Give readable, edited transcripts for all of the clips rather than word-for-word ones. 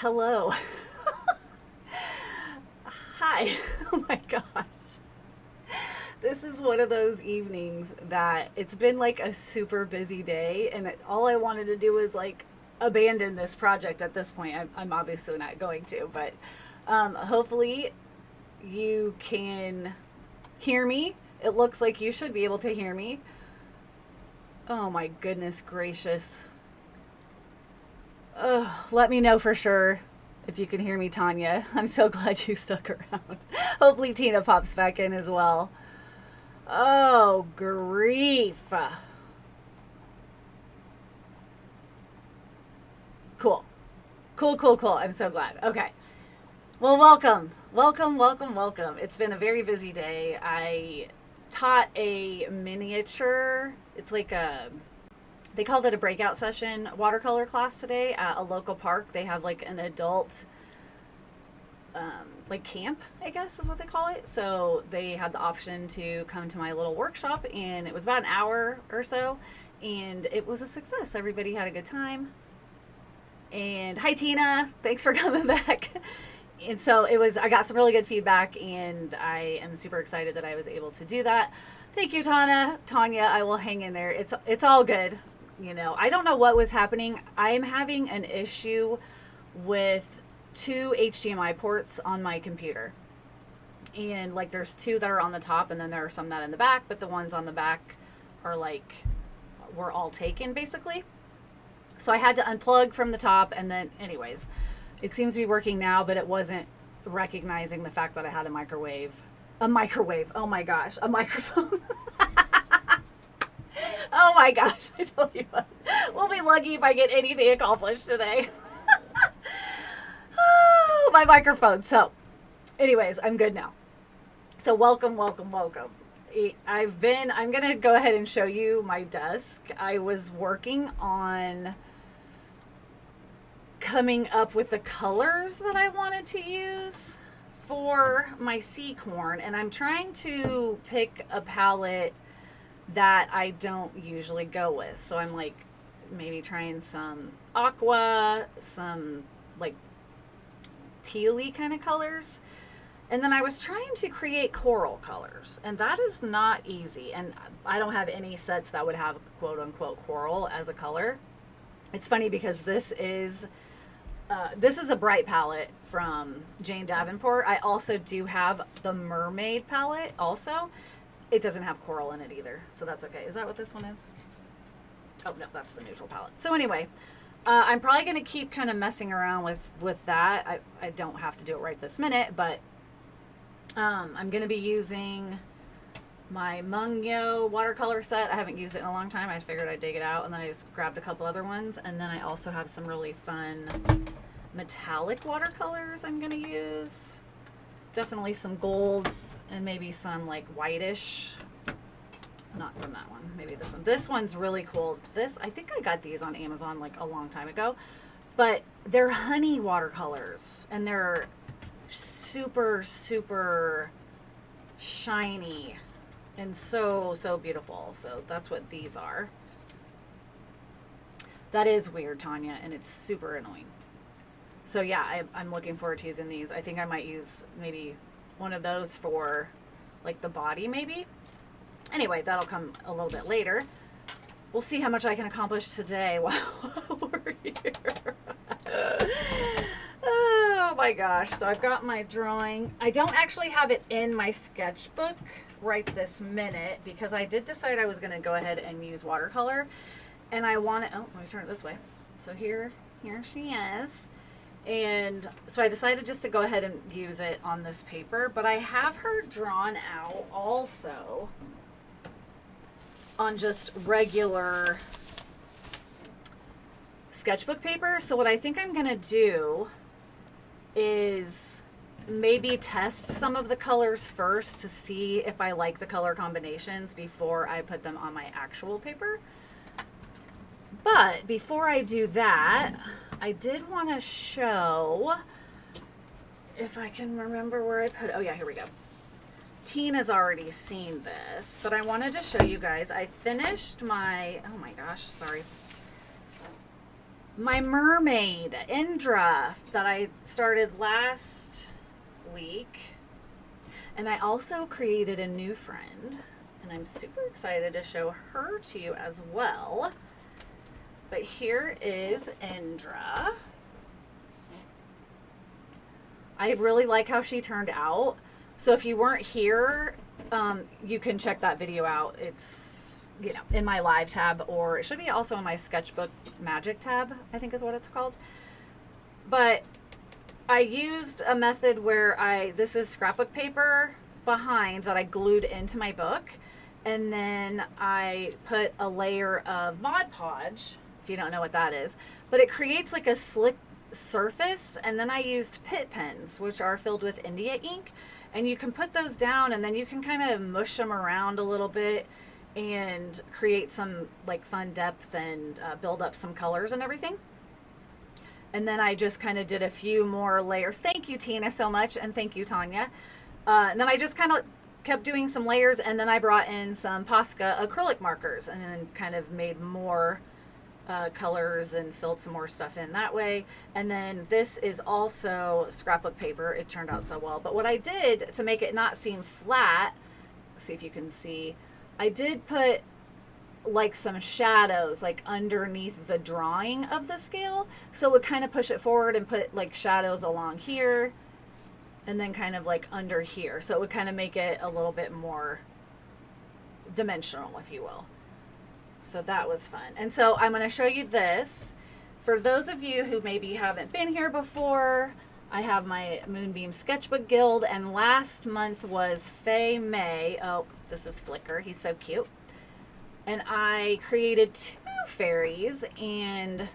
Hello. Hi. Oh my gosh. This is one of those evenings that it's been like a super busy day, and all I wanted to do was like abandon this project at this point. I'm obviously not going to, but hopefully you can hear me. It looks like you should be able to hear me. Oh my goodness gracious. Let me know for sure if you can hear me, Tanya. I'm so glad you stuck around. Hopefully Tina pops back in as well. Oh, grief. Cool. Cool, cool, cool. I'm so glad. Okay. Well, welcome. Welcome, welcome, welcome. It's been a very busy day. I taught a miniature, it's like they called it a breakout session watercolor class today at a local park. They have like an adult like camp, I guess is what they call it. So they had the option to come to my little workshop, and it was about an hour or so, and it was a success. Everybody had a good time. And hi Tina, thanks for coming back. And so I got some really good feedback, and I am super excited that I was able to do that. Thank you, Tanya, I will hang in there. It's all good. You know, I don't know what was happening. I'm having an issue with 2 HDMI ports on my computer. And like there's 2 that are on the top, and then there are some that are in the back, but the ones on the back are like, were all taken basically. So I had to unplug from the top, and then anyways, it seems to be working now, but it wasn't recognizing the fact that I had a microwave. Oh my gosh, a microphone. Oh my gosh, I tell you what, we'll be lucky if I get anything accomplished today. Oh, my microphone. So anyways, I'm good now. So welcome, welcome, welcome. I'm going to go ahead and show you my desk. I was working on coming up with the colors that I wanted to use for my Seacorn, and I'm trying to pick a palette that I don't usually go with. So I'm like maybe trying some aqua, some like teal-y kind of colors. And then I was trying to create coral colors, and that is not easy. And I don't have any sets that would have quote unquote coral as a color. It's funny because this is a bright palette from Jane Davenport. I also do have the mermaid palette also. It doesn't have coral in it either, so that's okay. Is that what this one is? Oh no, that's the neutral palette. So anyway, I'm probably going to keep kind of messing around with that. I don't have to do it right this minute, but I'm going to be using my Mungyo watercolor set. I haven't used it in a long time. I figured I'd dig it out, and then I just grabbed a couple other ones. And then I also have some really fun metallic watercolors I'm going to use. Definitely some golds and maybe some like whitish. Not from that one. Maybe this one. This one's really cool. I think I got these on Amazon like a long time ago. But they're honey watercolors, and they're super, super shiny and so, so beautiful. So that's what these are. That is weird, Tanya, and it's super annoying. So yeah, I'm looking forward to using these. I think I might use maybe one of those for like the body maybe. Anyway, that'll come a little bit later. We'll see how much I can accomplish today while we're here. Oh my gosh. So I've got my drawing. I don't actually have it in my sketchbook right this minute because I did decide I was going to go ahead and use watercolor. And I want to, let me turn it this way. So here she is. And so I decided just to go ahead and use it on this paper, but I have her drawn out also on just regular sketchbook paper. So what I think I'm going to do is maybe test some of the colors first to see if I like the color combinations before I put them on my actual paper. But before I do that, I did want to show, if I can remember where I put it. Oh yeah, here we go. Tina's already seen this, but I wanted to show you guys. I finished my, oh my gosh, sorry. my mermaid, Indra, that I started last week. And I also created a new friend, and I'm super excited to show her to you as well. But here is Indra. I really like how she turned out. So if you weren't here, you can check that video out. It's, you know, in my live tab, or it should be also in my sketchbook magic tab, I think is what it's called. But I used a method where this is scrapbook paper behind that I glued into my book. And then I put a layer of Mod Podge, if you don't know what that is. But it creates like a slick surface. And then I used pit pens, which are filled with India ink. And you can put those down and then you can kind of mush them around a little bit and create some like fun depth and build up some colors and everything. And then I just kind of did a few more layers. Thank you, Tina, so much. And thank you, Tanya. And then I just kind of kept doing some layers. And then I brought in some Posca acrylic markers and then kind of made more colors and filled some more stuff in that way. And then this is also scrapbook paper. It turned out so well. But what I did to make it not seem flat, see if you can see, I did put like some shadows like underneath the drawing of the scale, so it would kind of push it forward and put like shadows along here and then kind of like under here, so it would kind of make it a little bit more dimensional, if you will. So that was fun. And so I'm going to show you this for those of you who maybe haven't been here before. I have my Moonbeam Sketchbook Guild, and last month was Faye May. Oh, this is Flicker, he's so cute. And I created 2 fairies, and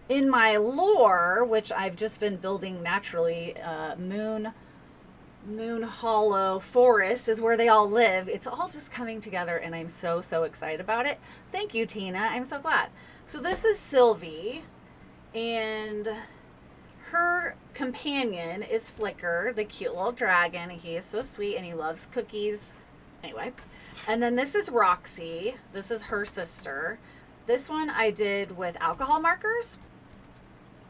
in my lore, which I've just been building naturally, Moon Hollow Forest is where they all live. It's all just coming together, and I'm so excited about it. Thank you, Tina. I'm so glad. So this is Sylvie, and her companion is Flicker, the cute little dragon. He is so sweet, and he loves cookies. Anyway. And then this is Roxy. This is her sister. This one I did with alcohol markers.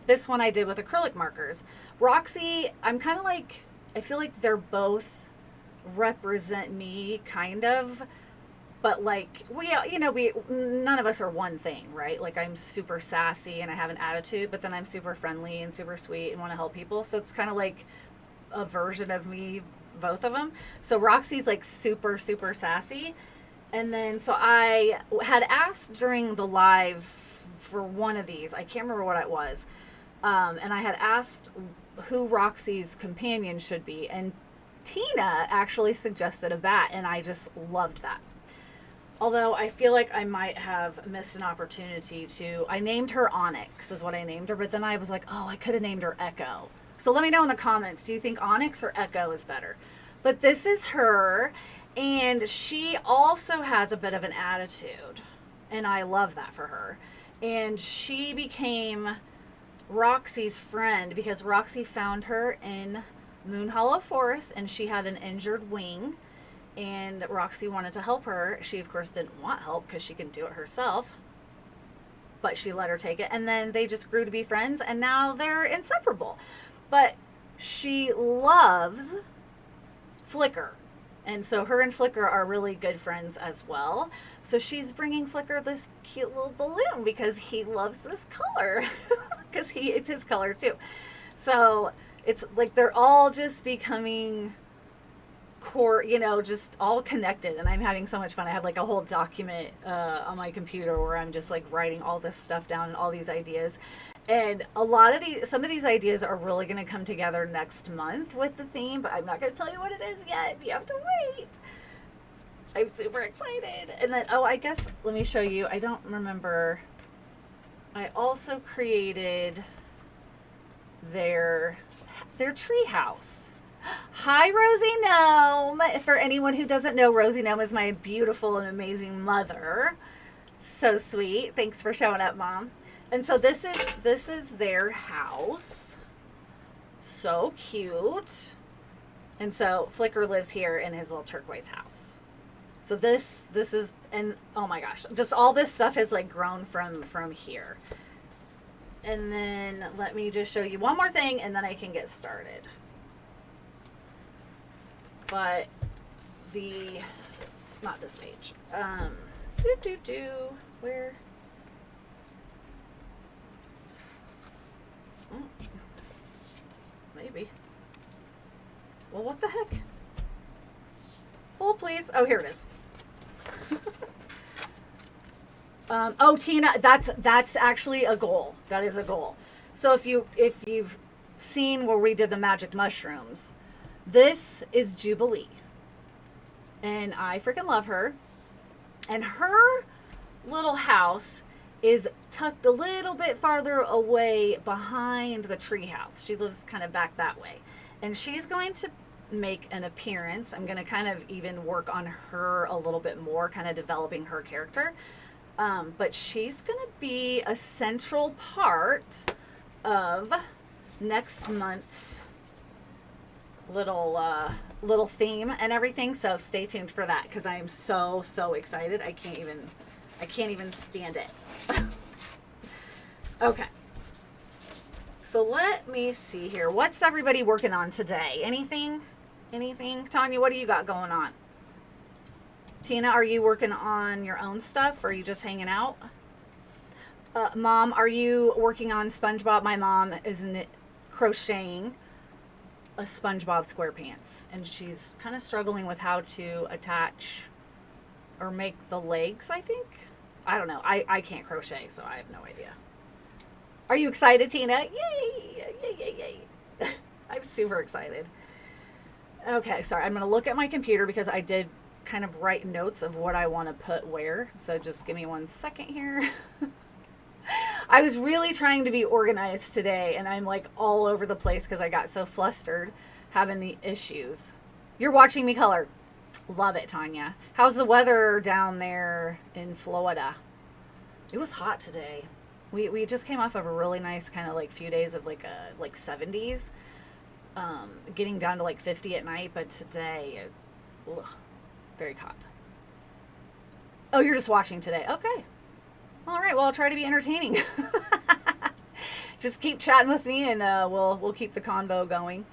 This one I did with acrylic markers. Roxy, I'm kind of like, I feel like they're both represent me, kind of. But like, none of us are one thing, right? Like I'm super sassy and I have an attitude, but then I'm super friendly and super sweet and want to help people. So it's kind of like a version of me, both of them. So Roxy's like super sassy. And then so I had asked during the live for one of these, I can't remember what it was, and I had asked who Roxy's companion should be, and Tina actually suggested a bat, and I just loved that. Although I feel like I might have missed an opportunity to, I named her Onyx is what I named her, but then I was like, oh, I could have named her Echo. So let me know in the comments, do you think Onyx or Echo is better? But this is her, and she also has a bit of an attitude, and I love that for her. And she became Roxy's friend because Roxy found her in Moon Hollow Forest, and she had an injured wing, and Roxy wanted to help her. She, of course, didn't want help because she can do it herself, but she let her take it, and then they just grew to be friends, and now they're inseparable. But she loves Flicker, and so her and Flicker are really good friends as well. So she's bringing Flicker this cute little balloon because he loves this color because it's his color too. So it's like they're all just becoming core, just all connected, and I'm having so much fun. I have like a whole document on my computer where I'm just like writing all this stuff down and all these ideas. And some of these ideas are really going to come together next month with the theme, but I'm not going to tell you what it is yet. You have to wait. I'm super excited. And then, I guess, let me show you. I don't remember. I also created their tree house. Hi, Rosie Gnome. For anyone who doesn't know, Rosie Gnome is my beautiful and amazing mother. So sweet. Thanks for showing up, Mom. And so this is their house. So cute. And so Flicker lives here in his little turquoise house. So this is, and oh my gosh, just all this stuff has like grown from here. And then let me just show you one more thing and then I can get started. But not this page. Where? Maybe. Well, what the heck? Hold, please. Oh, here it is. Oh, Tina, that's actually a goal. That is a goal. So if you've seen where we did the magic mushrooms, this is Jubilee, and I freaking love her. And her little house is tucked a little bit farther away behind the tree house. She lives kind of back that way, and she's going to make an appearance. I'm going to kind of even work on her a little bit more, kind of developing her character. But she's going to be a central part of next month's little theme and everything. So stay tuned for that, because I am so excited. I can't even stand it. Okay. So let me see here. What's everybody working on today? Anything? Tanya, what do you got going on? Tina, are you working on your own stuff, or are you just hanging out? Mom, are you working on SpongeBob? My mom is crocheting a SpongeBob SquarePants, and she's kind of struggling with how to attach or make the legs, I think. I don't know. I can't crochet, so I have no idea. Are you excited, Tina? Yay! I'm super excited. Okay, sorry. I'm going to look at my computer because I did kind of write notes of what I want to put where. So just give me 1 second here. I was really trying to be organized today, and I'm like all over the place because I got so flustered having the issues. You're watching me color. Love it, Tanya. How's the weather down there in Florida? It was hot today. We just came off of a really nice kind of like few days of like 70s, getting down to like 50 at night, but today, very hot. Oh, you're just watching today. Okay. All right. Well, I'll try to be entertaining. Just keep chatting with me, and we'll keep the convo going.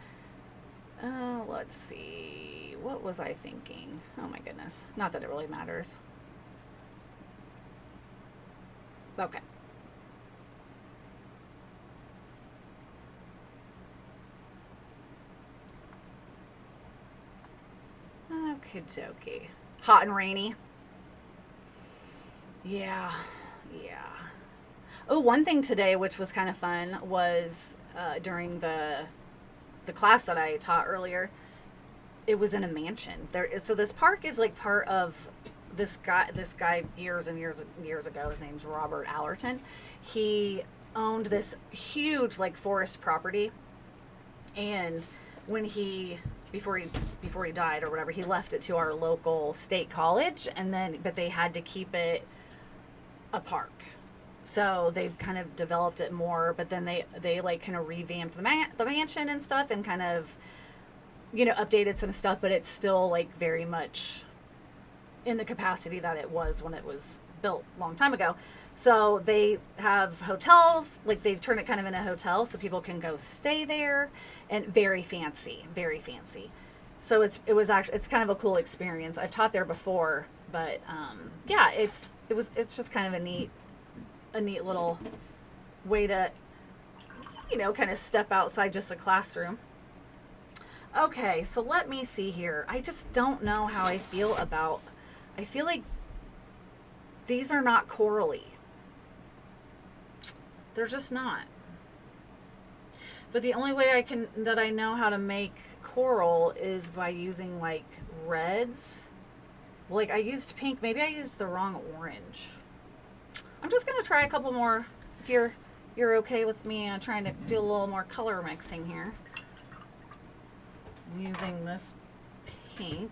Let's see. What was I thinking? Oh my goodness. Not that it really matters. Okay. Okie dokie. Hot and rainy. Yeah. Oh, one thing today, which was kind of fun, was during the class that I taught earlier. It was in a mansion. So this park is like part of this guy years and years ago. His name's Robert Allerton. He owned this huge like forest property, and when before he died or whatever, he left it to our local state college, but they had to keep it a park. So they've kind of developed it more, but then they like kind of revamped the mansion and stuff, and kind of, updated some stuff, but it's still like very much in the capacity that it was when it was built a long time ago. So they have hotels, like they've turned it kind of into a hotel so people can go stay there, and very fancy. So it's kind of a cool experience. I've taught there before, but yeah, it's just kind of a neat little way to, kind of step outside just the classroom. Okay, so let me see here. I just don't know how I feel like these are not corally. They're just not. But the only way that I know how to make coral is by using like reds. Like I used pink, maybe I used the wrong orange. I'm just gonna try a couple more if you're okay with me trying to do a little more color mixing here. I'm using this pink.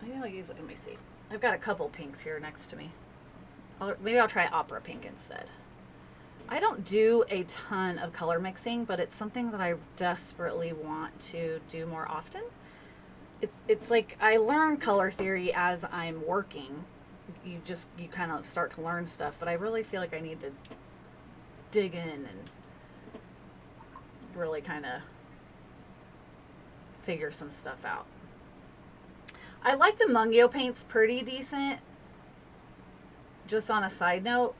Maybe I'll use it. Let me see. I've got a couple pinks here next to me. Maybe I'll try opera pink instead. I don't do a ton of color mixing, but it's something that I desperately want to do more often. It's like I learn color theory as I'm working. You kind of start to learn stuff, but I really feel like I need to dig in and really kind of figure some stuff out. I like the Mungyo paints pretty decent, just on a side note,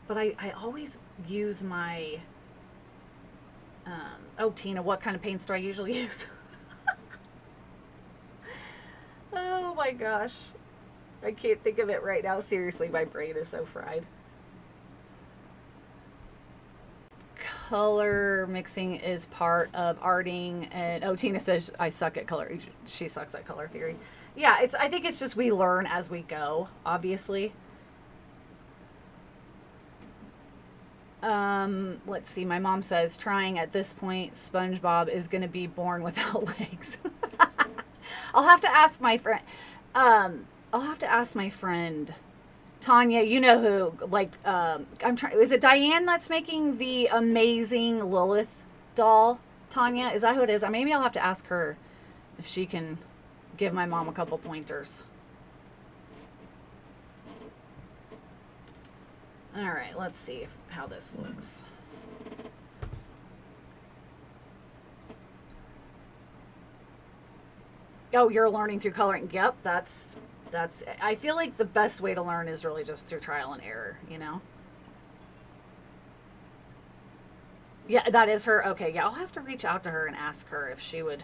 but I always use my, oh, Tina, what kind of paints do I usually use? Oh my gosh. I can't think of it right now. Seriously, my brain is so fried. Color mixing is part of arting, and oh, Tina says I suck at color. She sucks at color theory. Yeah, I think it's just we learn as we go, obviously. Let's see. My mom says trying at this point, SpongeBob is going to be born without legs. I'll have to ask my friend. I'll have to ask my friend Tanya, you know who, like, I'm trying, is it Diane that's making the amazing Lilith doll? Tanya, is that who it is? Or maybe I'll have to ask her if she can give my mom a couple pointers. All right, let's see how this looks. Oh, you're learning through coloring. Yep, that's, I feel like the best way to learn is really just through trial and error, you know? Yeah, that is her. Okay, yeah, I'll have to reach out to her and ask her if she would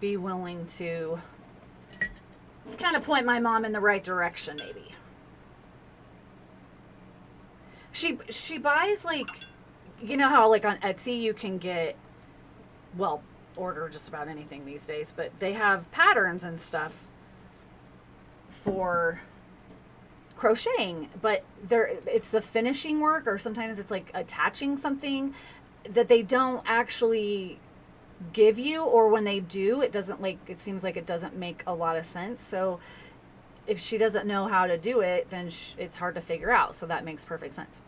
be willing to kind of point my mom in the right direction, maybe. She buys, like, you know how, like, on Etsy you can get, well, order just about anything these days, but they have patterns and stuff for crocheting, but it's the finishing work, or sometimes it's like attaching something that they don't actually give you, or when they do, it doesn't, like, it seems like it doesn't make a lot of sense. So if she doesn't know how to do it, then it's hard to figure out. So that makes perfect sense.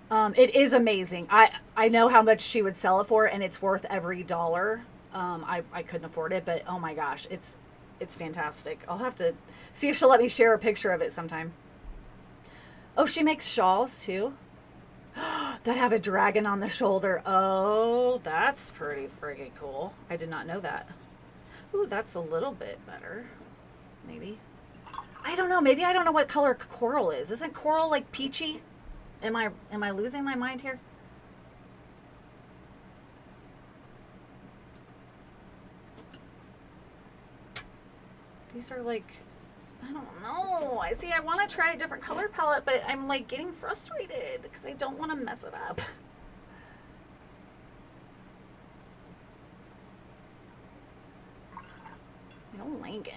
It is amazing. I know how much she would sell it for, and it's worth every dollar. I couldn't afford it, but oh my gosh, it's fantastic. I'll have to see if she'll let me share a picture of it sometime. Oh, she makes shawls too that have a dragon on the shoulder. Oh, that's pretty friggin' cool. I did not know that. Ooh, that's a little bit better. Maybe. I don't know. Maybe I don't know what color coral is. Isn't coral like peachy? Am I losing my mind here? These are like, I don't know. I want to try a different color palette, but I'm like getting frustrated because I don't want to mess it up. I don't like it.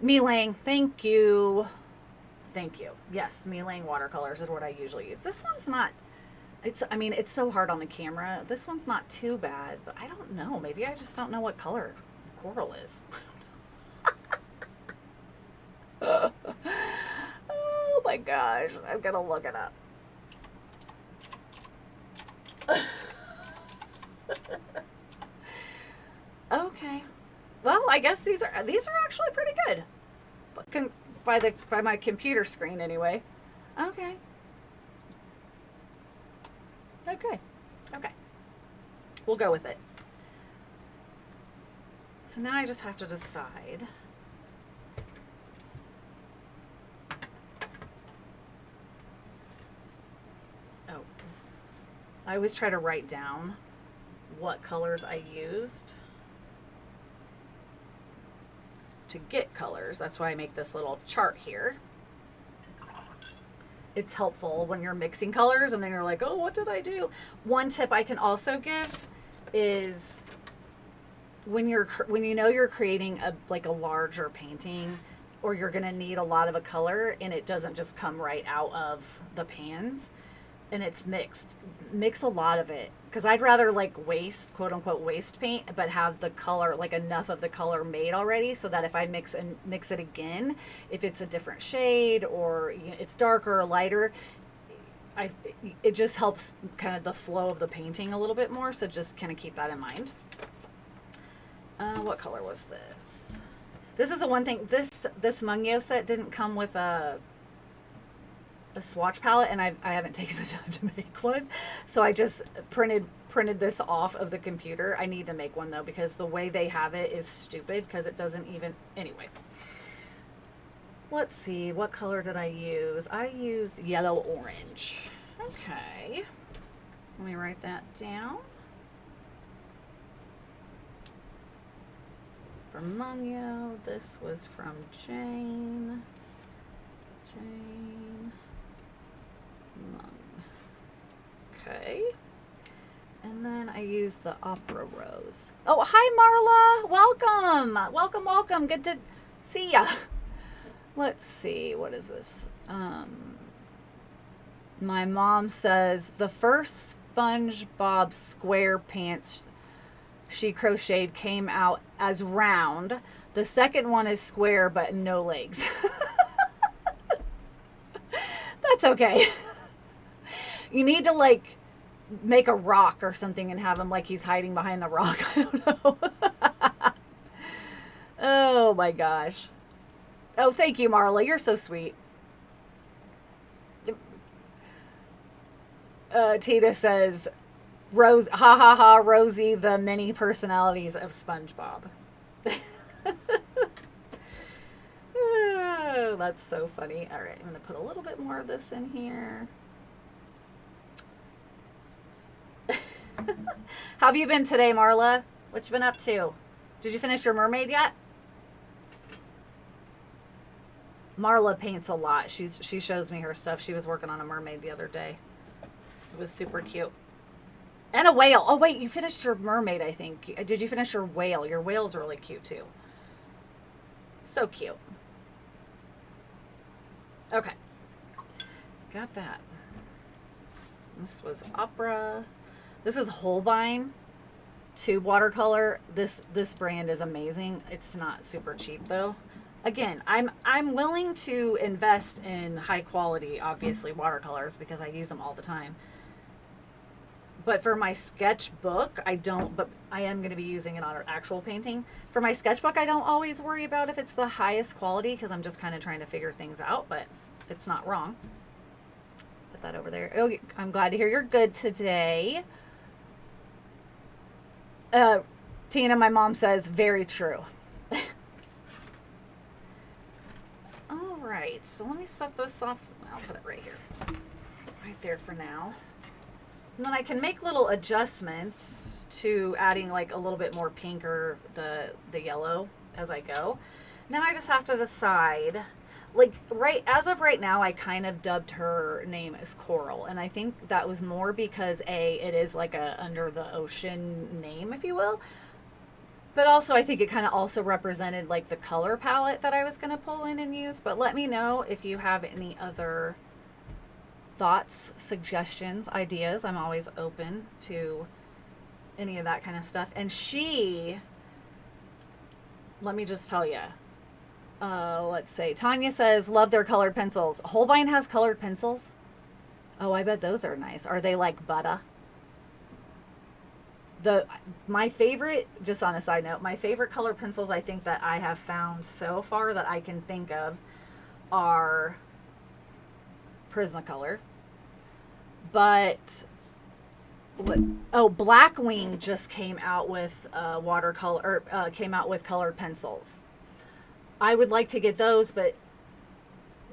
Melang, thank you. Thank you. Yes, Melang watercolors is what I usually use. This one's not, I mean, it's so hard on the camera. This one's not too bad, but I don't know. Maybe I just don't know what color coral is. Oh my gosh, I'm gonna look it up. Okay, well, I guess these are actually pretty good, but by my computer screen anyway. Okay. We'll go with it. So now I just have to decide. Oh, I always try to write down what colors I used to get colors. That's why I make this little chart here. It's helpful when you're mixing colors and then you're like, oh, what did I do? One tip I can also give is when you know you're creating a larger painting, or you're gonna need a lot of a color and it doesn't just come right out of the pans and it's mixed, mix a lot of it, because I'd rather like waste, quote unquote, waste paint, but have the color, like enough of the color made already, so that if I mix it again, if it's a different shade or it's darker or lighter, it just helps kind of the flow of the painting a little bit more. So just kind of keep that in mind. What color was this? This is the one thing, this Mungyo set didn't come with a a swatch palette, and I haven't taken the time to make one. So I just printed this off of the computer. I need to make one though, because the way they have it is stupid, because it doesn't even, anyway. Let's see, what color did I use? I used yellow orange. Okay. Let me write that down. From Mungyo. This was from Jane. Jane Mung. Okay. And then I used the Opera Rose. Oh, hi, Marla. Welcome. Welcome, welcome. Good to see ya. Let's see. What is this? My mom says the first SpongeBob SquarePants she crocheted came out as round. The second one is square but no legs. That's okay. You need to like make a rock or something and have him like he's hiding behind the rock. I don't know. Oh my gosh. Oh, thank you, Marla. You're so sweet. Tita says, Rose, ha ha ha, Rosie, the many personalities of SpongeBob. Oh, that's so funny. All right, I'm going to put a little bit more of this in here. How have you been today, Marla? What you been up to? Did you finish your mermaid yet? Marla paints a lot. She shows me her stuff. She was working on a mermaid the other day. It was super cute. And a whale. Oh, wait, you finished your mermaid, I think. Did you finish your whale? Your whale's really cute, too. So cute. Okay. Got that. This was Opera. This is Holbein tube watercolor. This brand is amazing. It's not super cheap, though. Again, I'm willing to invest in high quality, obviously, watercolors because I use them all the time. But for my sketchbook, I don't, but I am going to be using it on an actual painting. For my sketchbook, I don't always worry about if it's the highest quality because I'm just kind of trying to figure things out, but it's not wrong. Put that over there. Oh, I'm glad to hear you're good today. Tina, my mom says, very true. All right, so let me set this off. I'll put it right here. Right there for now. And then I can make little adjustments to adding like a little bit more pink or the yellow as I go. Now I just have to decide, like as of right now, I kind of dubbed her name as Coral. And I think that was more because it is like a under the ocean name, if you will. But also I think it kind of also represented like the color palette that I was going to pull in and use. But let me know if you have any other thoughts, suggestions, ideas. I'm always open to any of that kind of stuff. And let me just tell you, let's say, Tanya says, love their colored pencils. Holbein has colored pencils? Oh, I bet those are nice. Are they like butter? My favorite, just on a side note, my favorite colored pencils I think that I have found so far that I can think of are Prismacolor. But Blackwing just came out with watercolor, came out with colored pencils. I would like to get those, but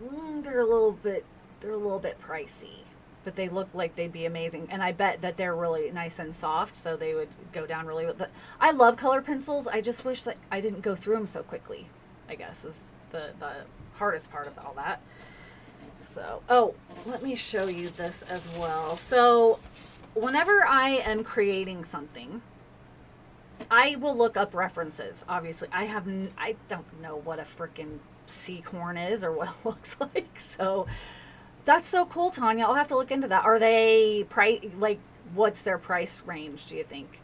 they're a little bit pricey. But they look like they'd be amazing, and I bet that they're really nice and soft, so they would go down really well. But I love colored pencils. I just wish that I didn't go through them so quickly, I guess is the hardest part of all that. So, let me show you this as well. So, whenever I am creating something, I will look up references. Obviously, I don't know what a freaking Seacorn is or what it looks like. So, that's so cool, Tanya. I'll have to look into that. Are they what's their price range, do you think?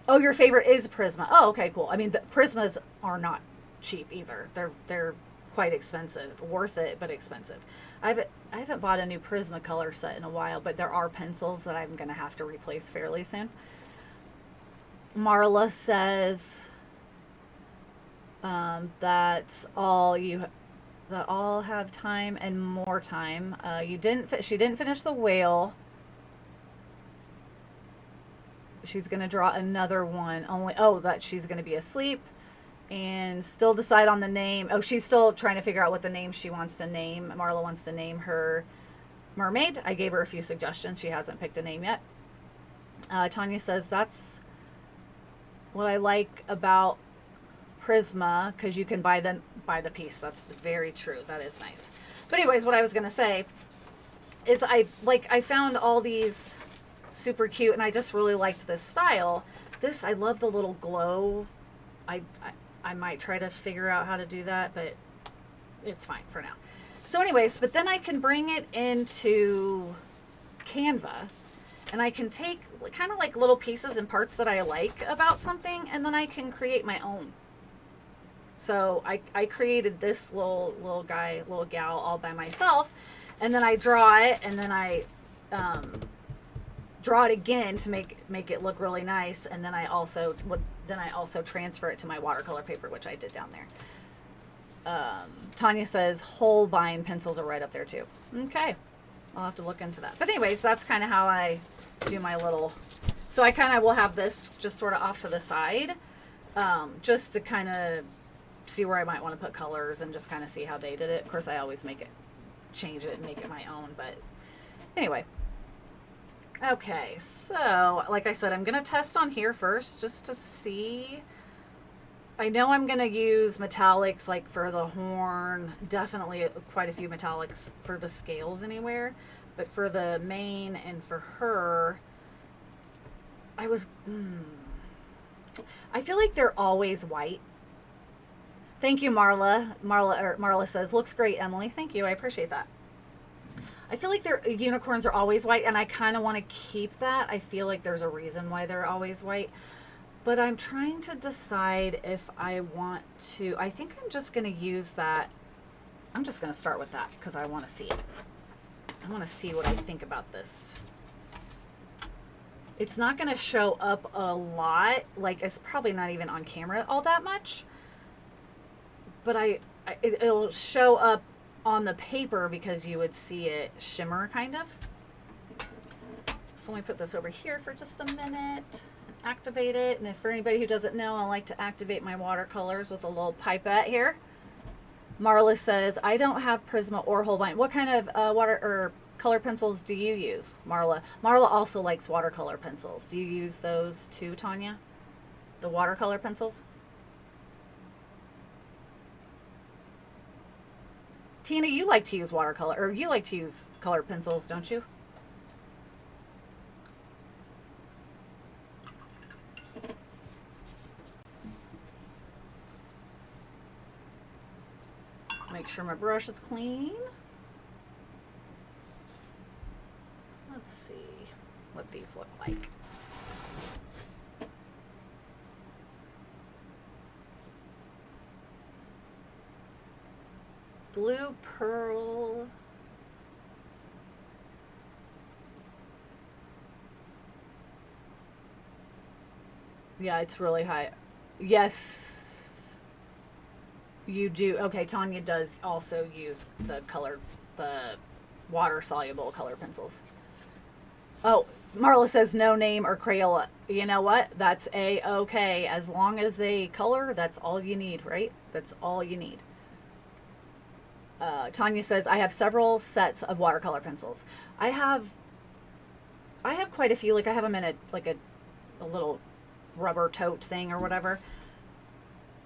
Oh, your favorite is Prisma. Oh, okay, cool. I mean, the Prismas are not cheap either. They're quite expensive. Worth it, but expensive. I haven't bought a new Prismacolor set in a while, but there are pencils that I'm going to have to replace fairly soon. Marla says that's all you that all have time and more time. She didn't finish the whale. She's going to draw another one. That she's going to be asleep and still decide on the name. Oh, she's still trying to figure out what the name she wants to name. Marla wants to name her mermaid. I gave her a few suggestions. She hasn't picked a name yet. Tanya says that's what I like about Prisma, because you can buy the piece. That's very true. That is nice. But anyways, what I was going to say is I found all these super cute, and I just really liked this style. I love the little glow. I might try to figure out how to do that, but it's fine for now. So anyways, but then I can bring it into Canva, and I can take kind of like little pieces and parts that I like about something, and then I can create my own. So I created this little gal all by myself, and then I draw it, and then I draw it again to make it look really nice, and then I also transfer it to my watercolor paper, which I did down there. Tanya says Holbein pencils are right up there too. Okay, I'll have to look into that. But anyways, that's kind of how I do my little. So I kind of will have this just sort of off to the side, just to kind of see where I might want to put colors and just kind of see how they did it. Of course, I always change it and make it my own. But anyway. Okay, so like I said, I'm going to test on here first just to see. I know I'm going to use metallics like for the horn, definitely quite a few metallics for the scales anywhere, but for the mane and for her, I feel like they're always white. Thank you, Marla. Marla says, looks great, Emily. Thank you. I appreciate that. I feel like their unicorns are always white, and I kind of want to keep that. I feel like there's a reason why they're always white. But I'm trying to decide if I want to. I think I'm just going to use that. I'm just going to start with that because I want to see it. I want to see what I think about this. It's not going to show up a lot. Like, it's probably not even on camera all that much. But it'll show up on the paper because you would see it shimmer kind of. So let me put this over here for just a minute, activate it. And if for anybody who doesn't know, I like to activate my watercolors with a little pipette here. Marla says, I don't have Prisma or Holbein. What kind of color pencils do you use, Marla? Marla also likes watercolor pencils. Do you use those too, Tanya? The watercolor pencils? Tina, you like to use watercolor, or you like to use colored pencils, don't you? Make sure my brush is clean. Let's see what these look like. Blue pearl. Yeah, it's really high. Yes, you do. Okay, Tanya does also use the water soluble color pencils. Oh, Marla says no name or Crayola. You know what? That's A-okay. As long as they color, that's all you need, right? That's all you need. Tanya says, I have several sets of watercolor pencils. I have quite a few. Like I have them in a little rubber tote thing or whatever.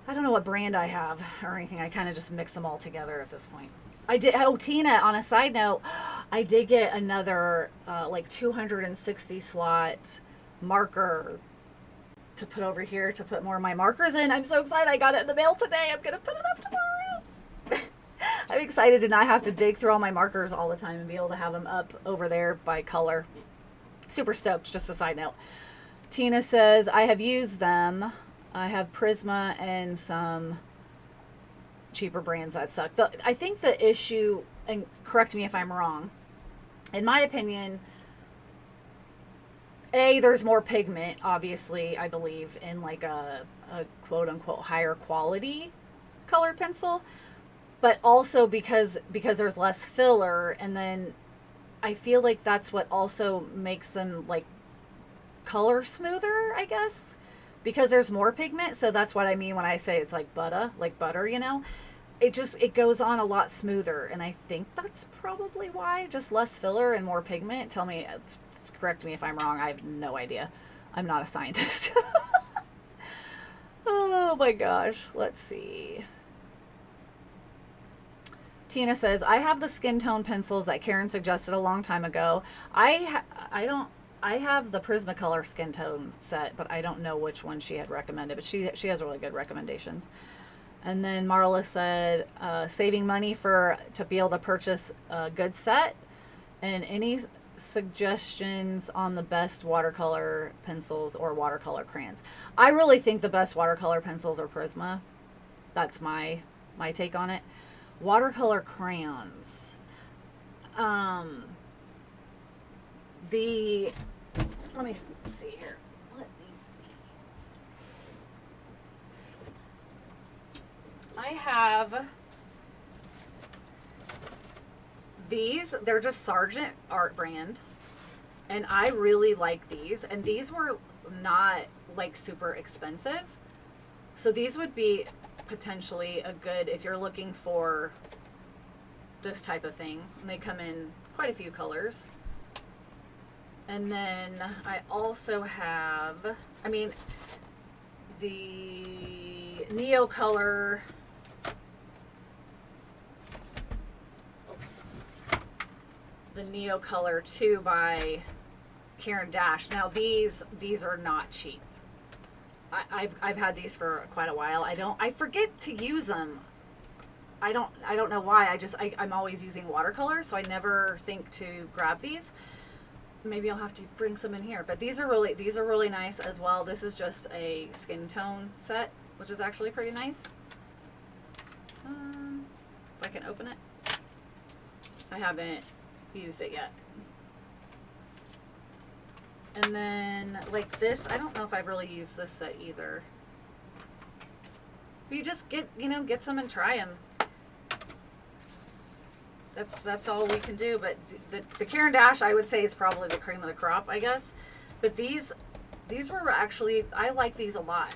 I don't know what brand I have or anything. I kind of just mix them all together at this point. I did. Oh, Tina, on a side note, I did get another like 260 slot marker to put over here to put more of my markers in. I'm so excited. I got it in the mail today. I'm going to put it up tomorrow. I'm excited to not have to dig through all my markers all the time and be able to have them up over there by color. Super stoked, just a side note. Tina says, I have used them. I have Prisma and some cheaper brands that suck. I think the issue, and correct me if I'm wrong, in my opinion, there's more pigment, obviously, I believe, in like a quote-unquote higher quality colored pencil. but also because there's less filler, and then I feel like that's what also makes them like color smoother, I guess, because there's more pigment. So that's what I mean when I say it's like butter, you know. It goes on a lot smoother, and I think that's probably why. Just less filler and more pigment. Tell me, correct me if I'm wrong. I have no idea. I'm not a scientist. Oh my gosh. Let's see. Tina says, I have the skin tone pencils that Karen suggested a long time ago. I have the Prismacolor skin tone set, but I don't know which one she had recommended, but she has really good recommendations. And then Marla said, saving money to be able to purchase a good set, and any suggestions on the best watercolor pencils or watercolor crayons. I really think the best watercolor pencils are Prisma. That's my take on it. Watercolor crayons. Let me see here. Let me see. I have these. They're just Sargent Art brand, and I really like these. And these were not like super expensive, so these would be potentially a good if you're looking for this type of thing. And they come in quite a few colors. And then I also have, I mean, the Neocolor, the Neocolor 2 by Karen Dash. Now these are not cheap. I've had these for quite a while. I forget to use them. I don't know why. I'm always using watercolor, so I never think to grab these. Maybe I'll have to bring some in here. But these are really nice as well. This is just a skin tone set, which is actually pretty nice. If I can open it. I haven't used it yet. And then like this, I don't know if I've really used this set either. You just get some and try them. That's all we can do. But the Karen Dash, I would say, is probably the cream of the crop, I guess. But these were actually, I like these a lot.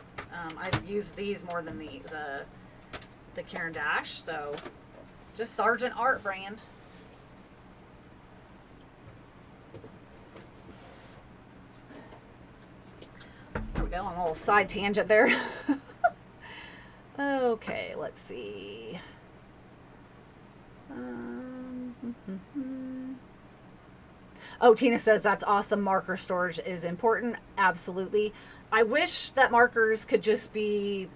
I've used these more than the Karen Dash. So just Sargent Art brand. There we go, on a little side tangent there. Okay, let's see. Oh, Tina says that's awesome. Marker storage is important. Absolutely. I wish that markers could just be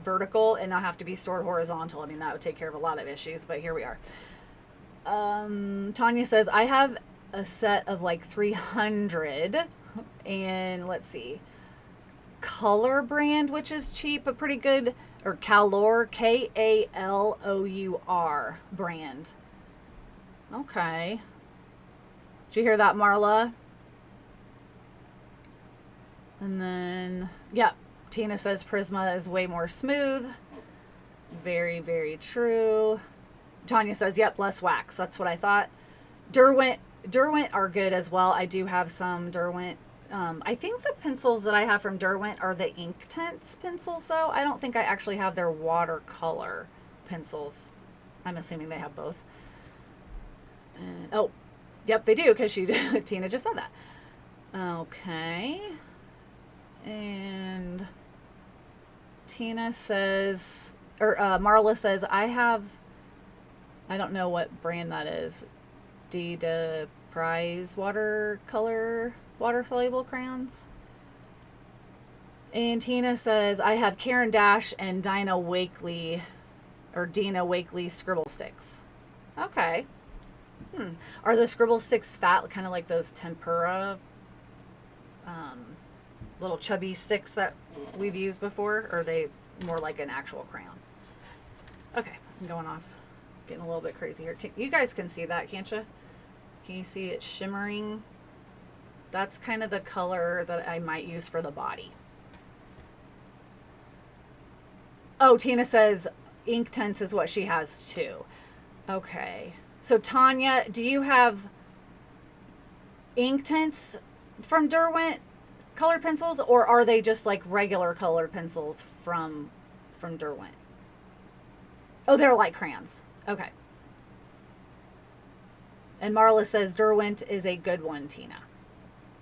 vertical and not have to be stored horizontal. I mean, that would take care of a lot of issues, but here we are. Tanya says, I have a set of like 300, and let's see, Color brand, which is cheap but pretty good, or Kalour, Kalour brand. Okay. Did you hear that, Marla? And then, yeah, Tina says Prisma is way more smooth. Very, very true. Tanya says, yep, less wax. That's what I thought. Derwent are good as well. I do have some Derwent. I think the pencils that I have from Derwent are the Inktense pencils, though. I don't think I actually have their watercolor pencils. I'm assuming they have both. Oh, yep, they do, because Tina just said that. Okay. And Tina says, or Marla says, I don't know what brand that is. Dita Prize watercolor, water soluble crayons. And Tina says, I have Karen Dash and Dina Wakely scribble sticks. Okay. Are the scribble sticks fat, kind of like those tempura little chubby sticks that we've used before, or are they more like an actual crayon? Okay, I'm going off, getting a little bit crazy here. You guys can see that, can't you? Can you see it shimmering? That's kind of the color that I might use for the body. Oh, Tina says ink tints is what she has too. Okay. So Tanya, do you have ink tints from Derwent colored pencils, or are they just like regular colored pencils from Derwent? Oh, they're like crayons. Okay. And Marla says Derwent is a good one, Tina.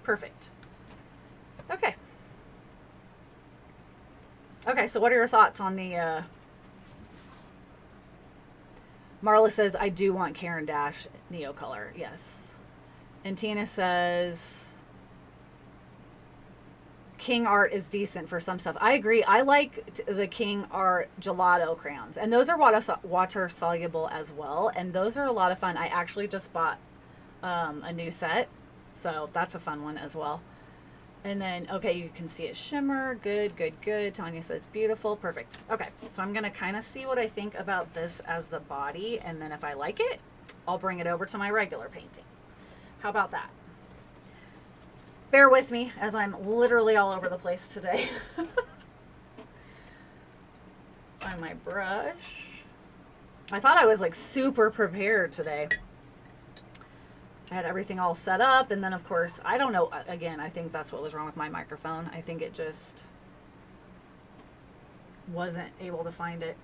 Perfect. Okay. Okay, so what are your thoughts on the Marla says, I do want Karen Dash Neocolor. Yes. And Tina says King Art is decent for some stuff. I agree. I like the King Art gelato crayons, and those are water soluble as well, and those are a lot of fun. I actually just bought a new set, so that's a fun one as well. And then, okay, you can see it shimmer. Good, good, good. Tanya says beautiful. Perfect. Okay, so I'm going to kind of see what I think about this as the body, and then if I like it, I'll bring it over to my regular painting. How about that? Bear with me as I'm literally all over the place today. Find my brush. I thought I was like super prepared today. I had everything all set up, and then of course, I don't know, again, I think that's what was wrong with my microphone. I think it just wasn't able to find it.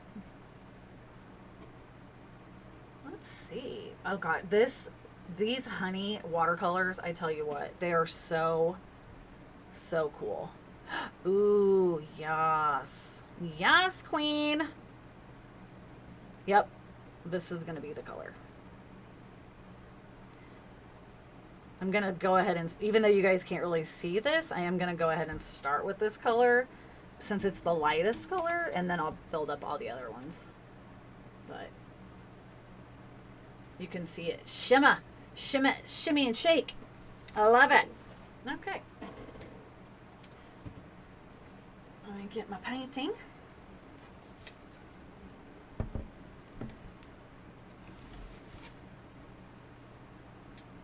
Let's see. Oh God, these honey watercolors, I tell you what, they are so cool. Ooh, yes. Yes, queen. Yep, this is going to be the color. I'm going to go ahead and, even though you guys can't really see this, I am going to go ahead and start with this color since it's the lightest color, and then I'll build up all the other ones. But you can see it shimmer, shimmy and shake. I love it. Okay. Let me get my painting.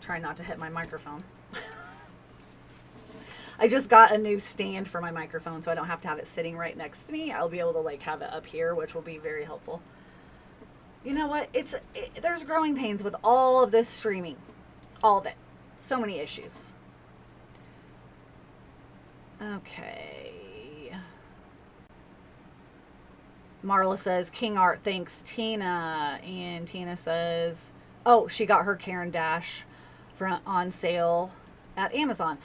Try not to hit my microphone. I just got a new stand for my microphone, so I don't have to have it sitting right next to me. I'll be able to like have it up here, which will be very helpful. You know what? There's growing pains with all of this streaming. All of it. So many issues. Okay. Marla says, King Art, thanks, Tina. And Tina says, oh, she got her Karen Dash on sale at Amazon.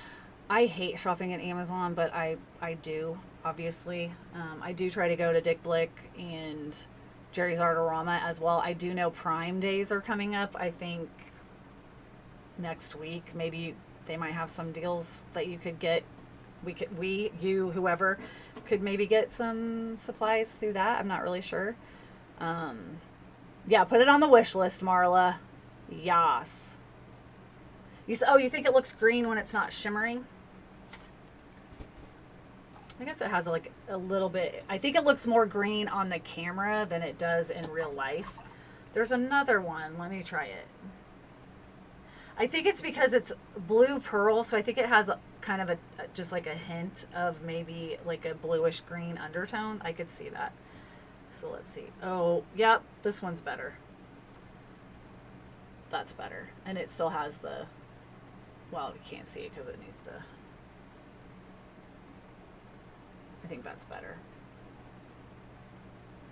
I hate shopping at Amazon, but I do, obviously. I do try to go to Dick Blick and Jerry's Artorama as well. I do know Prime Days are coming up. I think next week, maybe they might have some deals that you could get. You, whoever, could maybe get some supplies through that. I'm not really sure. Yeah, put it on the wish list, Marla. Yas. You think it looks green when it's not shimmering? I guess it has like a little bit. I think it looks more green on the camera than it does in real life. There's another one. Let me try it. I think it's because it's blue pearl, so I think it has kind of just like a hint of maybe like a bluish green undertone. I could see that. So let's see. Oh, yep, this one's better. That's better. And it still has the, well, you can't see it because it needs to, I think that's better.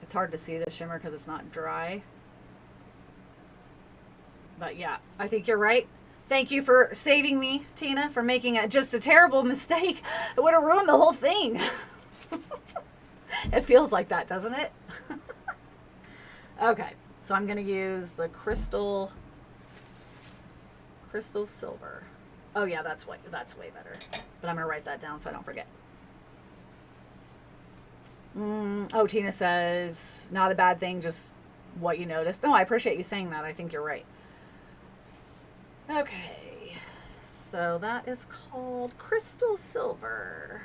It's hard to see the shimmer because it's not dry. But yeah, I think you're right. Thank you for saving me, Tina, for making just a terrible mistake. It would have ruined the whole thing. It feels like that, doesn't it? Okay, so I'm going to use the crystal silver. Oh yeah, that's way better. But I'm going to write that down so I don't forget. Oh, Tina says, not a bad thing, just what you noticed. No, I appreciate you saying that. I think you're right. Okay, so that is called crystal silver.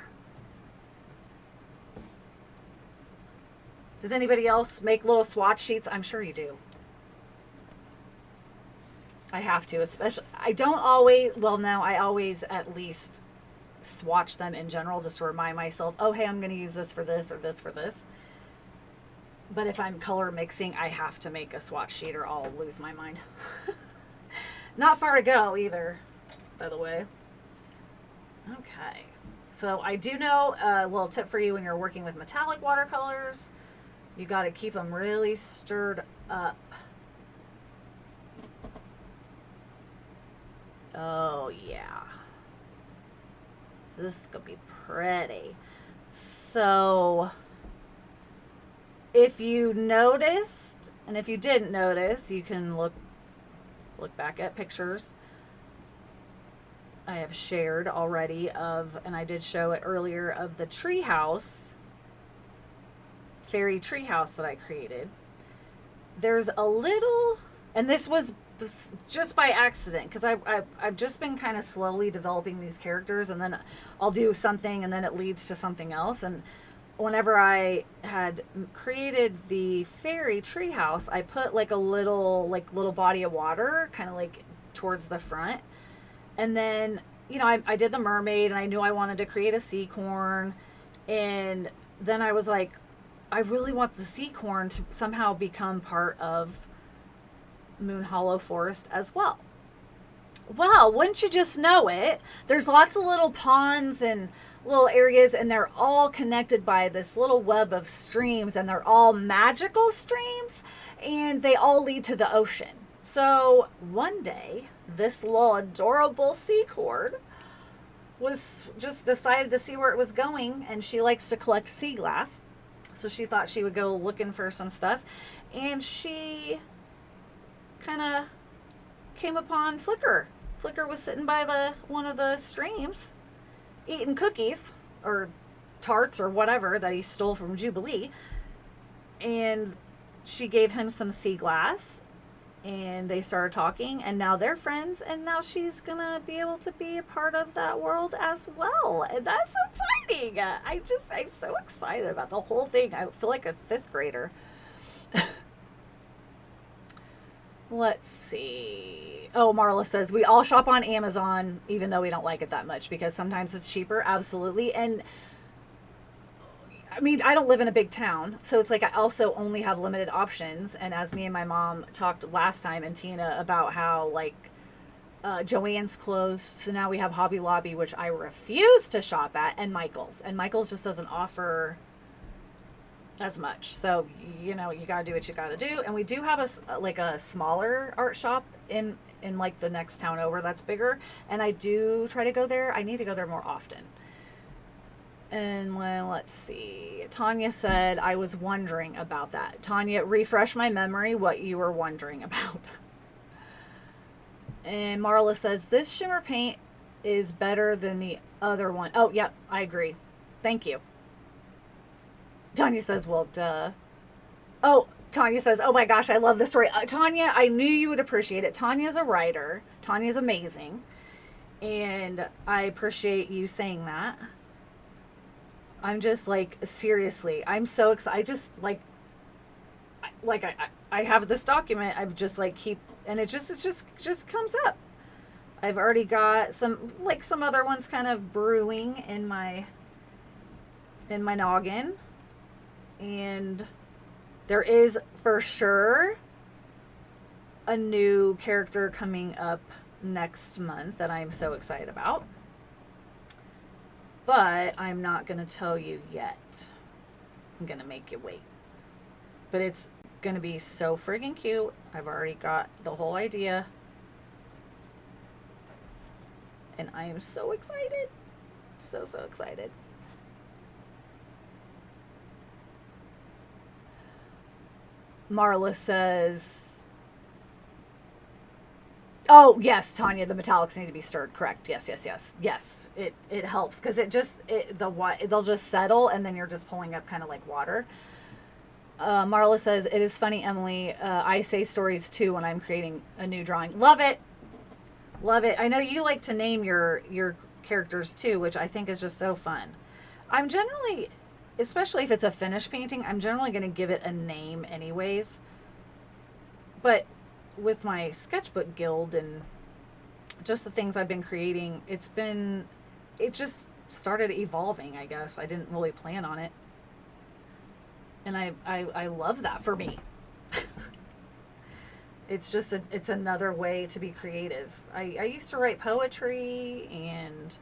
Does anybody else make little swatch sheets? I'm sure you do. I have to, especially, I don't always, well, no, I always at least swatch them in general just to remind myself, oh, hey, I'm going to use this for this or this for this. But if I'm color mixing, I have to make a swatch sheet or I'll lose my mind. Not far to go either, by the way. Okay. So I do know a little tip for you when you're working with metallic watercolors. You got to keep them really stirred up. Oh, yeah. This is going to be pretty. So if you noticed, and if you didn't notice, you can look back at pictures I have shared already of, and I did show it earlier, of the treehouse, fairy treehouse that I created. There's a little, and this was just by accident, because I've just been kind of slowly developing these characters, and then I'll do something and then it leads to something else. And whenever I had created the fairy treehouse, I put like a little body of water kind of like towards the front. And then, you know, I did the mermaid, and I knew I wanted to create a Seacorn. And then I was like, I really want the Seacorn to somehow become part of Moon Hollow Forest as well. Well, wouldn't you just know it, there's lots of little ponds and little areas, and they're all connected by this little web of streams, and they're all magical streams, and they all lead to the ocean. So one day, this little adorable Seacorn was just decided to see where it was going, and she likes to collect sea glass. So she thought she would go looking for some stuff, and she kind of came upon Flicker. Flicker was sitting by one of the streams eating cookies or tarts or whatever that he stole from Jubilee, and she gave him some sea glass, and they started talking, and now they're friends, and now she's gonna be able to be a part of that world as well, and that's so exciting. I'm so excited about the whole thing. I feel like a 5th grader. Let's see. Oh, Marla says, we all shop on Amazon, even though we don't like it that much, because sometimes it's cheaper. Absolutely. And I mean, I don't live in a big town, so it's like I also only have limited options. And as me and my mom talked last time, and Tina, about how like Joann's closed, so now we have Hobby Lobby, which I refuse to shop at, and Michael's. And Michael's just doesn't offer as much. So, you know, you got to do what you got to do. And we do have a smaller art shop in like the next town over that's bigger. And I do try to go there. I need to go there more often. And well, let's see. Tanya said, I was wondering about that. Tanya, refresh my memory what you were wondering about. And Marla says, this shimmer paint is better than the other one. Oh, yep, I agree. Thank you. Tanya says, well, duh. Oh, Tanya says, oh my gosh, I love this story. Tanya, I knew you would appreciate it. Tanya's a writer. Tanya's amazing. And I appreciate you saying that. I'm just like, seriously, I'm so excited. I just I have this document. I've just like and it just comes up. I've already got some other ones kind of brewing in my noggin. And there is for sure a new character coming up next month that I'm so excited about. But I'm not going to tell you yet. I'm going to make you wait. But it's going to be so friggin' cute. I've already got the whole idea. And I am so excited. So excited. Marla says, oh, yes, Tanya, the metallics need to be stirred. Correct. Yes. It helps because they'll just settle, and then you're just pulling up kind of like water. Marla says, it is funny, Emily. I say stories too when I'm creating a new drawing. Love it. I know you like to name your characters too, which I think is just so fun. I'm generally, especially if it's a finished painting, I'm generally going to give it a name anyways. But with my sketchbook guild and just the things I've been creating, it just started evolving, I guess. I didn't really plan on it. And I love that for me. It's just it's another way to be creative. I used to write poetry and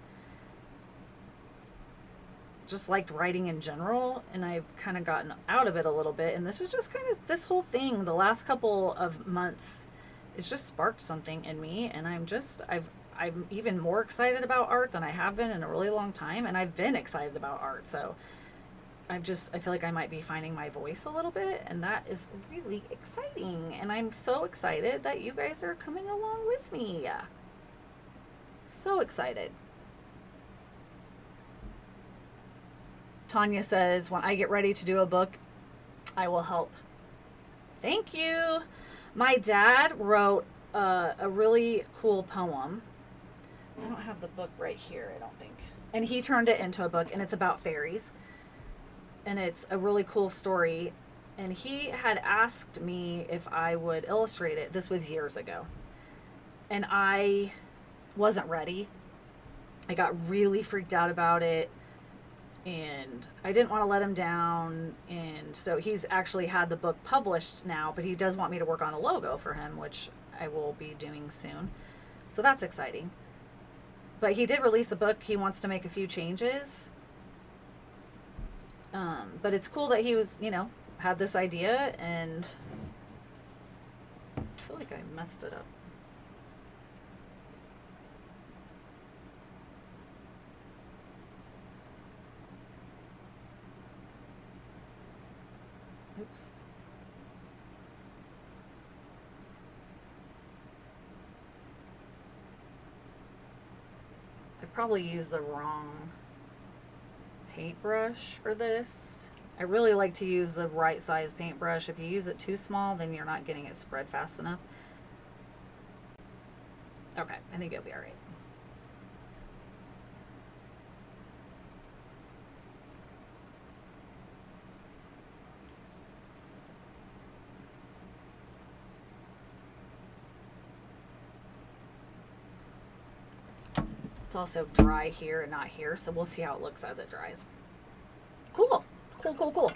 just liked writing in general, and I've kind of gotten out of it a little bit, and this is just kind of, this whole thing the last couple of months, it's just sparked something in me, and I'm even more excited about art than I have been in a really long time, and I've been excited about art, so I feel like I might be finding my voice a little bit, and that is really exciting, and I'm so excited that you guys are coming along with me. So excited. Tanya says, when I get ready to do a book, I will help. Thank you. My dad wrote a really cool poem. I don't have the book right here, I don't think. And he turned it into a book, and it's about fairies. And it's a really cool story. And he had asked me if I would illustrate it. This was years ago. And I wasn't ready. I got really freaked out about it. And I didn't want to let him down. And so he's actually had the book published now, but he does want me to work on a logo for him, which I will be doing soon. So that's exciting. But he did release a book. He wants to make a few changes. But it's cool that he was, had this idea, and I feel like I messed it up. Oops. I probably used the wrong paintbrush for this. I really like to use the right size paintbrush. If you use it too small, then you're not getting it spread fast enough. Okay, I think it'll be all right. It's also dry here and not here, so we'll see how it looks as it dries. Cool. Cool.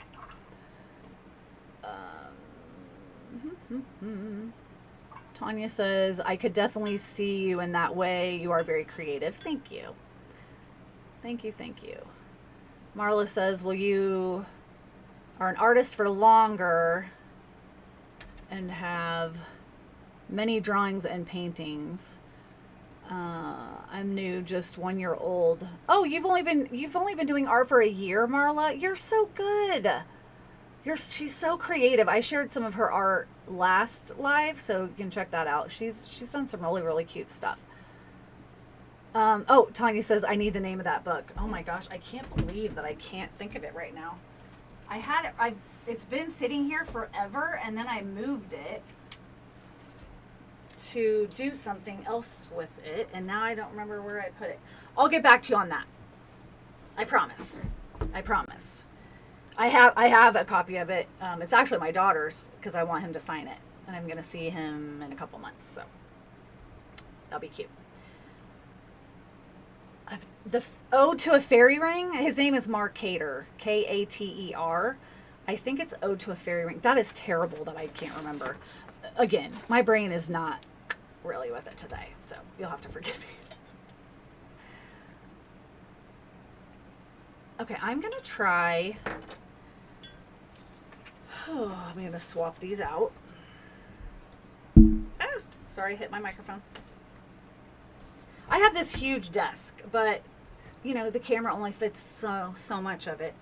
Tanya says, I could definitely see you in that way. You are very creative. Thank you. Thank you. Marla says, well, you are an artist for longer and have many drawings and paintings. I'm new, just 1 year old. Oh, you've only been doing art for a year, Marla? You're so good. She's so creative. I shared some of her art last live, so you can check that out. She's done some really, really cute stuff. Oh, Tanya says, I need the name of that book. Oh my gosh, I can't believe that I can't think of it right now. It's been sitting here forever, and then I moved it to do something else with it, and now I don't remember where I put it. I'll get back to you on that. I promise. I have a copy of it. It's actually my daughter's, because I want him to sign it, and I'm going to see him in a couple months, so that'll be cute. The Ode to a Fairy Ring, his name is Mark Cater, Kater. I think it's Ode to a Fairy Ring. That is terrible that I can't remember. Again, my brain is not really with it today, so you'll have to forgive me. Okay, I'm going to try... I'm going to swap these out. Sorry, I hit my microphone. I have this huge desk, but, the camera only fits so much of it.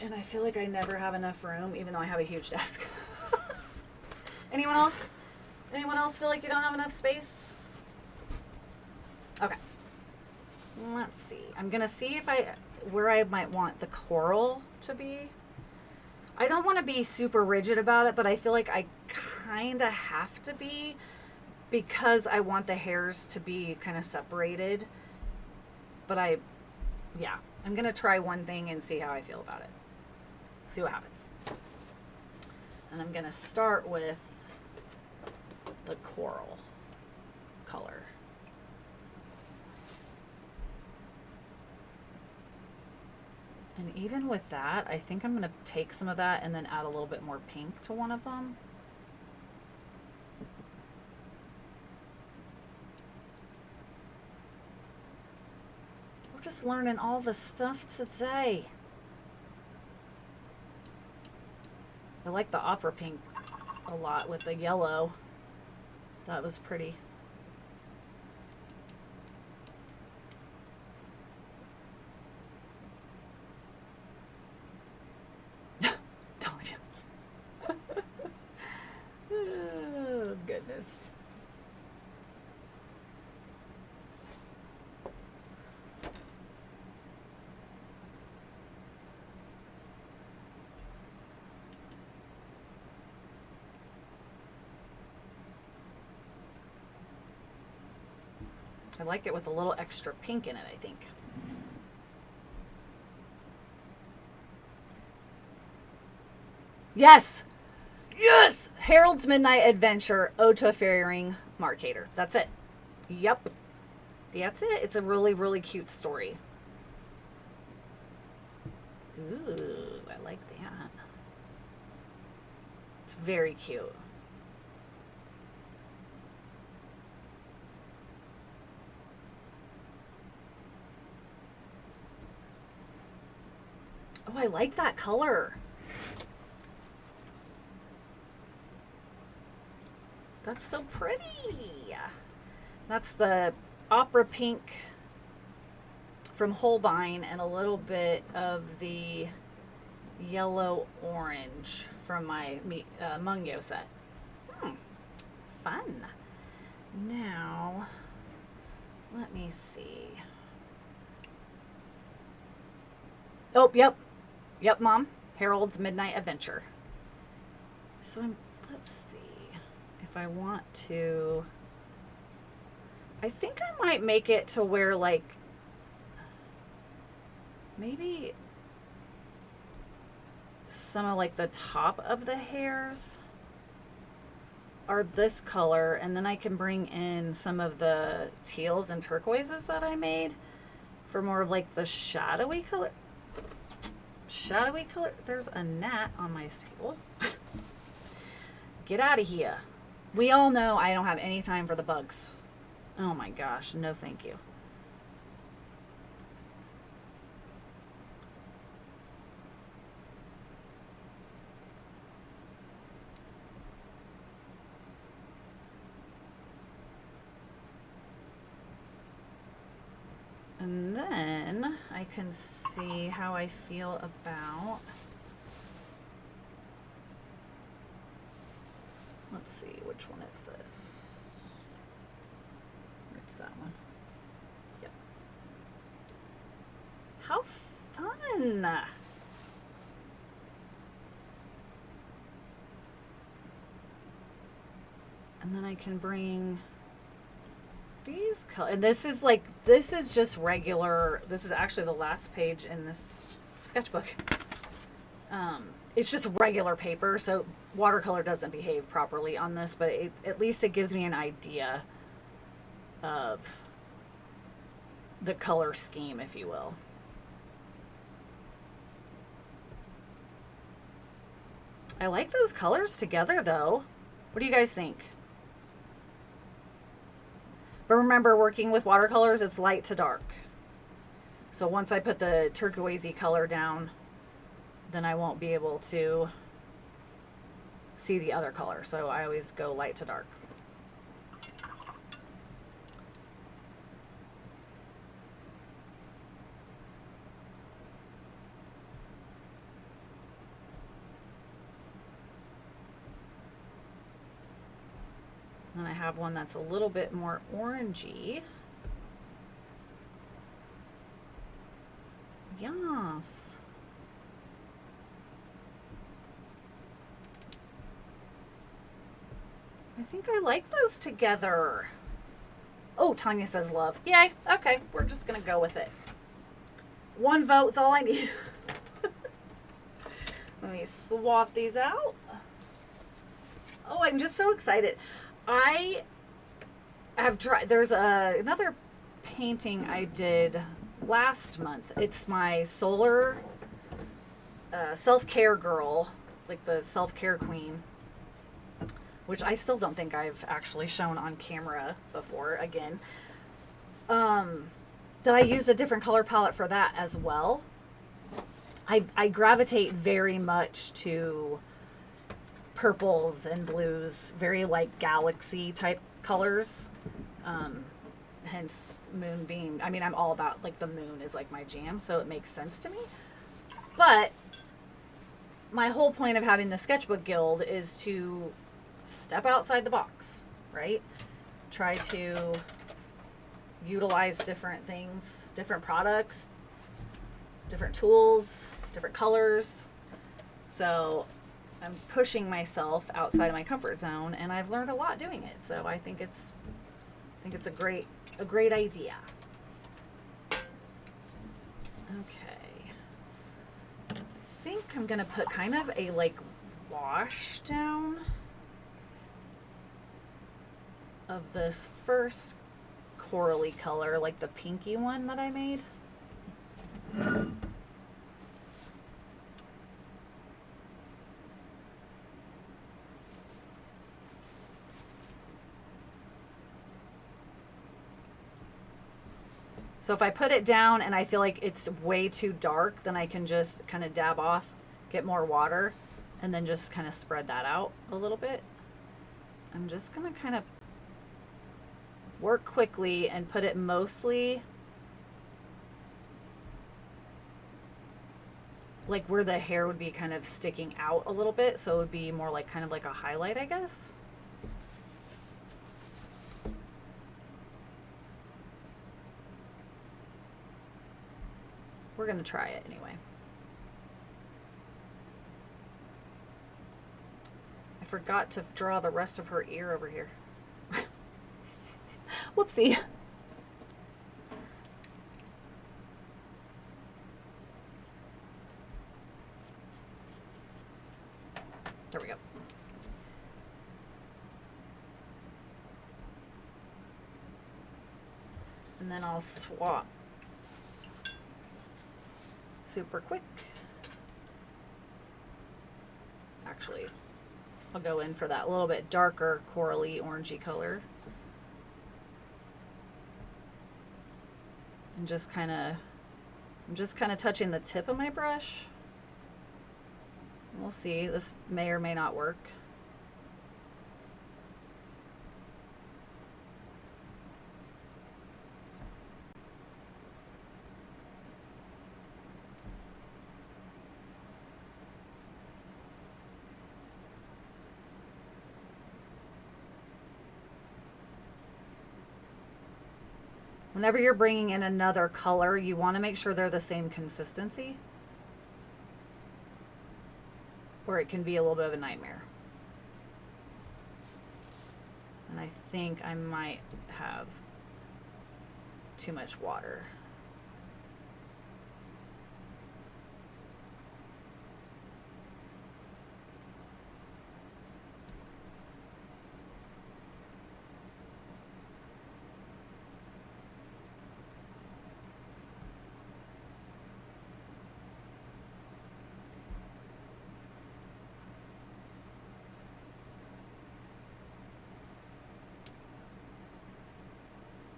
And I feel like I never have enough room, even though I have a huge desk. Anyone else? Anyone else feel like you don't have enough space? Okay. Let's see. I'm going to see where I might want the coral to be. I don't want to be super rigid about it, but I feel like I kind of have to be, because I want the hairs to be kind of separated. But I'm going to try one thing and see how I feel about it. See what happens. And I'm going to start with the coral color. And even with that, I think I'm going to take some of that and then add a little bit more pink to one of them. We're just learning all the stuff today. I like the opera pink a lot with the yellow. That was pretty. Oh, goodness. I like it with a little extra pink in it, I think. Yes! Yes! Harold's Midnight Adventure, Ode to a Fairy Ring, Markator. That's it. Yep. That's it. It's a really, really cute story. Ooh, I like that. It's very cute. Oh, I like that color. That's so pretty. That's the opera pink from Holbein and a little bit of the yellow orange from my Mungyo set. Fun. Now, let me see. Oh, yep. Yep, Mom. Harold's Midnight Adventure. So let's see if I want to. I think I might make it to where, like, maybe some of, like, the top of the hairs are this color, and then I can bring in some of the teals and turquoises that I made for more of, like, the shadowy color. There's a gnat on my table. Get out of here. We all know I don't have any time for the bugs. Oh my gosh, no thank you. And then I can see how I feel about, let's see, which one is this? It's that one. Yep. How fun! And then I can bring these colors, and this is just regular. This is actually the last page in this sketchbook. It's just regular paper, so watercolor doesn't behave properly on this, but at least it gives me an idea of the color scheme, if you will. I like those colors together, though. What do you guys think? But remember, working with watercolors, it's light to dark. So once I put the turquoisey color down, then I won't be able to see the other color. So I always go light to dark. Then I have one that's a little bit more orangey. Yes. I think I like those together. Oh, Tanya says love. Yay. Okay, we're just going to go with it. One vote is all I need. Let me swap these out. Oh, I'm just so excited. I have tried, there's another painting I did last month. It's my solar self-care girl, like the self-care queen, which I still don't think I've actually shown on camera before, again, that I use a different color palette for that as well. I gravitate very much to purples and blues, very like galaxy type colors, hence Moonbeam. I mean, I'm all about, like, the moon is like my jam, so it makes sense to me. But my whole point of having the Sketchbook Guild is to step outside the box, right? Try to utilize different things, different products, different tools, different colors. So I'm pushing myself outside of my comfort zone, and I've learned a lot doing it. So I think it's a great idea. Okay. I think I'm gonna put kind of a like wash down of this first corally color, like the pinky one that I made. So if I put it down and I feel like it's way too dark, then I can just kind of dab off, get more water, and then just kind of spread that out a little bit. I'm just gonna kind of work quickly and put it mostly like where the hair would be kind of sticking out a little bit, so it would be more like kind of like a highlight, I guess. We're gonna try it anyway. I forgot to draw the rest of her ear over here. Whoopsie. There we go. And then I'll swap super quick. Actually, I'll go in for that little bit darker corally orangey color. And just kind of, I'm just kind of touching the tip of my brush. We'll see, this may or may not work. Whenever you're bringing in another color, you want to make sure they're the same consistency, or it can be a little bit of a nightmare. And I think I might have too much water.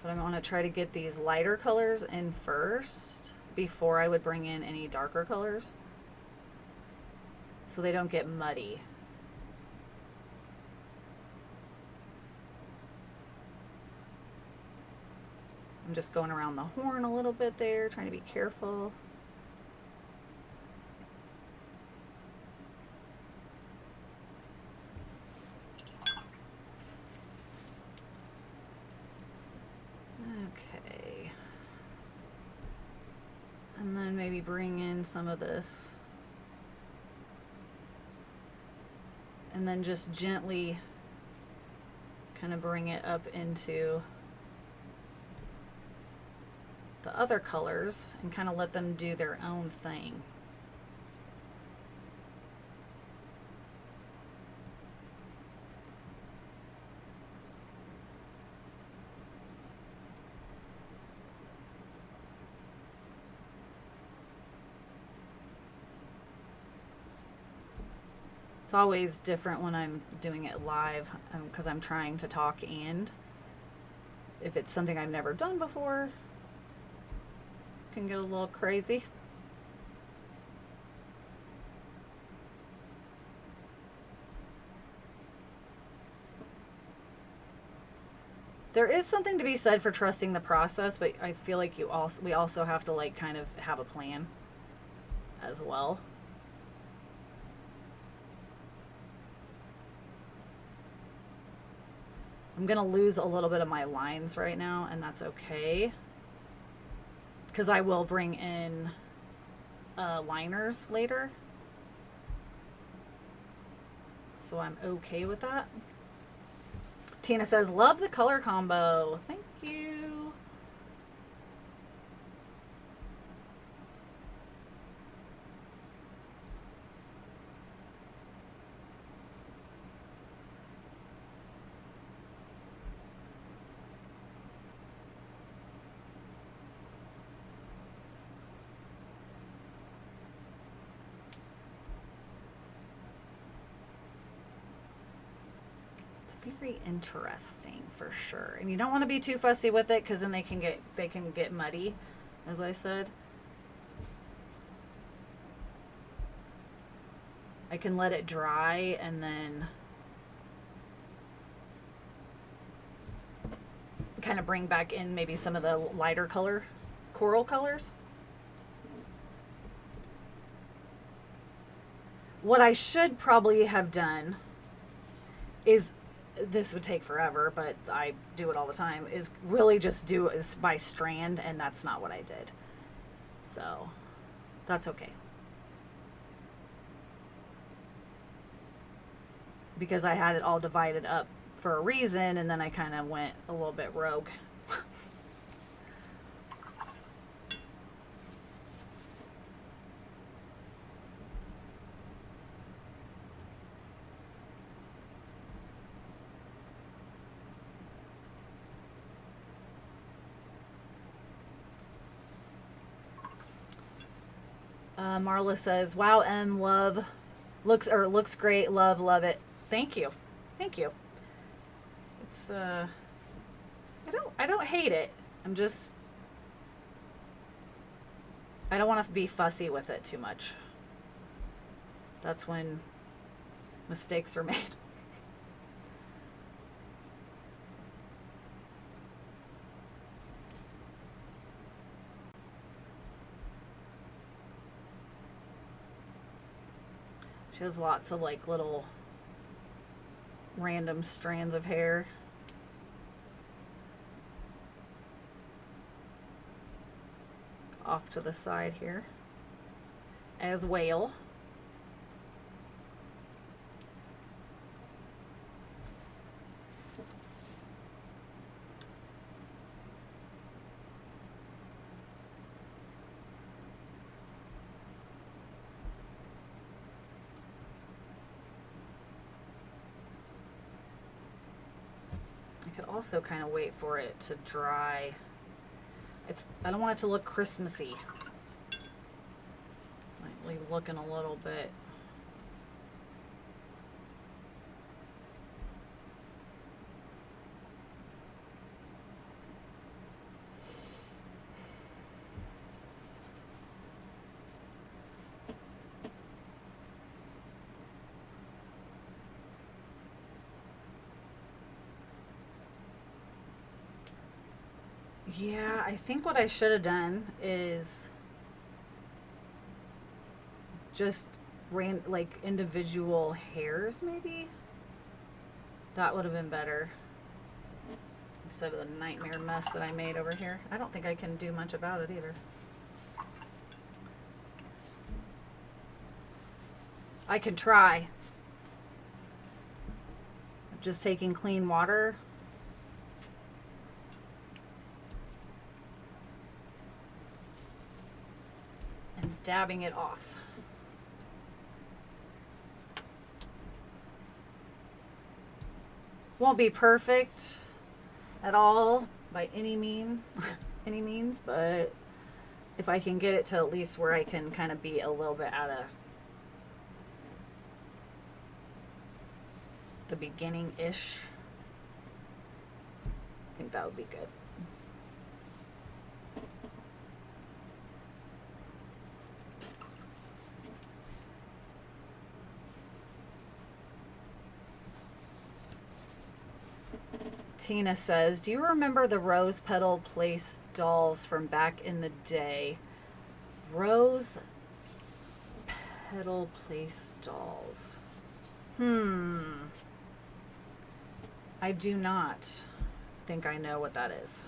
But I'm going to try to get these lighter colors in first before I would bring in any darker colors, so they don't get muddy. I'm just going around the horn a little bit there, trying to be careful. Okay. And then maybe bring in some of this. And then just gently kind of bring it up into the other colors and kind of let them do their own thing. It's always different when I'm doing it live because I'm trying to talk, and if it's something I've never done before, it can get a little crazy. There is something to be said for trusting the process, but I feel like we also have to like kind of have a plan as well. I'm gonna lose a little bit of my lines right now, and that's okay, because I will bring in liners later, so I'm okay with that. Tina says, love the color combo. Thank you. Very interesting for sure, and you don't want to be too fussy with it because then they can get muddy, as I said. I can let it dry and then kind of bring back in maybe some of the lighter coral colors. What I should probably have done is, this would take forever, but I do it all the time, is really just do it by strand, and that's not what I did. So that's okay. Because I had it all divided up for a reason, and then I kind of went a little bit rogue. Marla says, "Wow, M, love, looks great. Love it. Thank you, thank you. It's I don't hate it. I don't want to be fussy with it too much. That's when mistakes are made." She has lots of like little random strands of hair. Off to the side here as well. Also kind of wait for it to dry. I don't want it to look Christmassy. Might leave looking a little bit. Yeah, I think what I should have done is just ran like individual hairs, maybe. That would have been better instead of the nightmare mess that I made over here. I don't think I can do much about it either. I can try. Just taking clean water. Dabbing it off. Won't be perfect at all by any means, but if I can get it to at least where I can kind of be a little bit the beginning-ish. I think that would be good. Tina says, do you remember the rose petal place dolls from back in the day? Rose petal place dolls. I do not think I know what that is.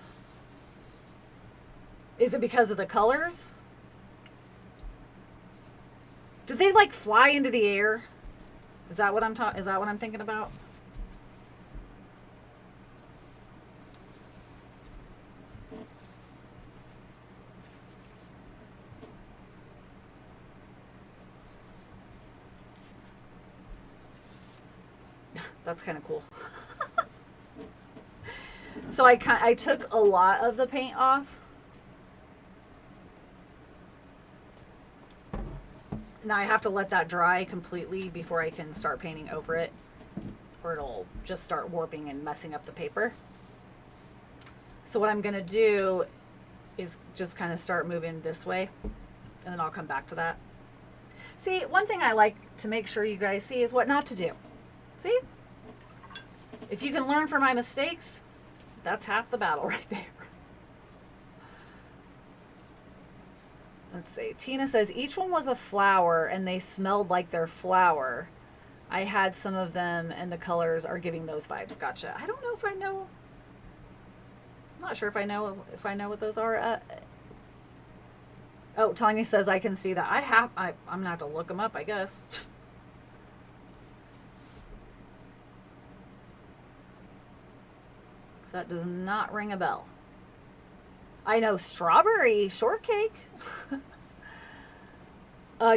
Is it because of the colors? Did they like fly into the air? Is that what I'm thinking about? That's kind of cool. So I took a lot of the paint off. Now I have to let that dry completely before I can start painting over it, or it'll just start warping and messing up the paper. So what I'm gonna do is just kind of start moving this way, and then I'll come back to that. See, one thing I like to make sure you guys see is what not to do. See? If you can learn from my mistakes, that's half the battle right there. Let's see. Tina says, each one was a flower and they smelled like their flower. I had some of them and the colors are giving those vibes. Gotcha. I don't know if I know. I'm not sure if I know what those are. Oh, Tanya says I can see that. I'm gonna have to look them up, I guess. So that does not ring a bell. I know strawberry shortcake.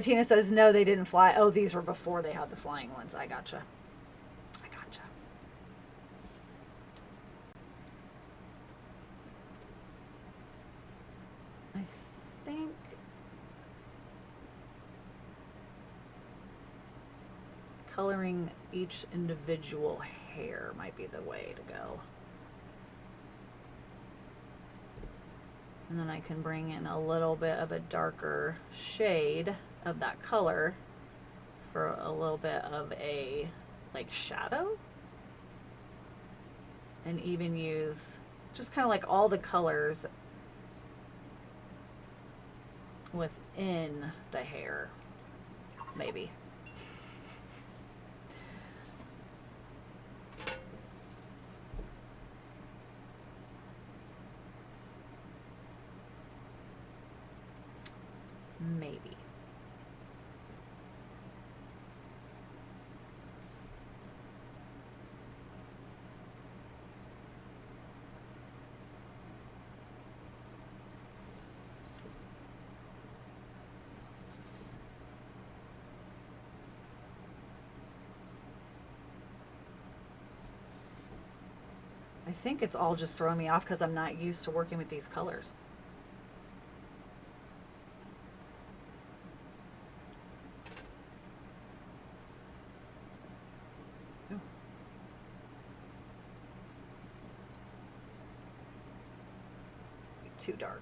Tina says, no, they didn't fly. Oh, these were before they had the flying ones. I gotcha. I think coloring each individual hair might be the way to go. And then I can bring in a little bit of a darker shade of that color for a little bit of a like shadow. And even use just kind of like all the colors within the hair, maybe. Maybe. I think it's all just throwing me off because I'm not used to working with these colors. Too dark.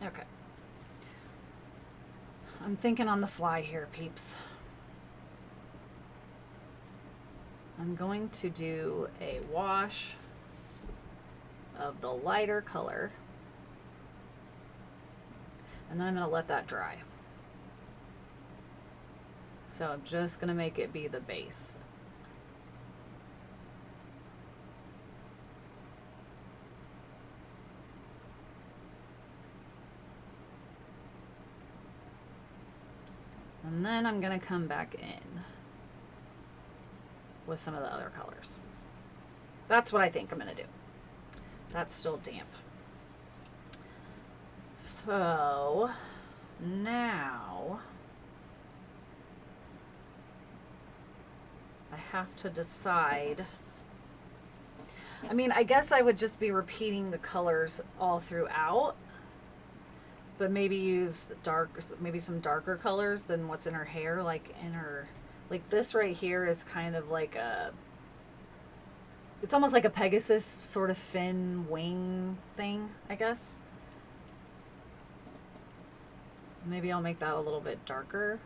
Okay. I'm thinking on the fly here, peeps. I'm going to do a wash of the lighter color, and then I'm going to let that dry. So I'm just going to make it be the base. And then I'm going to come back in with some of the other colors. That's what I think I'm going to do. That's still damp. So now I have to decide. I mean, I guess I would just be repeating the colors all throughout, but maybe use maybe some darker colors than what's in her hair, like in her, like this right here is kind of like it's almost like a Pegasus sort of fin wing thing, I guess. Maybe I'll make that a little bit darker.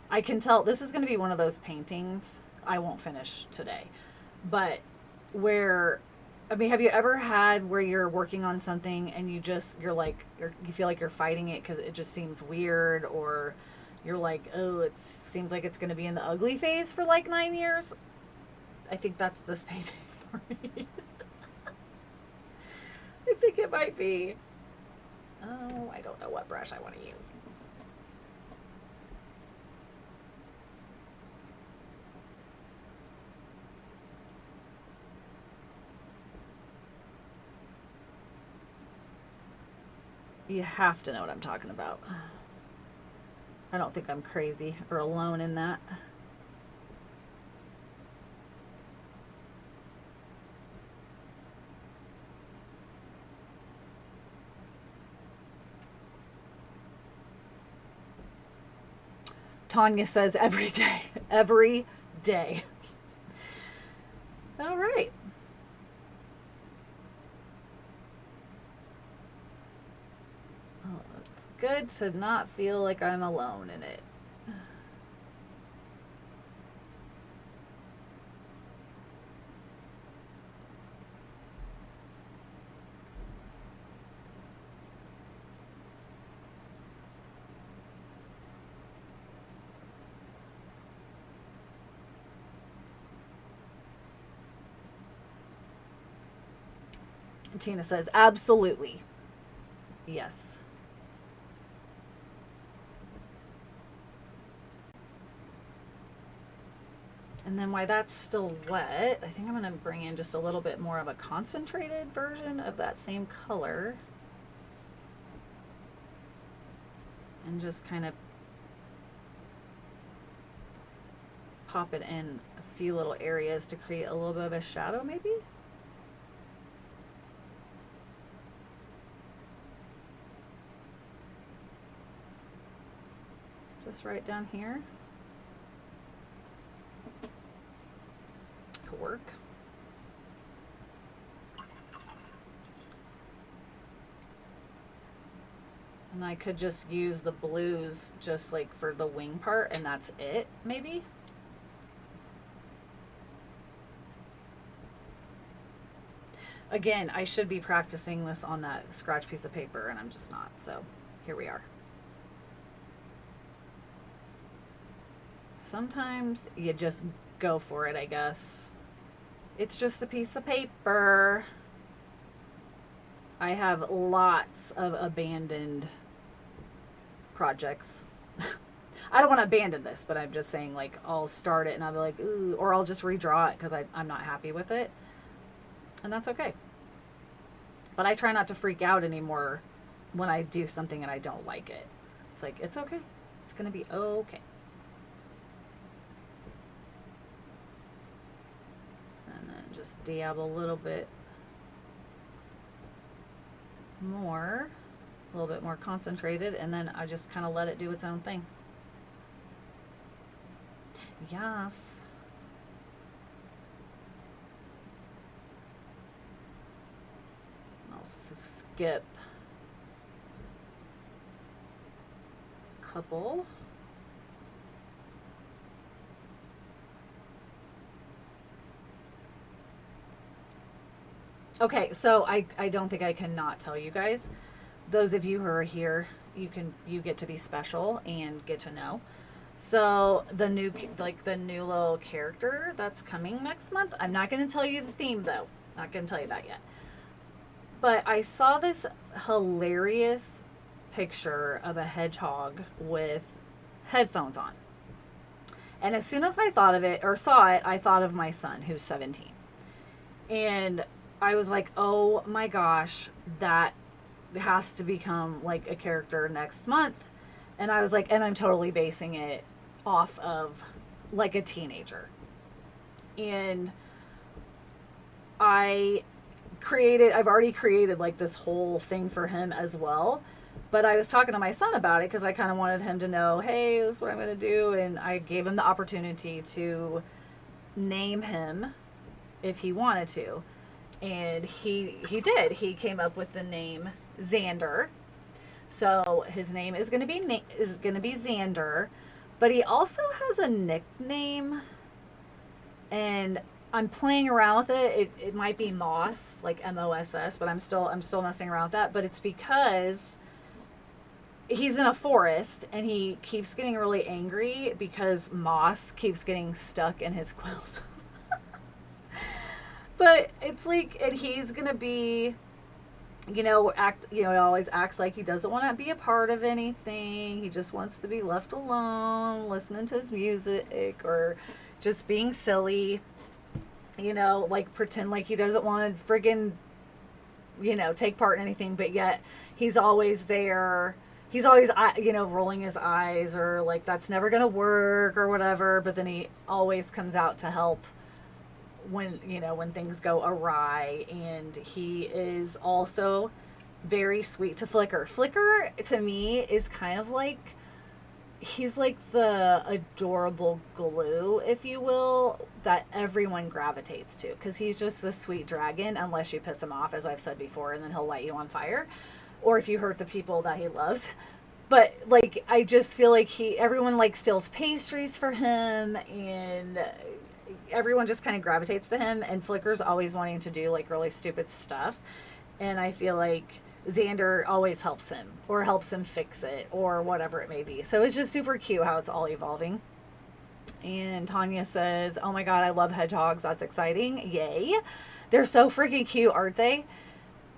I can tell this is going to be one of those paintings I won't finish today, but where, I mean, have you ever had where you're working on something and you feel like you're fighting it because it just seems weird, or you're like, oh, it seems like it's going to be in the ugly phase for like 9 years? I think that's this painting for me. I think it might be. Oh, I don't know what brush I want to use. You have to know what I'm talking about. I don't think I'm crazy or alone in that. Tanya says every day. Every day. All right. It's good to not feel like I'm alone in it. Tina says, absolutely. Yes. And then while that's still wet, I think I'm going to bring in just a little bit more of a concentrated version of that same color. And just kind of pop it in a few little areas to create a little bit of a shadow maybe. Just right down here. Could work. And I could just use the blues just like for the wing part, and that's it, maybe. Again, I should be practicing this on that scratch piece of paper, and I'm just not, so here we are. Sometimes you just go for it, I guess. It's just a piece of paper. I have lots of abandoned projects. I don't want to abandon this, but I'm just saying, like, I'll start it and I'll be like, ooh, or I'll just redraw it because I'm not happy with it. And that's okay. But I try not to freak out anymore when I do something and I don't like it. It's like, it's okay. It's going to be okay. And then just dab a little bit more, a little bit more concentrated, and then I just kind of let it do its own thing. Yes. I'll skip a couple. Okay, so I don't think I can not tell you guys. Those of you who are here, you get to be special and get to know. So the new little character that's coming next month, I'm not going to tell you the theme though. Not going to tell you that yet. But I saw this hilarious picture of a hedgehog with headphones on. And as soon as I thought of it or saw it, I thought of my son who's 17. And I was like, oh my gosh, that has to become like a character next month. And I was like, and I'm totally basing it off of like a teenager. And I've already created like this whole thing for him as well. But I was talking to my son about it because I kind of wanted him to know, hey, this is what I'm going to do. And I gave him the opportunity to name him if he wanted to. And he did. He came up with the name Xander. So his name is going to be Xander, but he also has a nickname, and I'm playing around with it. It might be Moss, like Moss, but I'm still messing around with that. But it's because he's in a forest and he keeps getting really angry because moss keeps getting stuck in his quills. But it's like, and he's gonna be, he always acts like he doesn't want to be a part of anything. He just wants to be left alone, listening to his music or just being silly, like pretend like he doesn't want to friggin', take part in anything, but yet he's always there. He's always, rolling his eyes or like, that's never going to work or whatever. But then he always comes out to help when things go awry. And he is also very sweet to Flicker. Flicker to me is kind of like, he's like the adorable glue, if you will, that everyone gravitates to. Because he's just the sweet dragon, unless you piss him off, as I've said before, and then he'll light you on fire. Or if you hurt the people that he loves. But like, I just feel like everyone like steals pastries for him, and everyone just kind of gravitates to him. And Flicker's always wanting to do like really stupid stuff, and I feel like Xander always helps him or helps him fix it or whatever it may be. So it's just super cute how it's all evolving. And Tanya says, "Oh my god, I love hedgehogs. That's exciting! Yay! They're so freaking cute, aren't they?"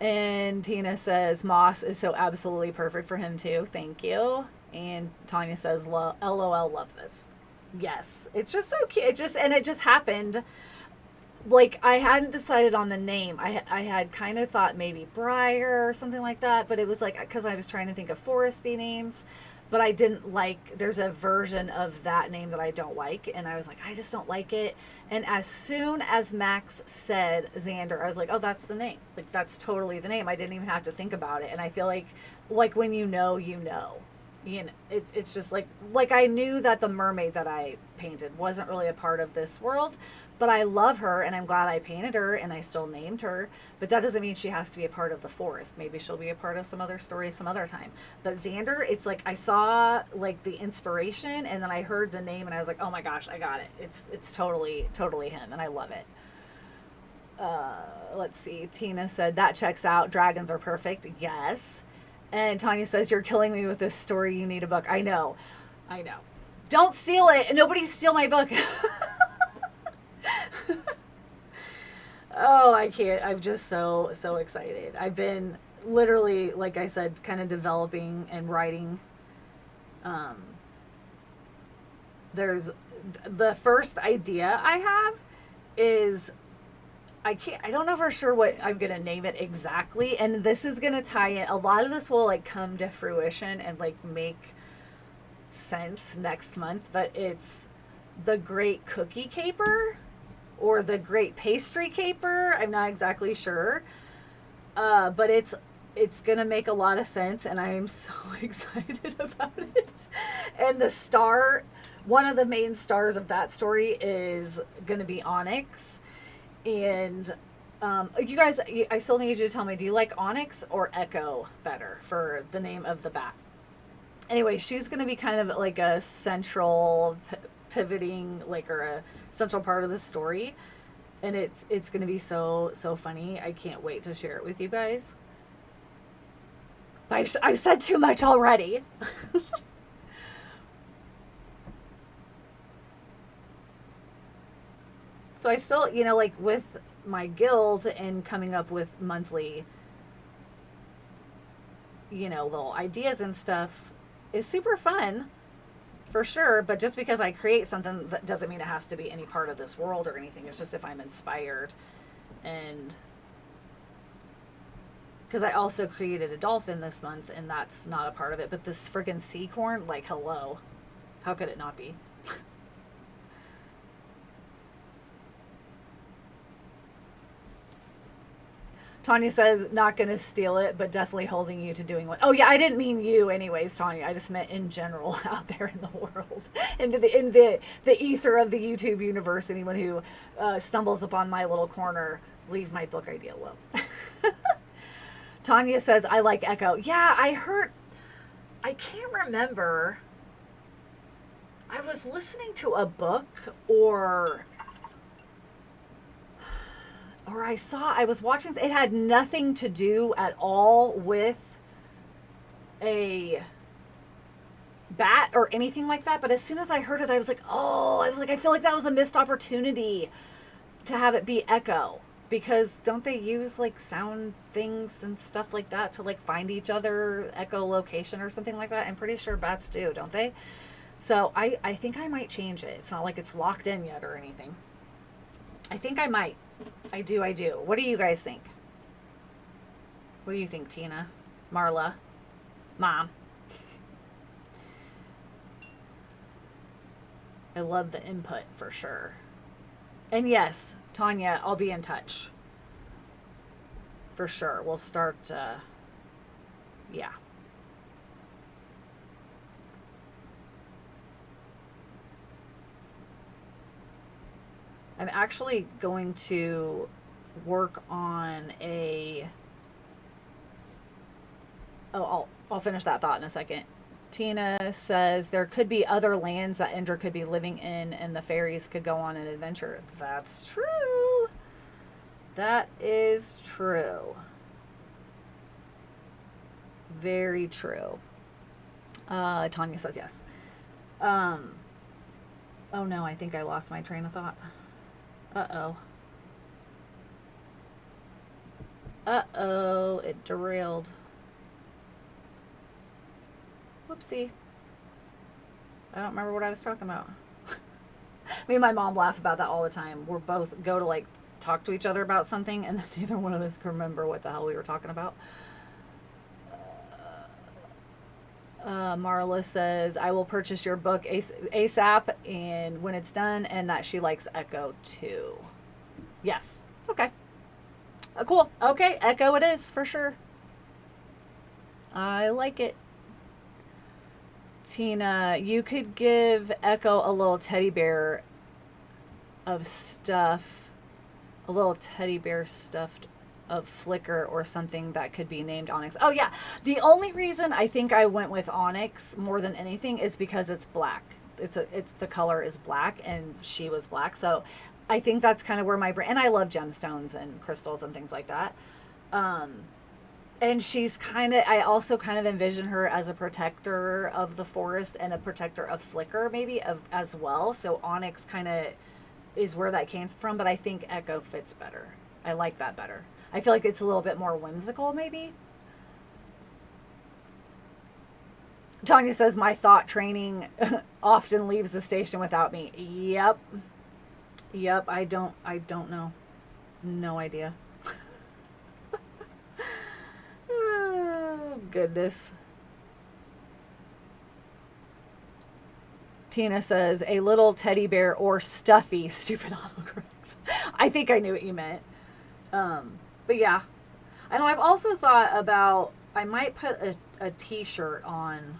And Tina says, Moss is so absolutely perfect for him too. Thank you. And Tanya says, LOL, love this. Yes. It's just so cute. It just happened. Like, I hadn't decided on the name. I had kind of thought maybe Briar or something like that, but it was like, because I was trying to think of foresty names, but I didn't like, there's a version of that name that I don't like, and I was like, I just don't like it. And as soon as Max said Xander, I was like, oh, that's the name. Like, that's totally the name. I didn't even have to think about it. And I feel like when you know, it's just like I knew that the mermaid that I painted wasn't really a part of this world, but I love her and I'm glad I painted her and I still named her. But that doesn't mean she has to be a part of the forest. Maybe she'll be a part of some other story some other time. But Xander, it's like I saw like the inspiration and then I heard the name and I was like, oh my gosh, I got it. It's totally him and I love it. Let's see. Tina said that checks out. Dragons are perfect. Yes. And Tanya says, you're killing me with this story. You need a book. I know. Don't steal it. Nobody steal my book. Oh, I can't. I'm just so excited. I've been literally, like I said, kind of developing and writing. There's the first idea I have is I don't know for sure what I'm going to name it exactly. And this is going to tie in. A lot of this will like come to fruition and like make sense next month. But it's the Great Cookie Caper or the Great Pastry Caper. I'm not exactly sure. But it's going to make a lot of sense. And I'm so excited about it. And the star, one of the main stars of that story is going to be Onyx. And you guys, I still need you to tell me, do you like Onyx or Echo better for the name of the bat? Anyway, she's going to be kind of like a central pivoting, like, or a central part of the story. And it's going to be so funny. I can't wait to share it with you guys. But I've said too much already. So I still, like with my guild and coming up with monthly, little ideas and stuff is super fun for sure. But just because I create something, that doesn't mean it has to be any part of this world or anything. It's just if I'm inspired. And because I also created a dolphin this month and that's not a part of it. But this friggin' Seacorn, like, hello. How could it not be? Tanya says, not going to steal it, but definitely holding you to doing what. Oh, yeah, I didn't mean you anyways, Tanya. I just meant in general out there in the world. In the ether of the YouTube universe. Anyone who stumbles upon my little corner, leave my book idea alone. Tanya says, I like Echo. Yeah, I can't remember. I was listening to a book or I was watching, it had nothing to do at all with a bat or anything like that. But as soon as I heard it, I was like, I feel like that was a missed opportunity to have it be Echo. Because don't they use like sound things and stuff like that to like find each other, echolocation or something like that? I'm pretty sure bats do, don't they? So I think I might change it. It's not like it's locked in yet or anything. I think I might. I do. What do you guys think? What do you think, Tina? Marla? Mom? I love the input for sure. And yes, Tanya, I'll be in touch. For sure. We'll start, yeah. I'm actually going to work on I'll finish that thought in a second. Tina says there could be other lands that Indra could be living in and the fairies could go on an adventure. That's true. That is true. Very true. Tanya says yes. Oh no, I think I lost my train of thought. Uh-oh. Uh-oh, it derailed. Whoopsie. I don't remember what I was talking about. Me and my mom laugh about that all the time. We're both go to like talk to each other about something and then neither one of us can remember what the hell we were talking about. Marla says, I will purchase your book ASAP and when it's done, and that she likes Echo too. Yes. Okay. Cool. Okay. Echo it is for sure. I like it. Tina, you could give Echo a little teddy bear of stuff, a little teddy bear stuffed of flicker or something that could be named Onyx. Oh yeah, the only reason I think I went with Onyx more than anything is because it's black. It's the color is black and she was black, so I think that's kind of where my brain, and I love gemstones and crystals and things like that. And she's I also kind of envision her as a protector of the forest and a protector of flicker maybe as well. So Onyx kind of is where that came from, but I think Echo fits better. I like that better. I feel like it's a little bit more whimsical maybe. Tanya says, my thought training often leaves the station without me. Yep. I don't know. No idea. Oh, goodness. Tina says, a little teddy bear or stuffy. Stupid autocorrect. I think I knew what you meant. But yeah. I know I've also thought about, I might put a t-shirt on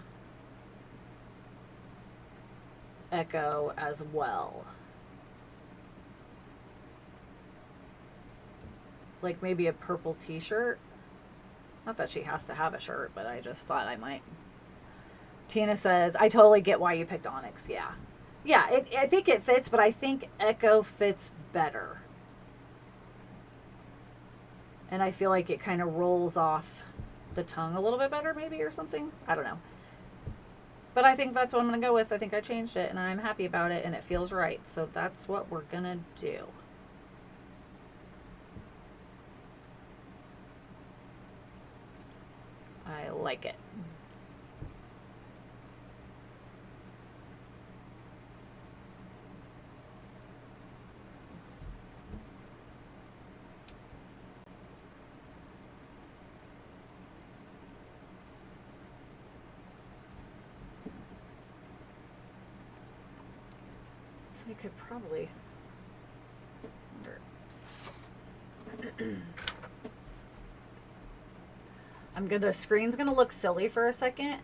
Echo as well. Like maybe a purple t-shirt. Not that she has to have a shirt, but I just thought I might. Tina says, I totally get why you picked Onyx. Yeah. Yeah, I think it fits, but I think Echo fits better. And I feel like it kind of rolls off the tongue a little bit better maybe or something. I don't know. But I think that's what I'm going to go with. I think I changed it and I'm happy about it and it feels right. So that's what we're going to do. I like it. So I could probably the screen's gonna look silly for a second,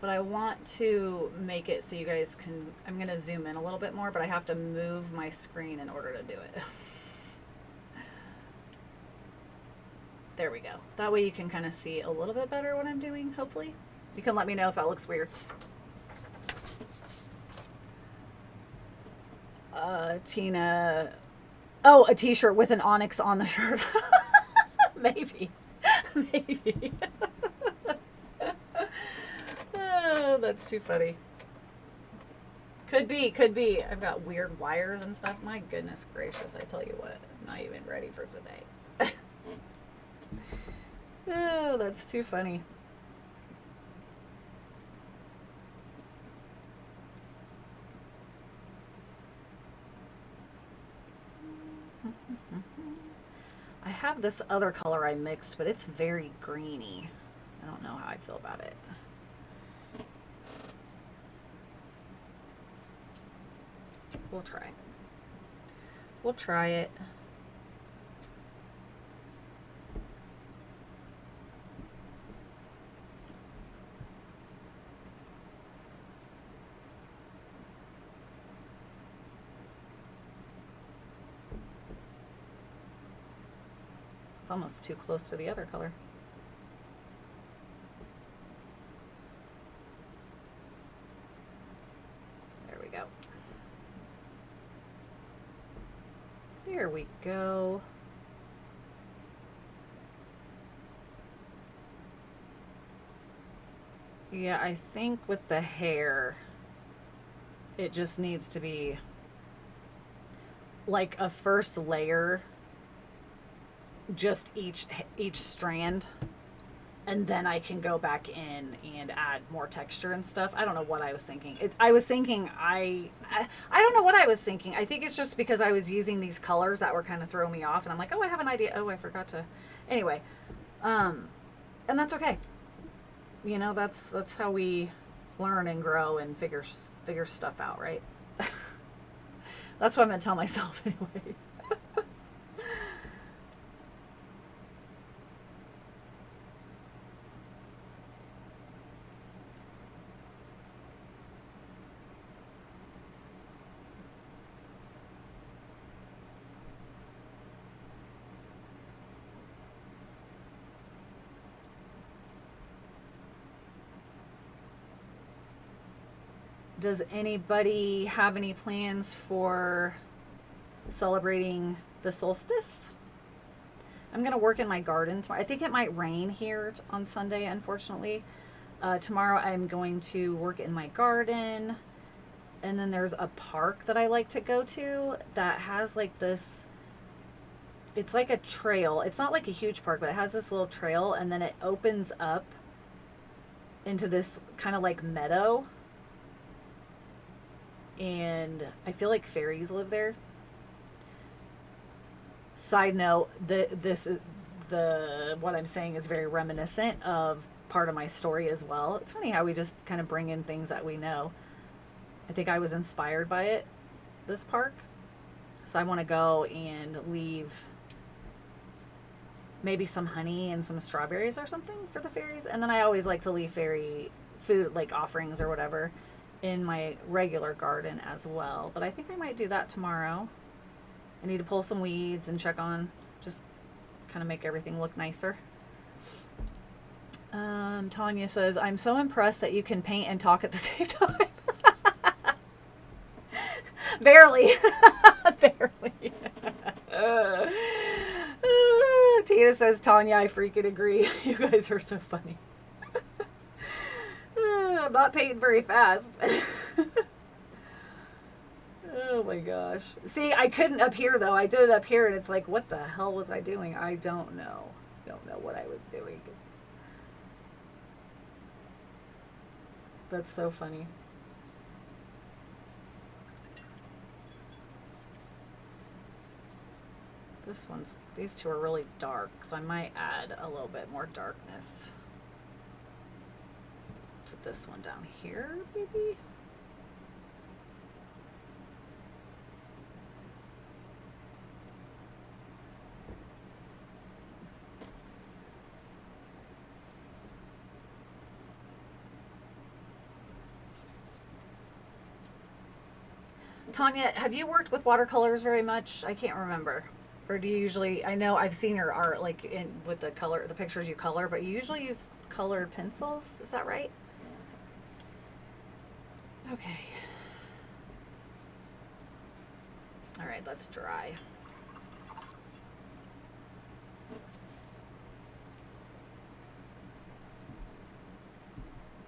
but I want to make it so you guys can, I'm gonna zoom in a little bit more, but I have to move my screen in order to do it. There we go. That way you can kind of see a little bit better what I'm doing, hopefully. You can let me know if that looks weird. Tina, oh, a t-shirt with an onyx on the shirt. Maybe. Maybe. Oh, that's too funny. Could be, could be. I've got weird wires and stuff. My goodness gracious, I tell you what. I'm not even ready for today. Oh, that's too funny. I have this other color I mixed, but it's very greeny. I don't know how I feel about it. We'll try it. We'll try it. It's almost too close to the other color. There we go. There we go. Yeah, I think with the hair, it just needs to be like a first layer, just each strand, and then I can go back in and add more texture and stuff. I don't know what I was thinking. I don't know what I was thinking. I think it's just because I was using these colors that were kind of throwing me off, and I'm like, oh, I have an idea. Oh, I forgot to. Anyway, and that's okay. You know, that's how we learn and grow and figure stuff out, right? That's what I'm gonna tell myself anyway. Does anybody have any plans for celebrating the solstice? I'm going to work in my garden tomorrow. I think it might rain here on Sunday, unfortunately. Tomorrow I'm going to work in my garden. And then there's a park that I like to go to that has like this, it's like a trail. It's not like a huge park, but it has this little trail, and then it opens up into this kind of like meadow. And I feel like fairies live there. Side note, what I'm saying is very reminiscent of part of my story as well. It's funny how we just kind of bring in things that we know. I think I was inspired by it, this park. So I want to go and leave maybe some honey and some strawberries or something for the fairies. And then I always like to leave fairy food, like offerings or whatever, in my regular garden as well. But I think I might do that tomorrow. I need to pull some weeds and check on, just kind of make everything look nicer. Tanya says, I'm so impressed that you can paint and talk at the same time. Barely. Barely. Tina says, Tanya, I freaking agree. You guys are so funny. I'm not painting very fast. Oh my gosh. See, I couldn't up here though. I did it up here and it's like, what the hell was I doing? I don't know. Don't know what I was doing. That's so funny. These two are really dark, so I might add a little bit more darkness to this one down here, maybe. Tanya, have you worked with watercolors very much? I can't remember. Or do you usually, I know I've seen your art like in with the color, the pictures you color, but you usually use colored pencils. Is that right? Okay. All right, let's dry.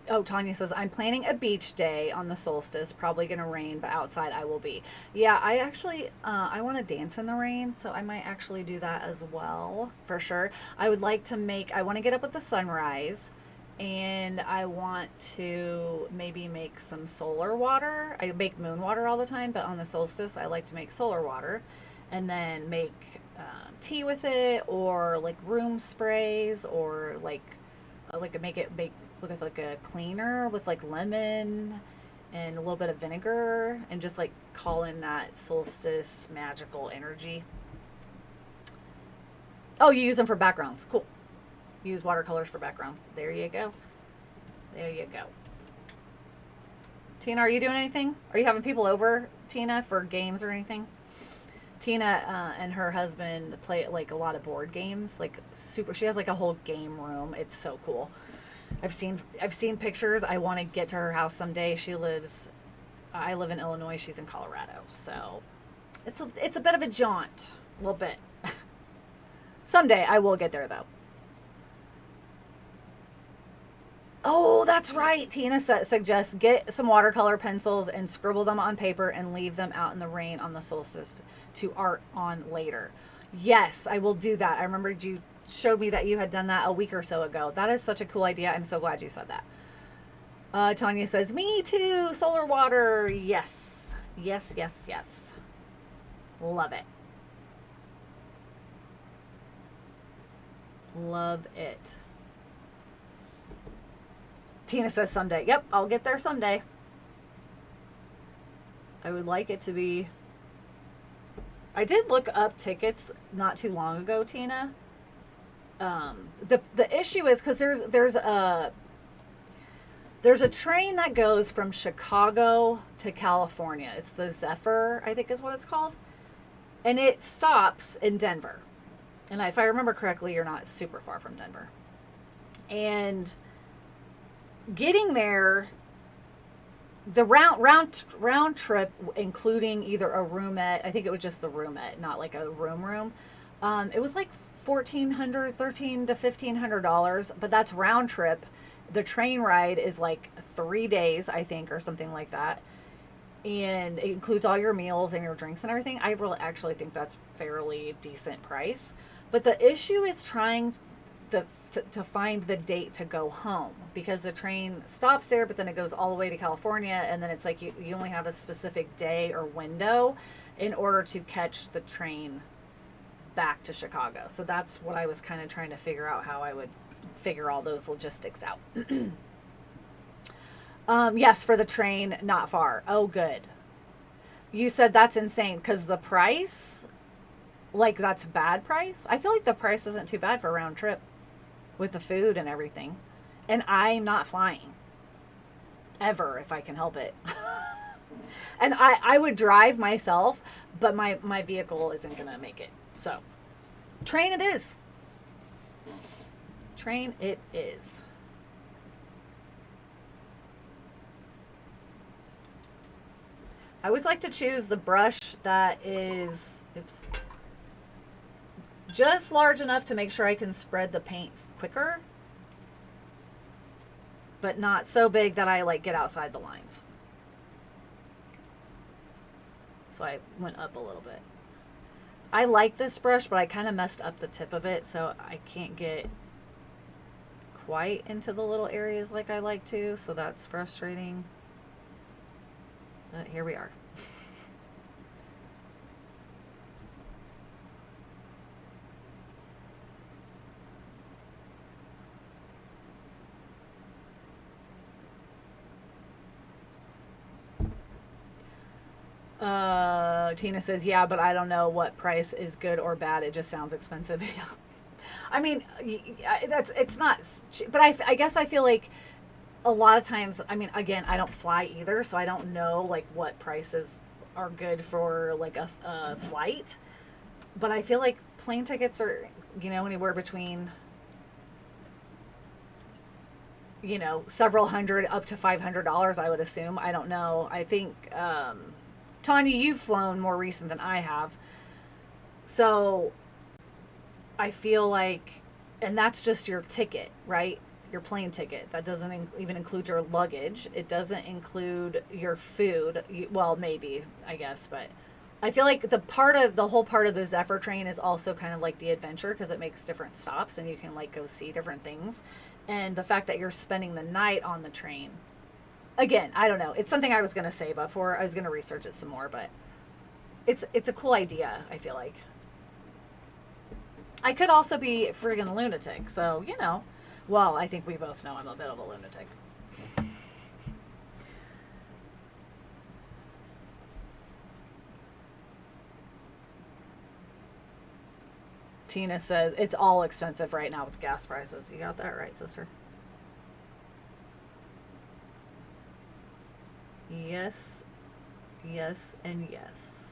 Oh, Tanya says, I'm planning a beach day on the solstice. Probably going to rain, but outside I will be. Yeah, I actually, I want to dance in the rain, so I might actually do that as well, for sure. I would like to make, I want to get up with the sunrise, and I want to maybe make some solar water. I make moon water all the time, but on the solstice, I like to make solar water, and then make tea with it, or like room sprays, or like make look at like a cleaner with like lemon and a little bit of vinegar, and just like call in that solstice magical energy. Oh, you use them for backgrounds. Cool. Use watercolors for backgrounds. There you go. There you go. Tina, are you doing anything? Are you having people over, Tina, for games or anything? Tina and her husband play like a lot of board games, like super. She has like a whole game room. It's so cool. I've seen pictures. I want to get to her house someday. I live in Illinois. She's in Colorado, so it's a bit of a jaunt, a little bit. Someday I will get there though. Oh, that's right. Tina suggests get some watercolor pencils and scribble them on paper and leave them out in the rain on the solstice to art on later. Yes, I will do that. I remembered you showed me that you had done that a week or so ago. That is such a cool idea. I'm so glad you said that. Tanya says, me too. Solar water. Yes. Yes, yes, yes. Love it. Love it. Tina says someday. Yep, I'll get there someday. I would like it to be. I did look up tickets not too long ago, Tina. The issue is because there's a train that goes from Chicago to California. It's the Zephyr, I think is what it's called, and it stops in Denver. And if I remember correctly, you're not super far from Denver. And getting there, the round trip, including either a roomette, I think it was just the roomette, not like a room. It was like $1,300 to $1,500, but that's round trip. The train ride is like 3 days, I think, or something like that, and it includes all your meals and your drinks and everything. I really actually think that's fairly decent price, but the issue is trying to find the date to go home, because the train stops there, but then it goes all the way to California, and then it's like you only have a specific day or window in order to catch the train back to Chicago. So that's what I was kind of trying to figure out, how I would figure all those logistics out. Yes, for the train, not far. Oh, good. You said that's insane because the price, like that's bad price. I feel like the price isn't too bad for a round trip with the food and everything. And I'm not flying ever if I can help it. And I would drive myself, but my vehicle isn't going to make it. So, train it is. Train it is. I always like to choose the brush that is, just large enough to make sure I can spread the paint quicker, but not so big that I like get outside the lines. So I went up a little bit. I like this brush, but I kind of messed up the tip of it, so I can't get quite into the little areas like I like to, so that's frustrating. But here we are. Tina says, yeah, but I don't know what price is good or bad. It just sounds expensive. I mean, it's not, but I guess I feel like a lot of times, I mean, again, I don't fly either, so I don't know like what prices are good for like a flight. But I feel like plane tickets are, you know, anywhere between, you know, several hundred up to $500, I would assume. I don't know. I think, Tanya, you've flown more recent than I have. So I feel like, and that's just your ticket, right? Your plane ticket. That doesn't even include your luggage. It doesn't include your food. Well, maybe, I guess, but I feel like the whole part of the Zephyr train is also kind of like the adventure because it makes different stops and you can like go see different things. And the fact that you're spending the night on the train, again, I don't know. It's something I was going to save up for. I was going to research it some more, but it's a cool idea, I feel like. I could also be a friggin' lunatic, so, you know. Well, I think we both know I'm a bit of a lunatic. Tina says, it's all expensive right now with gas prices. You got that right, sister? Yes, yes, and yes.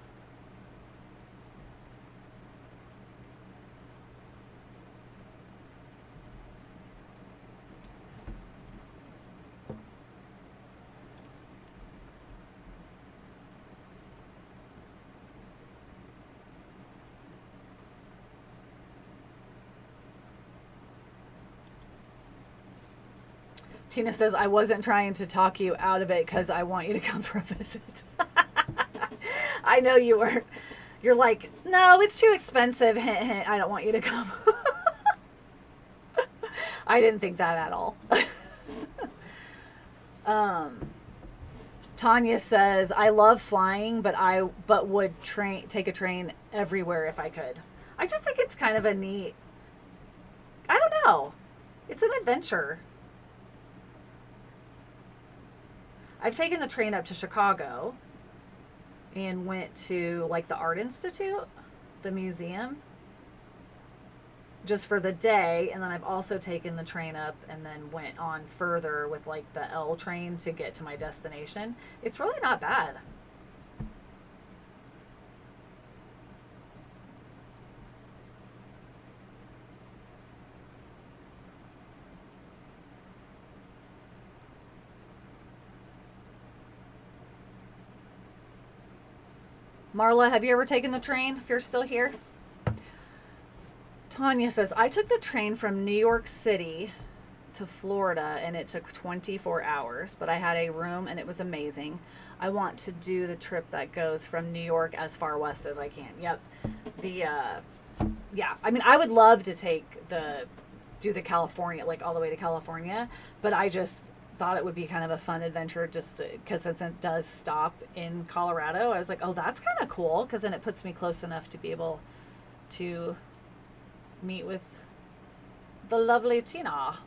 Tina says, I wasn't trying to talk you out of it because I want you to come for a visit. I know you were. You're like, no, it's too expensive. Hint, hint. I don't want you to come. I didn't think that at all. Tanya says, I love flying, but would take a train everywhere if I could. I just think it's kind of a neat, I don't know. It's an adventure. I've taken the train up to Chicago and went to like the Art Institute, the museum, just for the day. And then I've also taken the train up and then went on further with like the L train to get to my destination. It's really not bad. Marla, have you ever taken the train if you're still here? Tanya says, I took the train from New York City to Florida and it took 24 hours, but I had a room and it was amazing. I want to do the trip that goes from New York as far west as I can. Yep. Yeah, I mean, I would love to do the California, like all the way to California, but I just thought it would be kind of a fun adventure just because since it does stop in Colorado, I was like, oh, that's kind of cool because then it puts me close enough to be able to meet with the lovely Tina.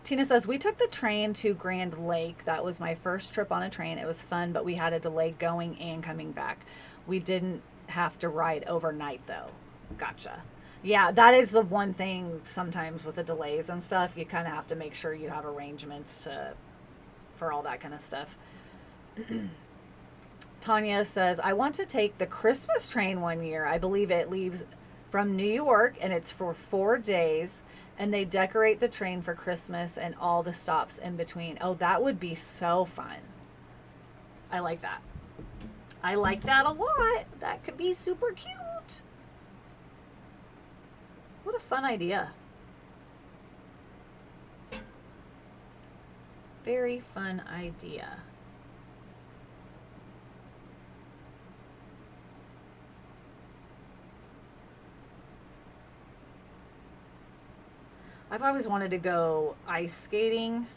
Tina says, we took the train to Grand Lake. That was my first trip on a train. It was fun, but we had a delay going and coming back. We didn't have to ride overnight though. Gotcha. Yeah, that is the one thing sometimes with the delays and stuff. You kind of have to make sure you have arrangements for all that kind of stuff. Tanya says, I want to take the Christmas train one year. I believe it leaves from New York and it's for 4 days and they decorate the train for Christmas and all the stops in between. Oh, that would be so fun. I like that. I like that a lot. That could be super cute. What a fun idea. Very fun idea. I've always wanted to go ice skating,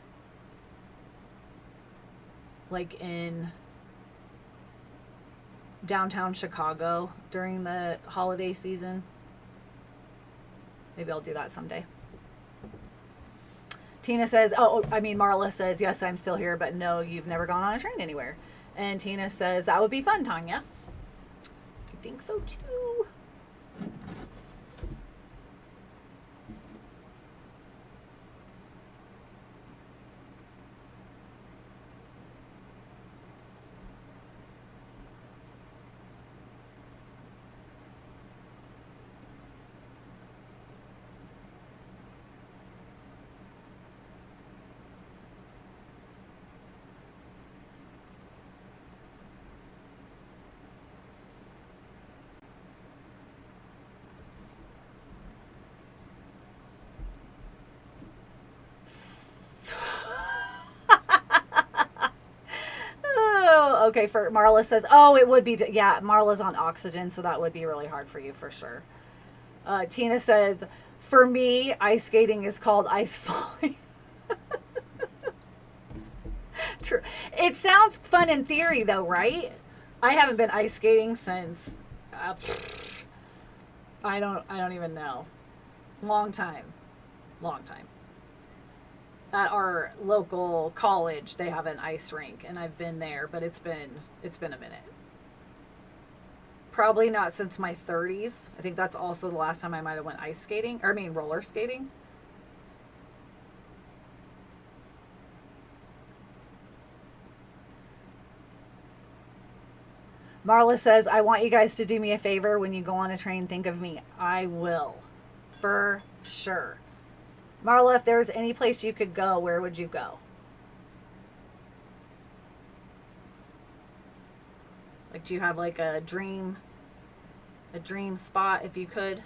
like in downtown Chicago during the holiday season. Maybe I'll do that someday. Tina says, Marla says, yes, I'm still here, but no, you've never gone on a train anywhere. And Tina says, that would be fun, Tanya. I think so too. Okay, for Marla says, oh, it would be, yeah, Marla's on oxygen, so that would be really hard for you for sure. Tina says, for me, ice skating is called ice falling. True. It sounds fun in theory, though, right? I haven't been ice skating since I don't even know. Long time. At our local college, they have an ice rink, and I've been there, but it's been a minute. Probably not since my 30s. I think that's also the last time I might have went ice skating, or I mean roller skating. Marla says, I want you guys to do me a favor when you go on a train. Think of me. I will. For sure. Marla, if there was any place you could go, where would you go? Like, do you have like a dream spot if you could?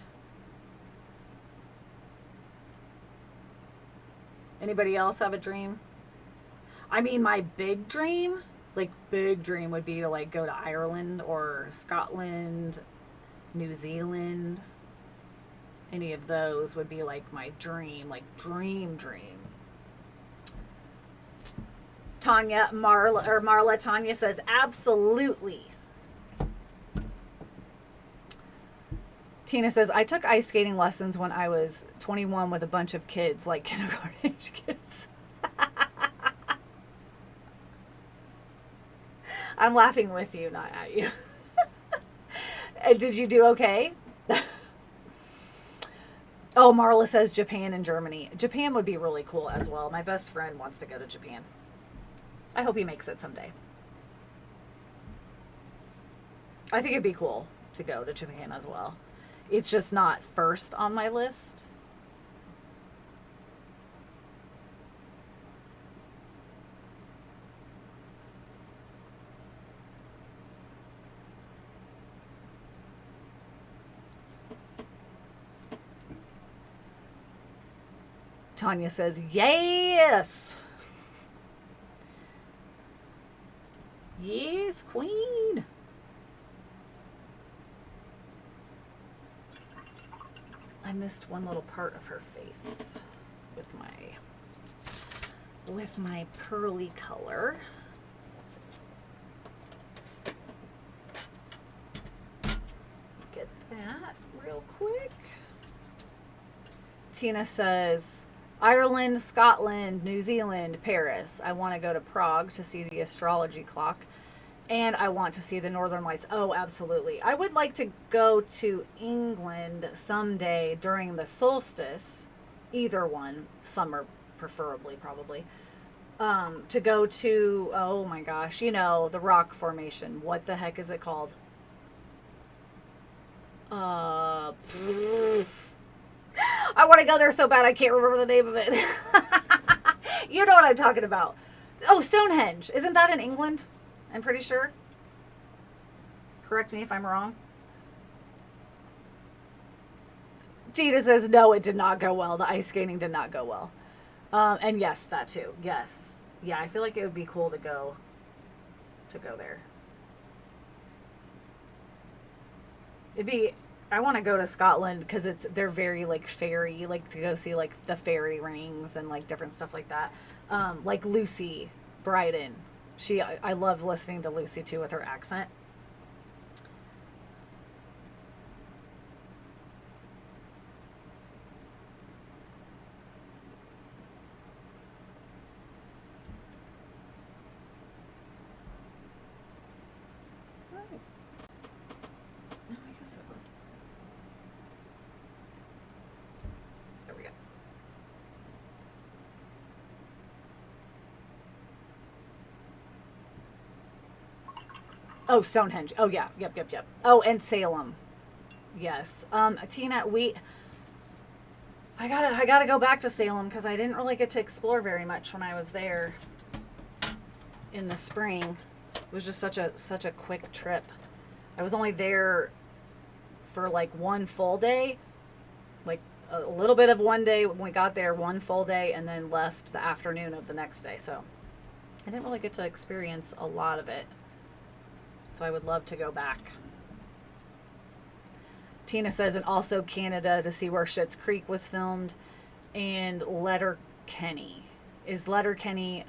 Anybody else have a dream? I mean, my big dream would be to like go to Ireland or Scotland, New Zealand. Any of those would be like my dream, like dream. Tanya says, absolutely. Tina says, I took ice skating lessons when I was 21 with a bunch of kids, like kindergarten age kids. I'm laughing with you, not at you. Did you do okay? Oh, Marla says Japan and Germany. Japan would be really cool as well. My best friend wants to go to Japan. I hope he makes it someday. I think it'd be cool to go to Japan as well. It's just not first on my list. Tanya says, yes. Yes, queen. I missed one little part of her face with my pearly color. Get that real quick. Tina says, Ireland, Scotland, New Zealand, Paris. I want to go to Prague to see the astrology clock, and I want to see the Northern Lights. Oh, absolutely. I would like to go to England someday during the solstice, either one, summer preferably, probably, to go to, oh my gosh, you know, the rock formation. What the heck is it called? I want to go there so bad I can't remember the name of it. You know what I'm talking about. Oh, Stonehenge. Isn't that in England? I'm pretty sure. Correct me if I'm wrong. Tina says, no, it did not go well. The ice skating did not go well. And yes, that too. Yes. Yeah, I feel like it would be cool to go there. I want to go to Scotland because they're very like fairy, like to go see like the fairy rings and like different stuff like that. Like Lucy Bryden. I love listening to Lucy too with her accent. Oh, Stonehenge. Oh, yeah. Yep. Oh, and Salem. Yes. Tina, I gotta go back to Salem because I didn't really get to explore very much when I was there in the spring. It was just such a quick trip. I was only there for like one full day, like a little bit of one day when we got there, one full day, and then left the afternoon of the next day. So I didn't really get to experience a lot of it. So I would love to go back. Tina says, and also Canada to see where Schitt's Creek was filmed, and Letterkenny. Is Letterkenny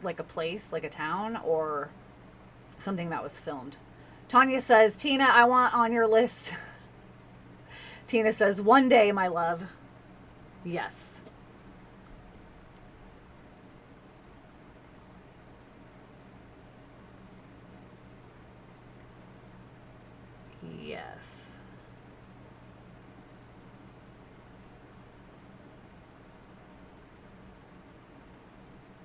like a place, like a town, or something that was filmed? Tanya says, Tina, I want on your list. Tina says, one day, my love. Yes. Yes.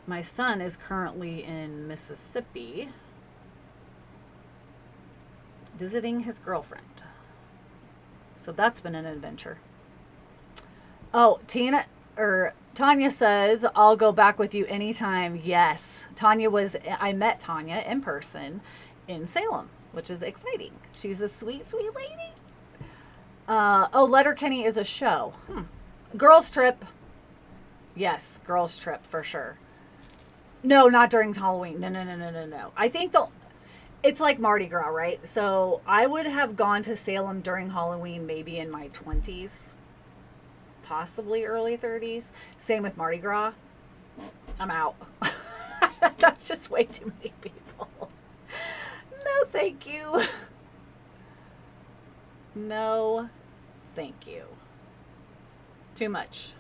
My son is currently in Mississippi visiting his girlfriend. So that's been an adventure. Oh, Tanya says, I'll go back with you anytime. Yes. I met Tanya in person in Salem, which is exciting. She's a sweet, sweet lady. Letterkenny is a show. Girls Trip. Yes, Girls Trip for sure. No, not during Halloween. No. I think it's like Mardi Gras, right? So I would have gone to Salem during Halloween maybe in my 20s, possibly early 30s. Same with Mardi Gras. I'm out. That's just way too many people. No, thank you. No, thank you. Too much.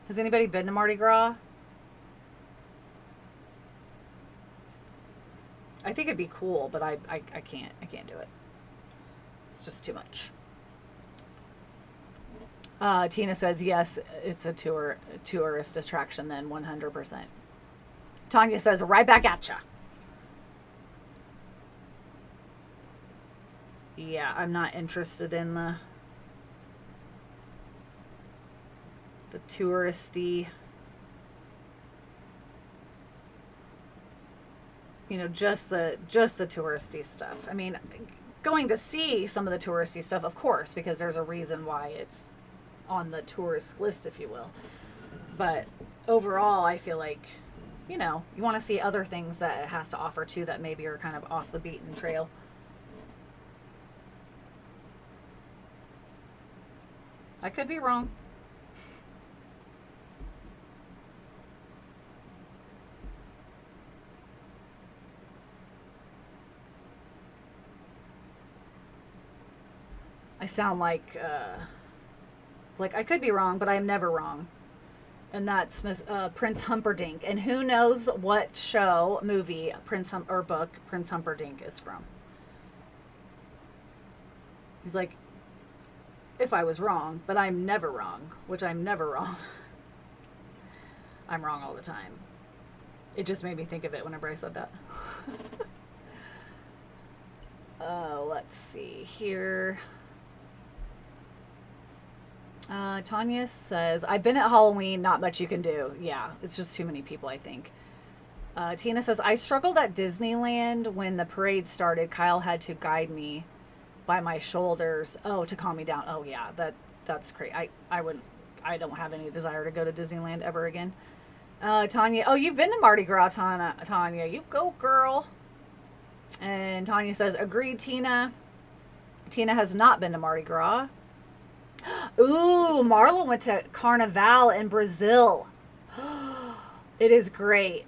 Has anybody been to Mardi Gras? I think it'd be cool, but I can't do it. It's just too much. Tina says, yes, it's a tourist attraction then, 100%. Tanya says, right back at ya. Yeah, I'm not interested in the touristy, just the touristy stuff. I mean, going to see some of the touristy stuff, of course, because there's a reason why it's on the tourist list, if you will. But overall, I feel like, you want to see other things that it has to offer too that maybe are kind of off the beaten trail. I could be wrong. I sound like I could be wrong, but I'm never wrong. And that's Prince Humperdinck. And who knows what show, movie, or book Prince Humperdinck is from. He's like, if I was wrong, but I'm never wrong, which I'm never wrong. I'm wrong all the time. It just made me think of it whenever I said that. Let's see here. Tanya says, I've been at Halloween, not much you can do. Yeah, it's just too many people, I think. Tina says, I struggled at Disneyland when the parade started. Kyle had to guide me by my shoulders. Oh, to calm me down. Oh, yeah, that's crazy. I don't have any desire to go to Disneyland ever again. Tanya, oh, you've been to Mardi Gras, Tanya. You go, girl. And Tanya says, agreed, Tina. Tina has not been to Mardi Gras. Ooh, Marla went to Carnival in Brazil. It is great.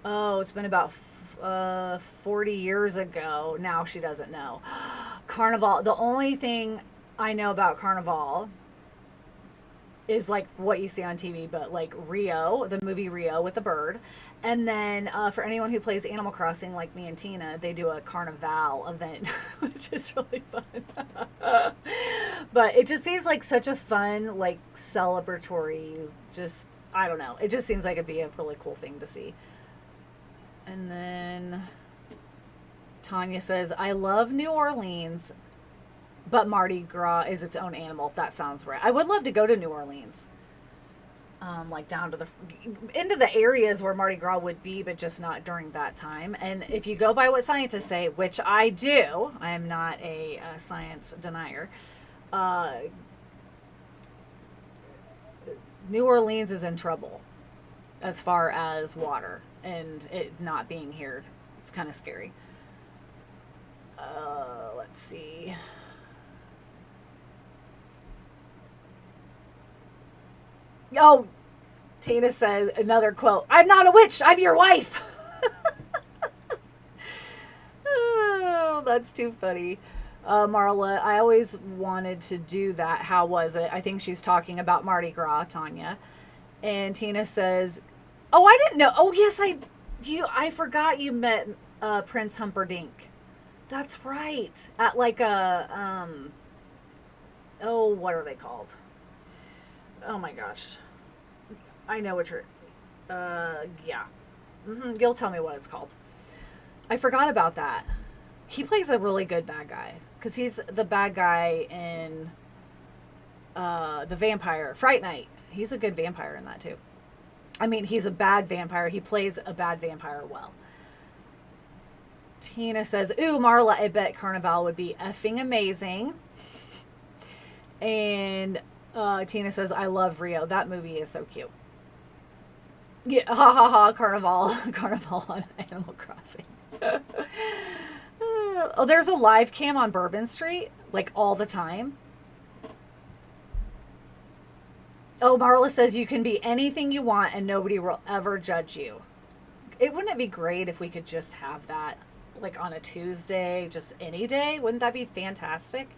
Oh, it's been about 40 years ago. Now she doesn't know. Carnival. The only thing I know about Carnival is like what you see on TV, but like Rio, the movie Rio with the bird. And then for anyone who plays Animal Crossing like me and Tina, they do a Carnival event, which is really fun. But it just seems like such a fun, like celebratory, just, I don't know. It just seems like it'd be a really cool thing to see. And then Tanya says, I love New Orleans, but Mardi Gras is its own animal, if that sounds right. I would love to go to New Orleans. Like down to into the areas where Mardi Gras would be, but just not during that time. And if you go by what scientists say, which I do, I am not a science denier, New Orleans is in trouble as far as water. and it not being here. It's kind of scary. Let's see. Oh, Tina says another quote. I'm not a witch. I'm your wife. Oh, that's too funny. Marla, I always wanted to do that. How was it? I think she's talking about Mardi Gras, Tanya. And Tina says, "Oh, I didn't know. Oh, yes, I forgot you met Prince Humperdinck. That's right. At like a oh, what are they called? Oh my gosh, I know what you're. Yeah, you'll tell me what it's called. I forgot about that. He plays a really good bad guy because he's the bad guy in the vampire Fright Night. He's a good vampire in that too. I mean, he's a bad vampire. He plays a bad vampire well. Tina says, ooh, Marla, I bet Carnival would be effing amazing. And Tina says, I love Rio. That movie is so cute. Yeah, ha ha ha, Carnival. Carnival on Animal Crossing. Oh, there's a live cam on Bourbon Street, like all the time. Oh, Marla says you can be anything you want and nobody will ever judge you. Wouldn't it be great if we could just have that, like on a Tuesday, just any day? Wouldn't that be fantastic?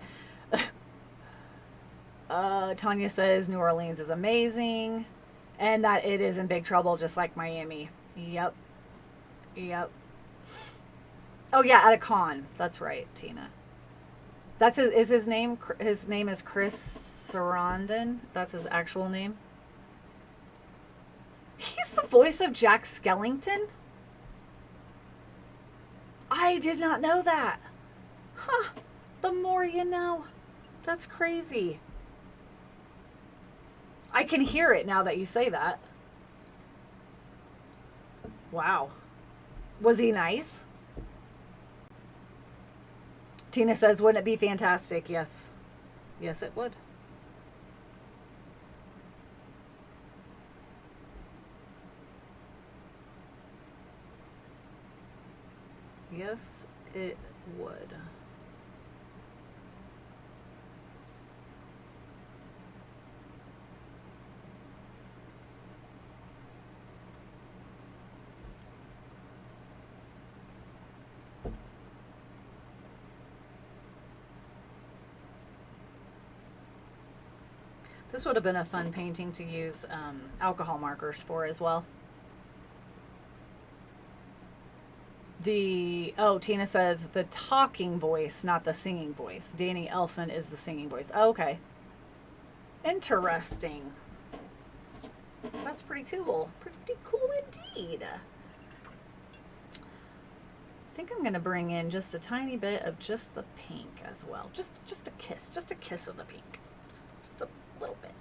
Tanya says New Orleans is amazing and that it is in big trouble just like Miami. Yep. Oh yeah, at a con. That's right, Tina. That's his name. His name is Chris Sarandon. That's his actual name. He's the voice of Jack Skellington. I did not know that. Huh. The more you know. That's crazy. I can hear it now that you say that. Wow. Was he nice? Tina says, wouldn't it be fantastic? Yes. Yes, it would. Yes, it would. This would have been a fun painting to use alcohol markers for as well. Tina says the talking voice, not the singing voice. Danny Elfman is the singing voice. Oh, okay. Interesting. That's pretty cool. Pretty cool indeed. I think I'm going to bring in just a tiny bit of just the pink as well. Just a kiss of the pink. Just a little bit.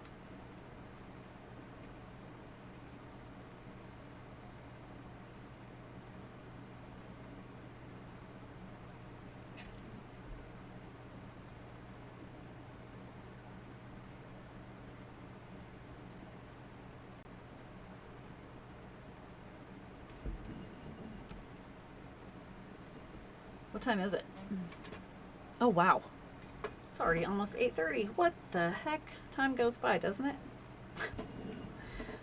What time is it? Oh, wow. It's already almost 8:30. What the heck? Time goes by, doesn't it?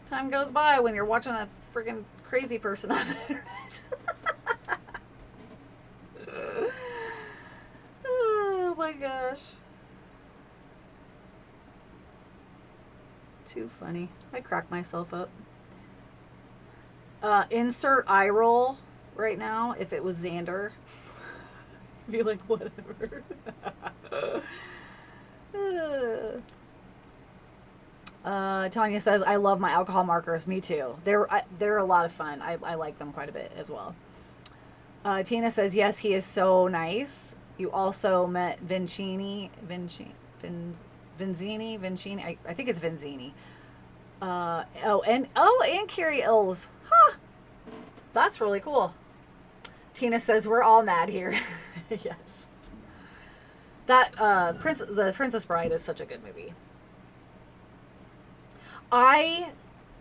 Time goes by when you're watching a freaking crazy person on the internet. Oh my gosh. Too funny. I crack myself up. Insert eye roll right now if it was Xander. Be like, whatever. Tanya says, I love my alcohol markers. Me too. They're a lot of fun. I like them quite a bit as well. Tina says, yes, he is so nice. You also met Vincini. I think it's Vincini. And Carrie Ills. Huh. That's really cool. Tina says, we're all mad here. Yes. That The Princess Bride is such a good movie. I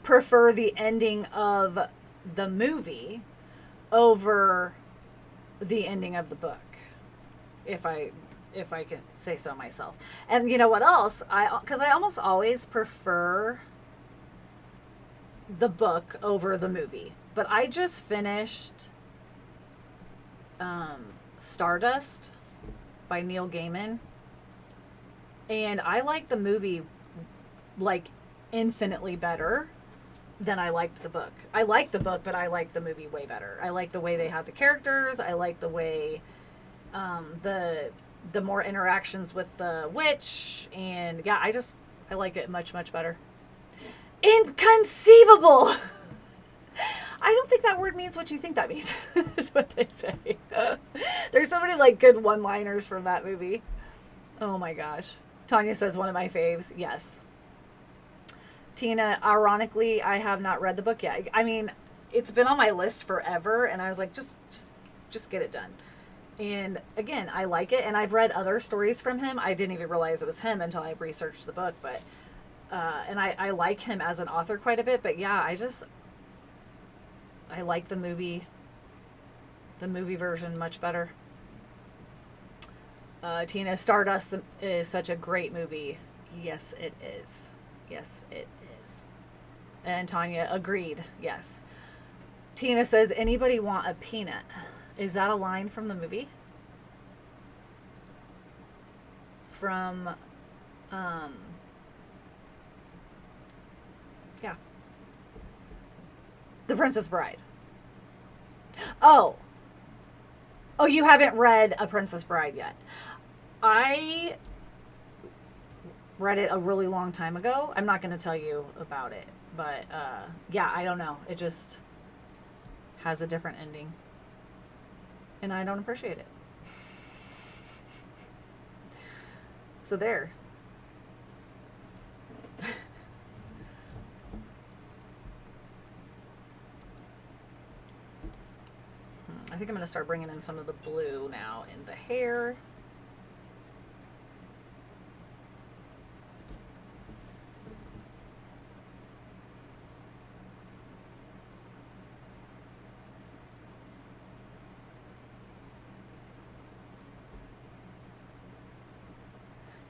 prefer the ending of the movie over the ending of the book, if I can say so myself. And you know what else? Because I almost always prefer the book over the movie. But I just finished Stardust by Neil Gaiman, and I like the movie like infinitely better than I liked the book. I liked the book, but I like the movie way better. I like the way they had the characters. I like the way the more interactions with the witch, and yeah, I like it much, much better. Inconceivable. I don't think that word means what you think that means. Is what they say. There's so many like good one-liners from that movie. Oh my gosh. Tanya says one of my faves. Yes. Tina, ironically, I have not read the book yet. I mean, it's been on my list forever, and I was like, just get it done. And again, I like it, and I've read other stories from him. I didn't even realize it was him until I researched the book, but and I like him as an author quite a bit. But yeah, I like the movie version much better. Tina, Stardust is such a great movie. Yes, it is. Yes, it is. And Tanya, agreed. Yes. Tina says, anybody want a peanut? Is that a line from the movie? From, yeah. The Princess Bride. Oh, you haven't read A Princess Bride yet. I read it a really long time ago. I'm not going to tell you about it, but yeah, I don't know. It just has a different ending, and I don't appreciate it. So there. I think I'm going to start bringing in some of the blue now in the hair.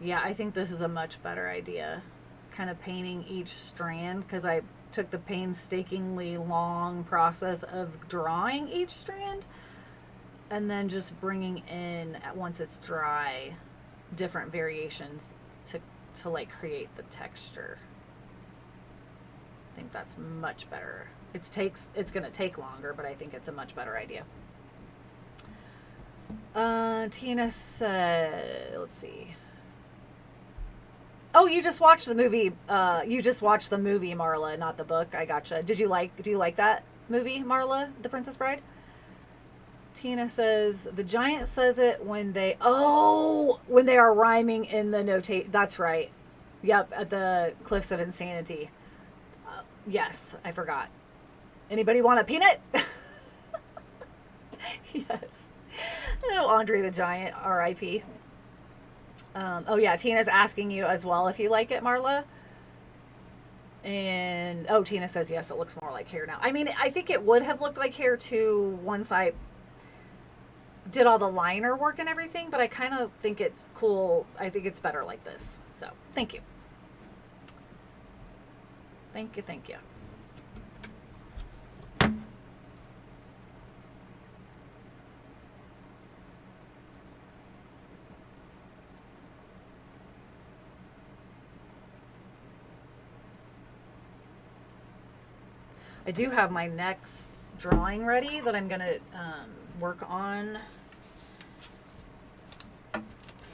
Yeah, I think this is a much better idea. Kind of painting each strand, because I took the painstakingly long process of drawing each strand and then just bringing in, once it's dry, different variations to like create the texture. I think that's much better. It's going to take longer, but I think it's a much better idea. Tina said, let's see. Oh, you just watched the movie. You just watched the movie, Marla, not the book. I gotcha. Do you like that movie, Marla, The Princess Bride? Tina says, the giant says it when they are rhyming in the notate. That's right. Yep, at the Cliffs of Insanity. Yes, I forgot. Anybody want a peanut? Yes. Oh, Andre the Giant, R.I.P. Oh yeah, Tina's asking you as well if you like it, Marla. And Tina says yes, it looks more like hair now. I mean, I think it would have looked like hair too once I did all the liner work and everything, but I kind of think it's cool. I think it's better like this. So, thank you. Thank you, thank you. I do have my next drawing ready that I'm going to work on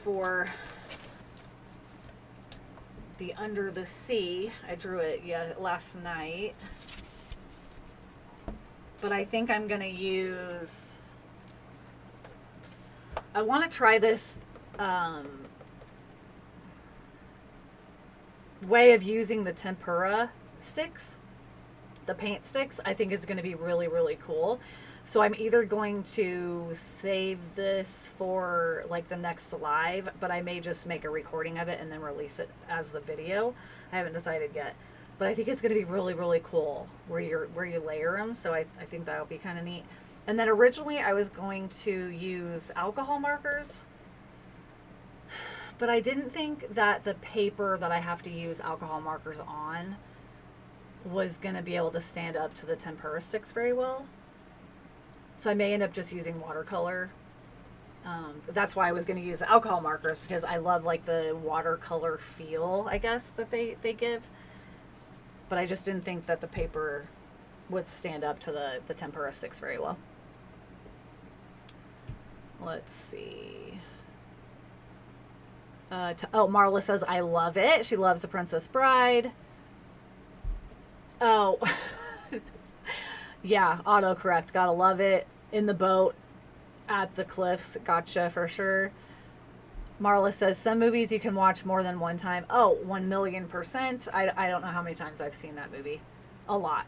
for the Under the Sea. I drew it last night. But I think I'm going to use... I want to try this way of using the tempera sticks. The paint sticks. I think it's going to be really, really cool. So I'm either going to save this for like the next live, but I may just make a recording of it and then release it as the video. I haven't decided yet. But I think it's going to be really, really cool where you layer them. So I think that'll be kind of neat. And then originally I was going to use alcohol markers, but I didn't think that the paper that I have to use alcohol markers on was going to be able to stand up to the tempera sticks very well. So I may end up just using watercolor. That's why I was going to use the alcohol markers, because I love like the watercolor feel, I guess, that they give. But I just didn't think that the paper would stand up to the tempera sticks very well. Let's see. Marla says, I love it. She loves The Princess Bride. Oh, yeah, autocorrect. Gotta love it. In the boat, at the cliffs. Gotcha, for sure. Marla says, some movies you can watch more than one time. Oh, 1,000,000%. I don't know how many times I've seen that movie. A lot.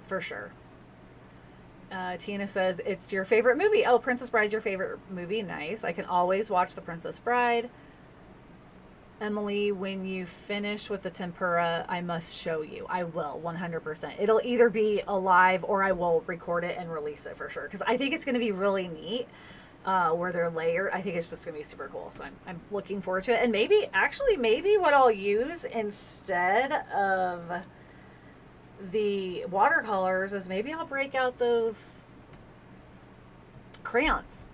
For sure. Tina says, it's your favorite movie. Oh, Princess Bride's your favorite movie. Nice. I can always watch The Princess Bride. Emily, when you finish with the tempura, I must show you. I will, 100%. It'll either be alive or I will record it and release it for sure. Because I think it's going to be really neat where they're layered. I think it's just going to be super cool. So I'm looking forward to it. And maybe what I'll use instead of the watercolors is maybe I'll break out those crayons,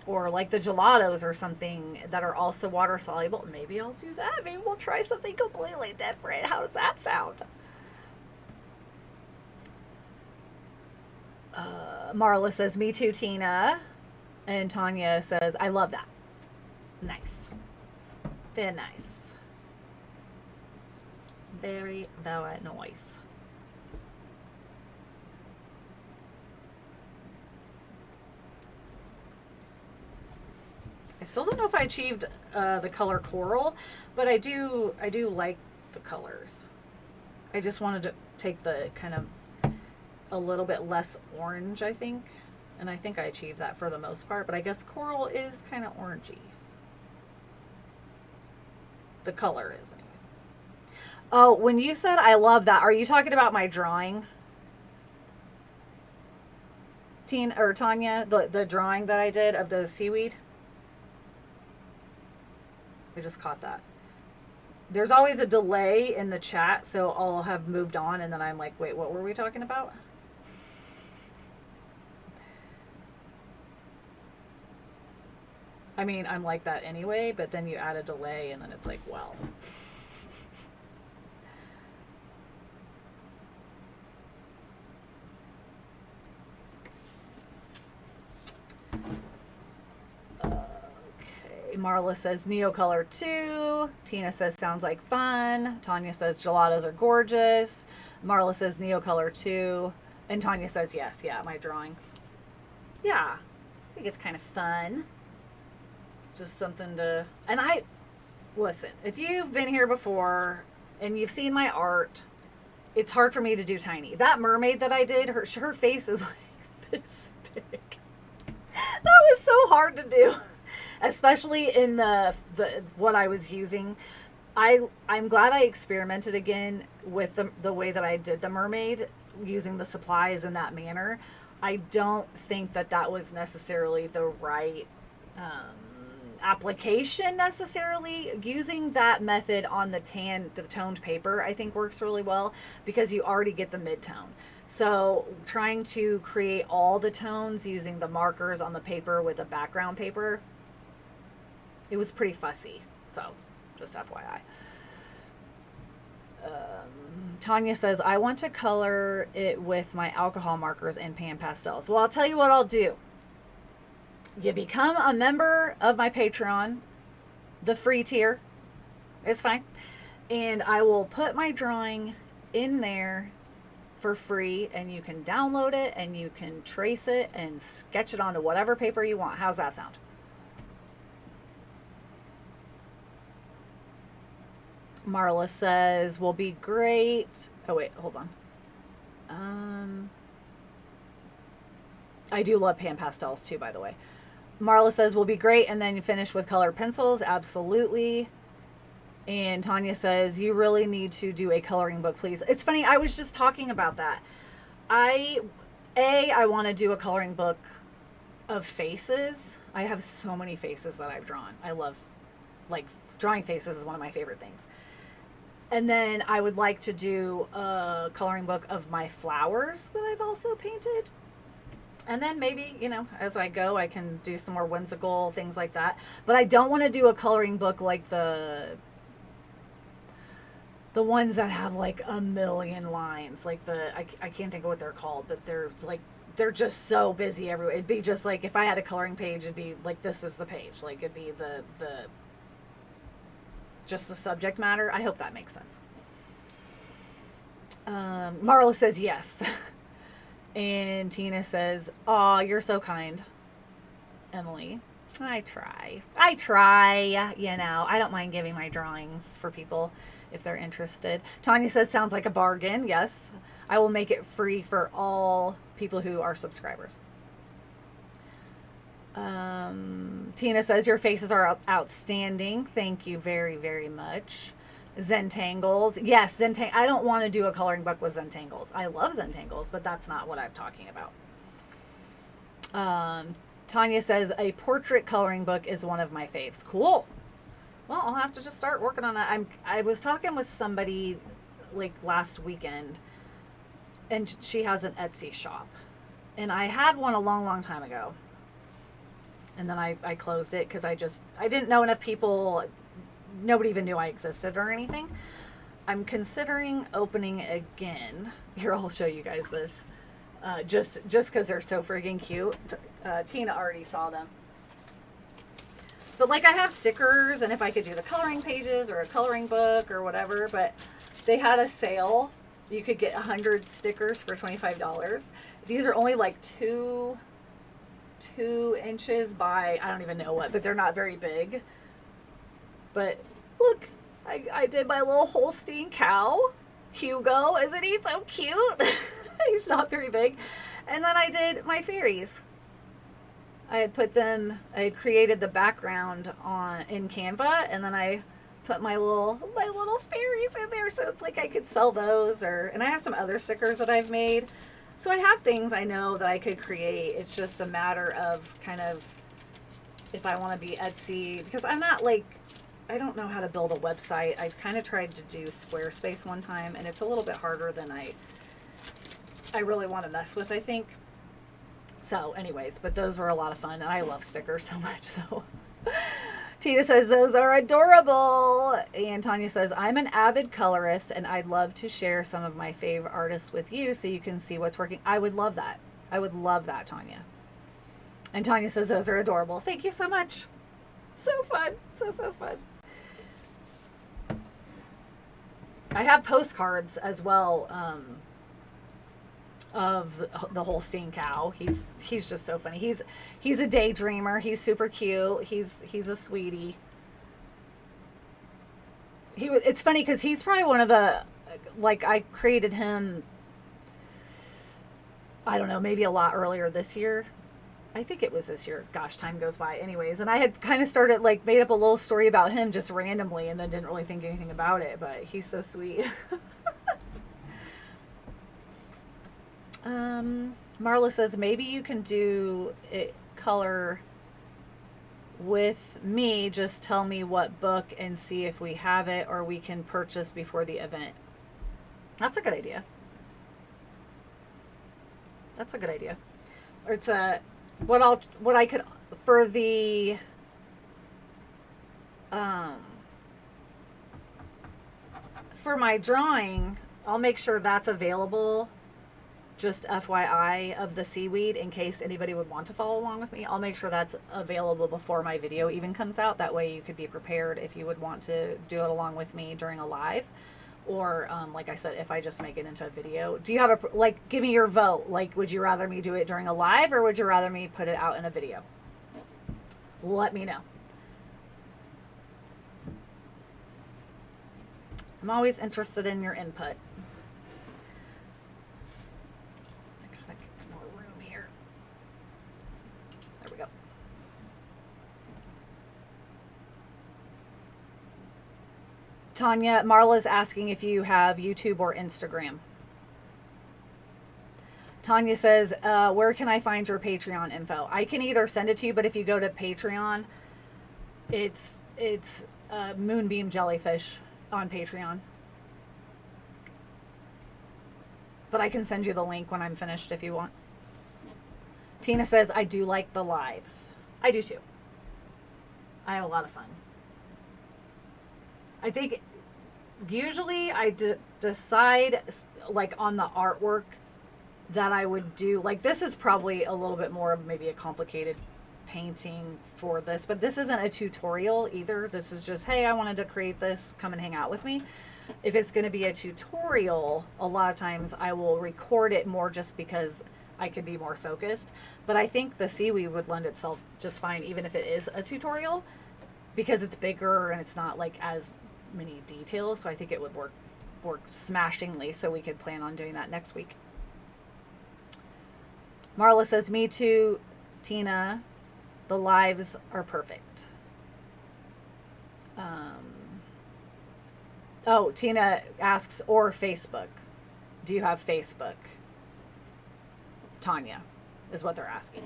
or like the gelatos or something that are also water soluble. Maybe I'll do that. Maybe we'll try something completely different. How does that sound? Marla says, me too, Tina. And Tanya says, I love that. Nice. Very nice. Very, very nice. I still don't know if I achieved the color coral, but I do like the colors. I just wanted to take the kind of a little bit less orange, I think. And I think I achieved that for the most part, but I guess coral is kind of orangey. The color is anyway. Oh, when you said I love that, are you talking about my drawing? Tanya, the drawing that I did of the seaweed? I just caught that. There's always a delay in the chat, so I'll have moved on and then I'm like, wait, what were we talking about? I mean, I'm like that anyway, but then you add a delay and then it's like, well. Okay, Marla says Neocolor 2. Tina says sounds like fun. Tanya says gelatos are gorgeous. Marla says Neocolor 2. And Tanya says yes, yeah, my drawing. Yeah, I think it's kind of fun. Just something to, and listen, if you've been here before and you've seen my art, it's hard for me to do tiny. That mermaid that I did, her face is like this big. That was so hard to do, especially in the what I was using. I'm glad I experimented again with the way that I did the mermaid, using the supplies in that manner. I don't think that was necessarily the right application necessarily. Using that method on the toned paper I think works really well because you already get the mid-tone. So trying to create all the tones using the markers on the paper with a background paper, it was pretty fussy. So just FYI. Tanya says, I want to color it with my alcohol markers and pan pastels. Well, I'll tell you what I'll do. You become a member of my Patreon, the free tier. It's fine. And I will put my drawing in there for free, and you can download it and you can trace it and sketch it onto whatever paper you want. How's that sound? Marla says, will be great. Oh, wait, hold on. I do love pan pastels too, by the way. Marla says, will be great, and then you finish with colored pencils. Absolutely. And Tanya says, you really need to do a coloring book, please. It's funny, I was just talking about that. I want to do a coloring book of faces. I have so many faces that I've drawn. I love, like, drawing faces is one of my favorite things. And then I would like to do a coloring book of my flowers that I've also painted. And then maybe, you know, as I go, I can do some more whimsical things like that. But I don't want to do a coloring book like the ones that have like a million lines. Like I can't think of what they're called, but they're just so busy everywhere. It'd be just like, if I had a coloring page, it'd be like, this is the page. Like, it'd be just the subject matter. I hope that makes sense. Marla says yes. And Tina says, aw, you're so kind, Emily. I try, you know. I don't mind giving my drawings for people if they're interested. Tanya says, sounds like a bargain. Yes, I will make it free for all people who are subscribers. Tina says, your faces are outstanding. Thank you very, very much. Zentangles. Yes, I don't want to do a coloring book with Zentangles. I love Zentangles, but that's not what I'm talking about. Tanya says, a portrait coloring book is one of my faves. Cool. Well, I'll have to just start working on that. I was talking with somebody like last weekend, and she has an Etsy shop. And I had one a long, long time ago. And then I closed it because I didn't know enough people. Nobody even knew I existed or anything. I'm considering opening again. Here, I'll show you guys this. Just because they're so friggin' cute. Tina already saw them. But like, I have stickers, and if I could do the coloring pages or a coloring book or whatever, but they had a sale. You could get 100 stickers for $25. These are only like 2 inches by, I don't even know what, but they're not very big. But look, I did my little Holstein cow, Hugo. Isn't he so cute? He's not very big. And then I did my fairies. I had created the background in Canva, and then I put my little fairies in there, so it's like I could sell those, and I have some other stickers that I've made. So I have things I know that I could create. It's just a matter of kind of if I want to be Etsy, because I'm not like, I don't know how to build a website. I kind of tried to do Squarespace one time, and it's a little bit harder than I really want to mess with, I think. So anyways, but those were a lot of fun, and I love stickers so much. So Tina says, those are adorable. And Tanya says, I'm an avid colorist, and I'd love to share some of my favorite artists with you so you can see what's working. I would love that. I would love that, Tanya. And Tanya says, those are adorable. Thank you so much. So fun. So fun. I have postcards as well, of the Holstein cow. He's just so funny. He's a daydreamer. He's super cute. He's a sweetie. It's funny because he's probably one of the, like, I created him, I don't know, maybe a lot earlier this year. I think it was this year. Gosh, time goes by. Anyways, and I had kind of started, like, made up a little story about him just randomly, and then didn't really think anything about it, but he's so sweet. Marla says, maybe you can do it color with me. Just tell me what book and see if we have it, or we can purchase before the event. That's a good idea. That's a good idea. Or it's what I could, for the, for my drawing, I'll make sure that's available. Just FYI of the seaweed, in case anybody would want to follow along with me. I'll make sure that's available before my video even comes out. That way you could be prepared if you would want to do it along with me during a live. Or, like I said, if I just make it into a video. Do you have give me your vote. Like, would you rather me do it during a live, or would you rather me put it out in a video? Let me know. I'm always interested in your input. Tanya, Marla's asking if you have YouTube or Instagram. Tanya says, where can I find your Patreon info? I can either send it to you, but if you go to Patreon, it's Moonbeam Jellyfish on Patreon. But I can send you the link when I'm finished if you want. Tina says, I do like the lives. I do too. I have a lot of fun. I think usually I decide like on the artwork that I would do. Like this is probably a little bit more of maybe a complicated painting for this, but this isn't a tutorial either. This is just, hey, I wanted to create this, come and hang out with me. If it's going to be a tutorial, a lot of times I will record it more just because I could be more focused. But I think the seaweed would lend itself just fine even if it is a tutorial, because it's bigger and it's not like as many details. So I think it would work smashingly, so we could plan on doing that next week. Marla says, me too, Tina. The lives are perfect. Oh, Tina asks, or Facebook. Do you have Facebook? Tanya is what they're asking.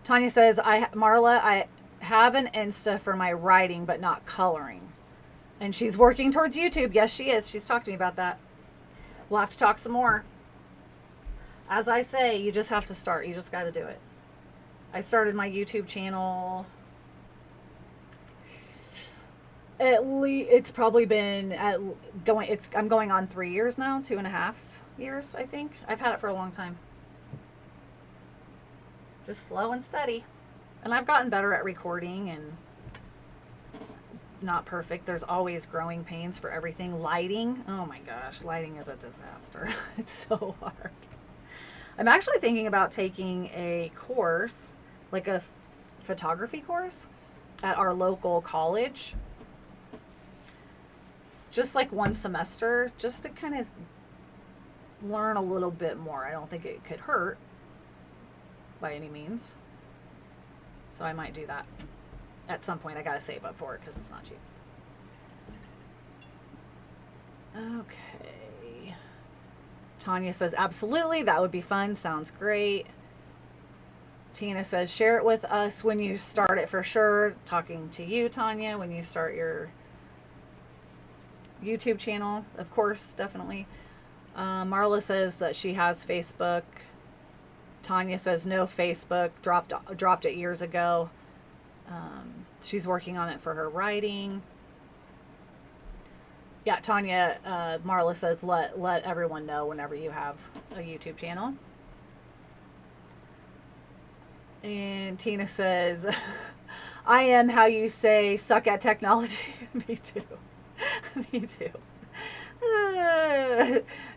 Tanya says, Marla, I have an Insta for my writing, but not coloring. And she's working towards YouTube. Yes, she is. She's talked to me about that. We'll have to talk some more. As I say, you just have to start. You just got to do it. I started my YouTube channel. It's probably been I'm going on 3 years now, 2.5 years, I think. I've had it for a long time. Just slow and steady. And I've gotten better at recording, and not perfect. There's always growing pains for everything. Lighting. Oh my gosh, lighting is a disaster. It's so hard. I'm actually thinking about taking a course, like a photography course at our local college. Just like one semester, just to kind of learn a little bit more. I don't think it could hurt by any means. So I might do that at some point. I got to save up for it because it's not cheap. Okay. Tanya says, absolutely, that would be fun. Sounds great. Tina says, share it with us when you start it for sure. Talking to you, Tanya, when you start your YouTube channel, of course, definitely. Marla says that she has Facebook. Tanya says no Facebook, dropped it years ago. She's working on it for her writing. Yeah, Tanya, Marla says let everyone know whenever you have a YouTube channel. And Tina says, I am how you say suck at technology. Me too. Me too.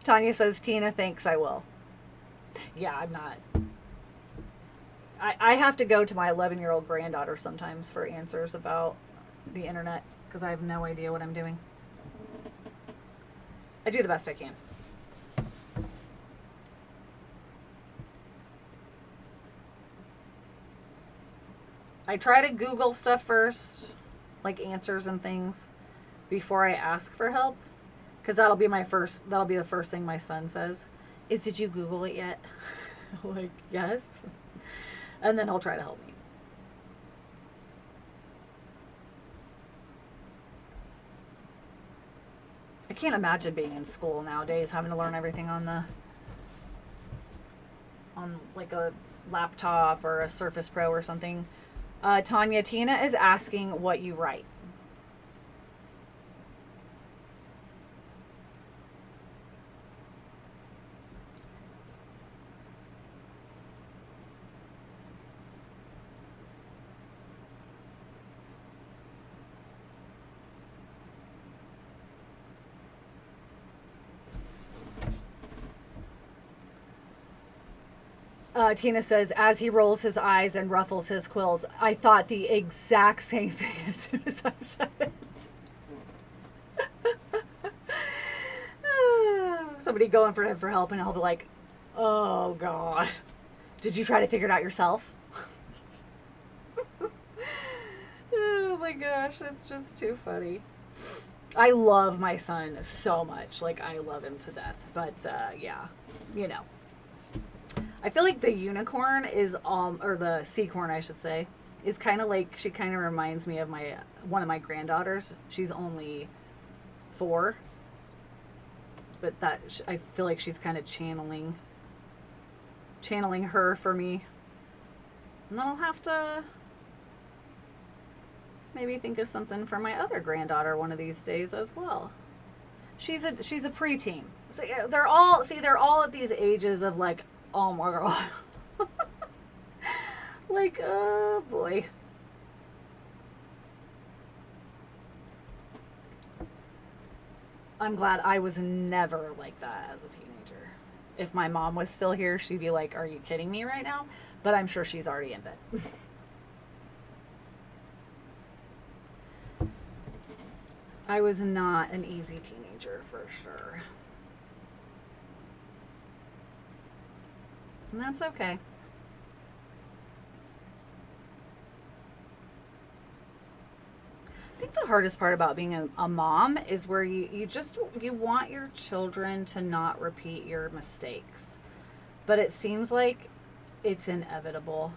Tanya says, Tina, thanks, I will. Yeah, I'm not. I have to go to my 11-year-old granddaughter sometimes for answers about the internet because I have no idea what I'm doing. I do the best I can. I try to Google stuff first, like answers and things, before I ask for help, because that'll be the first thing my son says is, did you Google it yet? Like, yes. And then he'll try to help me. I can't imagine being in school nowadays, having to learn everything on like a laptop or a Surface Pro or something. Tanya, Tina is asking what you write. Tina says, as he rolls his eyes and ruffles his quills. I thought the exact same thing as soon as I said it. Somebody going for him for help, and I'll be like, oh, God. Did you try to figure it out yourself? Oh, my gosh. It's just too funny. I love my son so much. Like, I love him to death. But, yeah, you know. I feel like the unicorn is, or the Seacorn, I should say, is kind of like, she kind of reminds me of one of my granddaughters. She's only 4. But I feel like she's kind of channeling her for me. And then I'll have to maybe think of something for my other granddaughter one of these days as well. She's a preteen. So they're all at these ages of like, oh my god. Like, oh boy. I'm glad I was never like that as a teenager. If my mom was still here, she'd be like, are you kidding me right now? But I'm sure she's already in bed. I was not an easy teenager for sure. And that's okay. I think the hardest part about being a mom is where you want your children to not repeat your mistakes. But it seems like it's inevitable.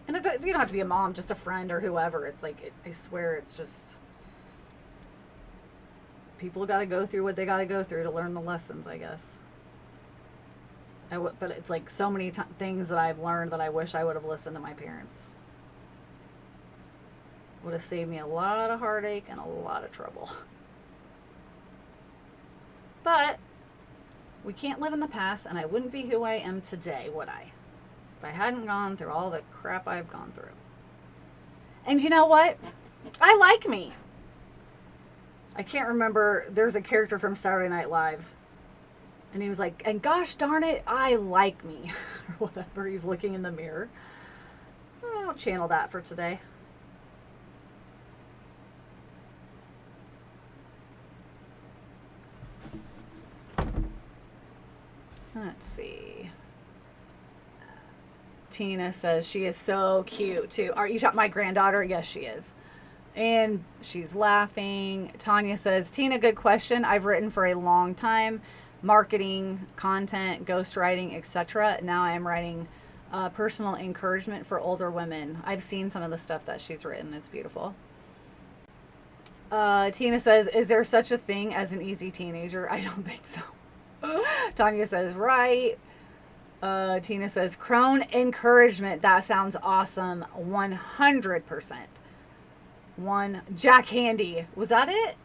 And you don't have to be a mom, just a friend or whoever. It's like, I swear it's just, people got to go through what they got to go through to learn the lessons, I guess. But it's like so many things that I've learned that I wish I would have listened to my parents. Would have saved me a lot of heartache and a lot of trouble. But we can't live in the past, and I wouldn't be who I am today, would I? If I hadn't gone through all the crap I've gone through. And you know what? I like me. I can't remember. There's a character from Saturday Night Live. And he was like, and gosh darn it, I like me. Or whatever. He's looking in the mirror. I'll channel that for today. Let's see. Tina says she is so cute too. Are you talking my granddaughter? Yes, she is. And she's laughing. Tanya says, Tina, good question. I've written for a long time. Marketing, content, ghostwriting, etc. Now I am writing personal encouragement for older women. I've seen some of the stuff that she's written. It's beautiful. Tina says, is there such a thing as an easy teenager? I don't think so. Tanya says, right. Tina says, crone encouragement. That sounds awesome. 100%. Jack Handy. Was that it?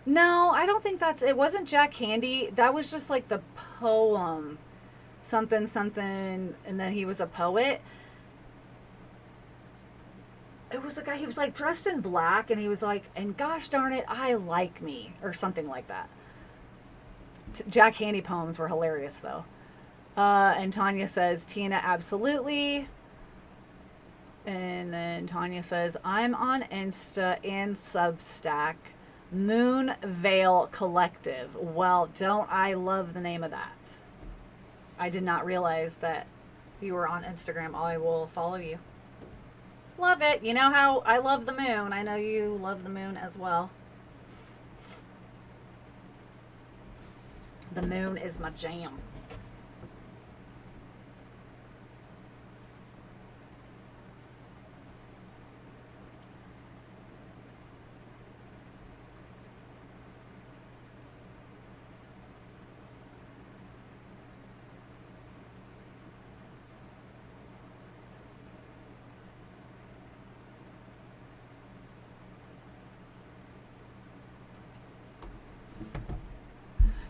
No, I don't think it wasn't Jack Handy. That was just like the poem. Something, something, and then he was a poet. It was a guy, he was like dressed in black, and he was like, and gosh darn it, I like me, or something like that. Jack Handy poems were hilarious, though. And Tanya says, Tina, absolutely. And then Tanya says, I'm on Insta and Substack. Moon Veil Collective. Well, don't I love the name of that. I did not realize that you were on Instagram. I will follow you. Love it. You know how I love the moon. I know you love the moon as well. The moon is my jam.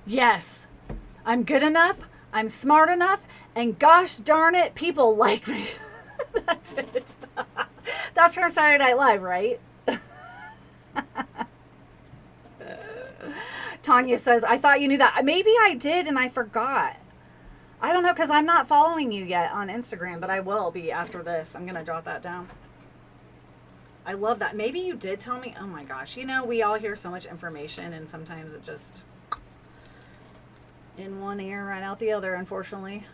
Yes, I'm good enough, I'm smart enough, and gosh darn it, people like me. That's it. That's from Saturday Night Live, right? Tanya says, I thought you knew that. Maybe I did and I forgot. I don't know, because I'm not following you yet on Instagram, but I will be after this. I'm going to jot that down. I love that. Maybe you did tell me. Oh my gosh. You know, we all hear so much information, and sometimes it just in one ear, right out the other, unfortunately.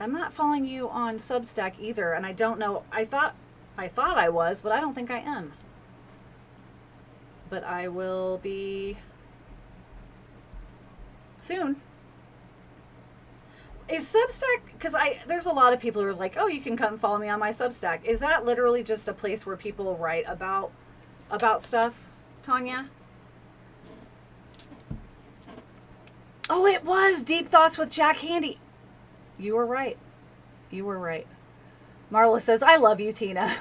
I'm not following you on Substack either, and I don't know. I thought I thought I was, but I don't think I am. But I will be soon. Is Substack, because there's a lot of people who are like, oh, you can come follow me on my Substack. Is that literally just a place where people write about stuff, Tanya? Oh, it was Deep Thoughts with Jack Handy. You were right. You were right. Marla says, I love you, Tina.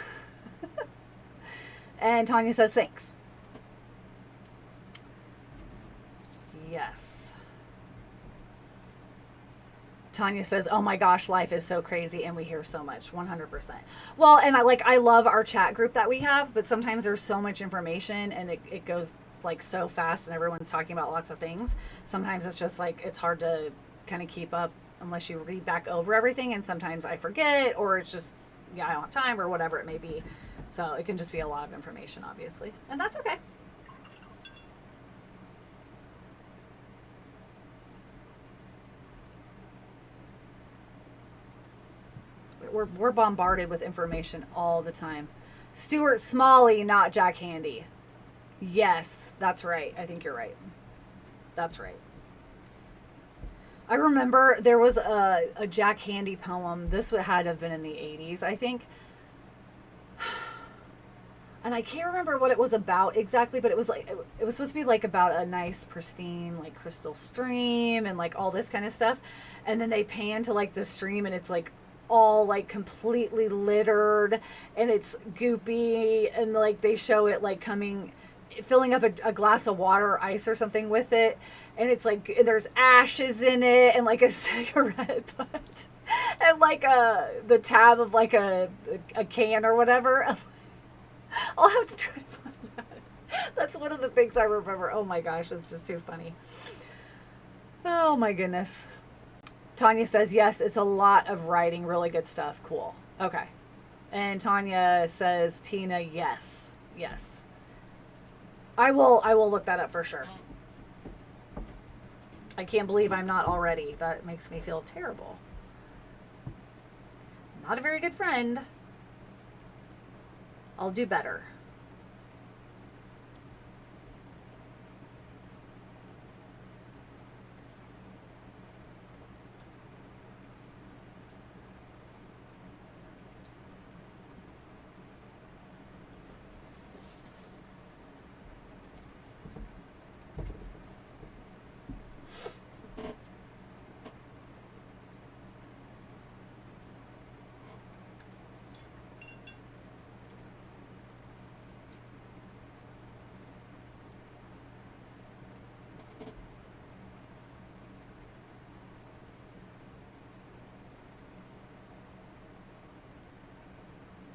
And Tanya says, thanks. Yes. Tanya says, oh my gosh, life is so crazy and we hear so much. 100%. Well, and I love our chat group that we have, but sometimes there's so much information and it goes like so fast and everyone's talking about lots of things. Sometimes it's just like, it's hard to kind of keep up unless you read back over everything. And sometimes I forget, or it's just, yeah, I don't have time or whatever it may be. So it can just be a lot of information, obviously. And that's okay. We're bombarded with information all the time. Stuart Smalley, not Jack Handy. Yes, that's right. I think you're right. That's right. I remember there was a Jack Handy poem. This had to have been in the 80s, I think. And I can't remember what it was about exactly, but it was like, it was supposed to be like about a nice, pristine, like crystal stream and like all this kind of stuff. And then they pan to like the stream and it's like all like completely littered and it's goopy, and like they show it like filling up a glass of water or ice or something with it, and it's like there's ashes in it and like a cigarette butt and like the tab of like a can or whatever. I'll have to try to find that. That's one of the things I remember. Oh my gosh, it's just too funny. Oh my goodness. Tanya says, yes, it's a lot of writing, really good stuff. Cool. Okay. And Tanya says, Tina, yes. Yes. I will look that up for sure. I can't believe I'm not already. That makes me feel terrible. Not a very good friend. I'll do better.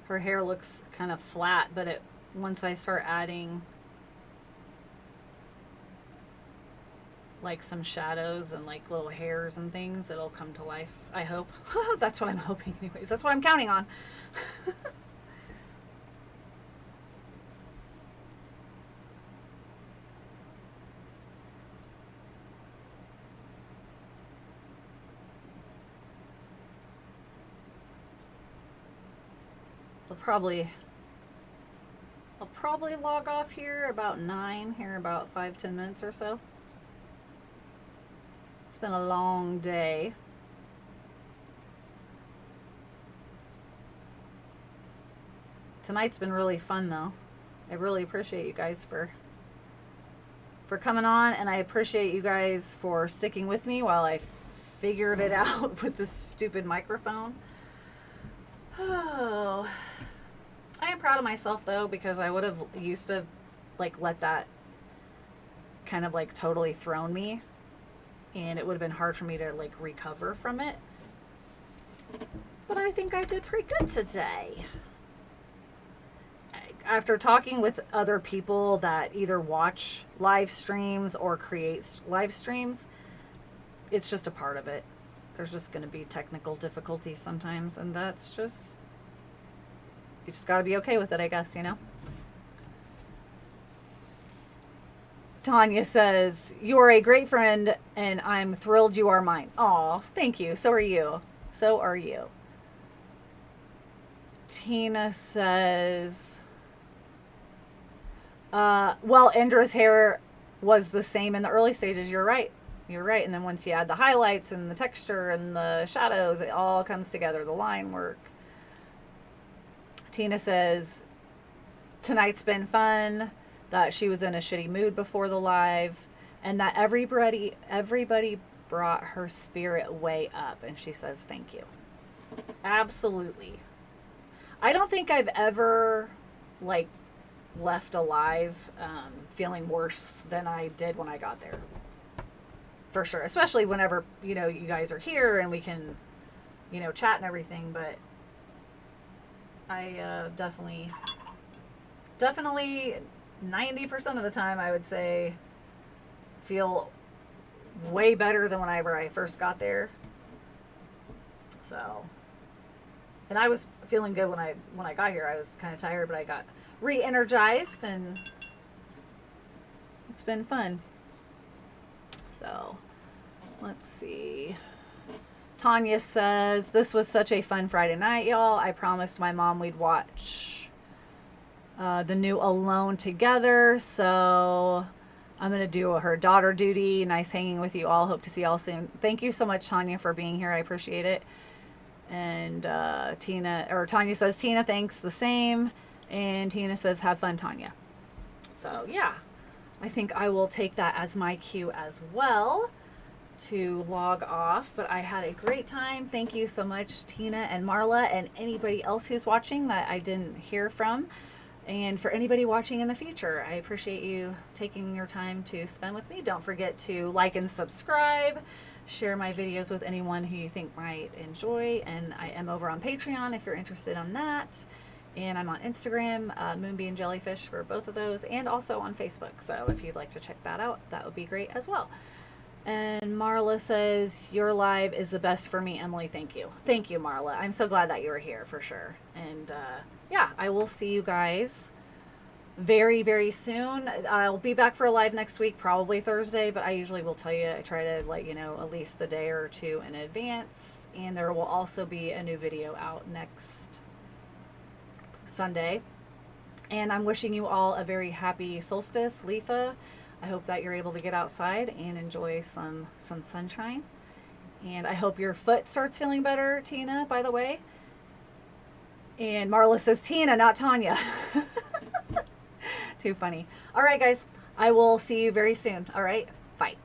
Her hair looks kind of flat, but once I start adding like some shadows and like little hairs and things, it'll come to life. I hope. That's what I'm hoping anyways. That's what I'm counting on. I'll probably log off here about 9, here about 5-10 minutes or so. It's been a long day. Tonight's been really fun though. I really appreciate you guys for coming on, and I appreciate you guys for sticking with me while I figured it out with this stupid microphone. Oh, I am proud of myself though, because I would have used to like let that kind of like totally thrown me, and it would have been hard for me to like recover from it. But I think I did pretty good today. After talking with other people that either watch live streams or create live streams, it's just a part of it. There's just going to be technical difficulties sometimes, and that's just, you just got to be okay with it, I guess, you know? Tanya says, you are a great friend, and I'm thrilled you are mine. Aw, thank you. So are you. So are you. Tina says, well, Indra's hair was the same in the early stages. You're right. You're right. And then once you add the highlights and the texture and the shadows, it all comes together, the line work. Tina says, tonight's been fun, that she was in a shitty mood before the live, and that everybody brought her spirit way up. And she says, thank you. Absolutely. I don't think I've ever, like, left alive feeling worse than I did when I got there. For sure. Especially whenever, you know, you guys are here and we can, you know, chat and everything. But I definitely 90% of the time, I would say, feel way better than whenever I first got there. So, and I was feeling good when I got here. I was kind of tired, but I got re-energized, and it's been fun. So, let's see. Tanya says, this was such a fun Friday night, y'all. I promised my mom we'd watch the new Alone together, so I'm going to do her daughter duty. Nice hanging with you all. Hope to see y'all soon. Thank you so much, Tanya, for being here. I appreciate it. And Tanya says, Tina, thanks, the same. And Tina says, have fun, Tanya. So, yeah, I think I will take that as my cue as well to log off. But I had a great time. Thank you so much, Tina and Marla, and anybody else who's watching that I didn't hear from. And for anybody watching in the future, I appreciate you taking your time to spend with me. Don't forget to like and subscribe. Share my videos with anyone who you think might enjoy. And I am over on Patreon if you're interested on that. And I'm on Instagram, Moonbeam Jellyfish for both of those, and also on Facebook. So if you'd like to check that out, that would be great as well. And Marla says, your live is the best for me, Emily. Thank you. Thank you, Marla. I'm so glad that you were here for sure. And yeah, I will see you guys very, very soon. I'll be back for a live next week, probably Thursday, but I usually will tell you, I try to let you know at least the day or two in advance. And there will also be a new video out next Sunday. And I'm wishing you all a very happy solstice, Letha. I hope that you're able to get outside and enjoy some sunshine. And I hope your foot starts feeling better, Tina, by the way. And Marla says, Tina, not Tanya. Too funny. All right, guys. I will see you very soon. All right. Bye.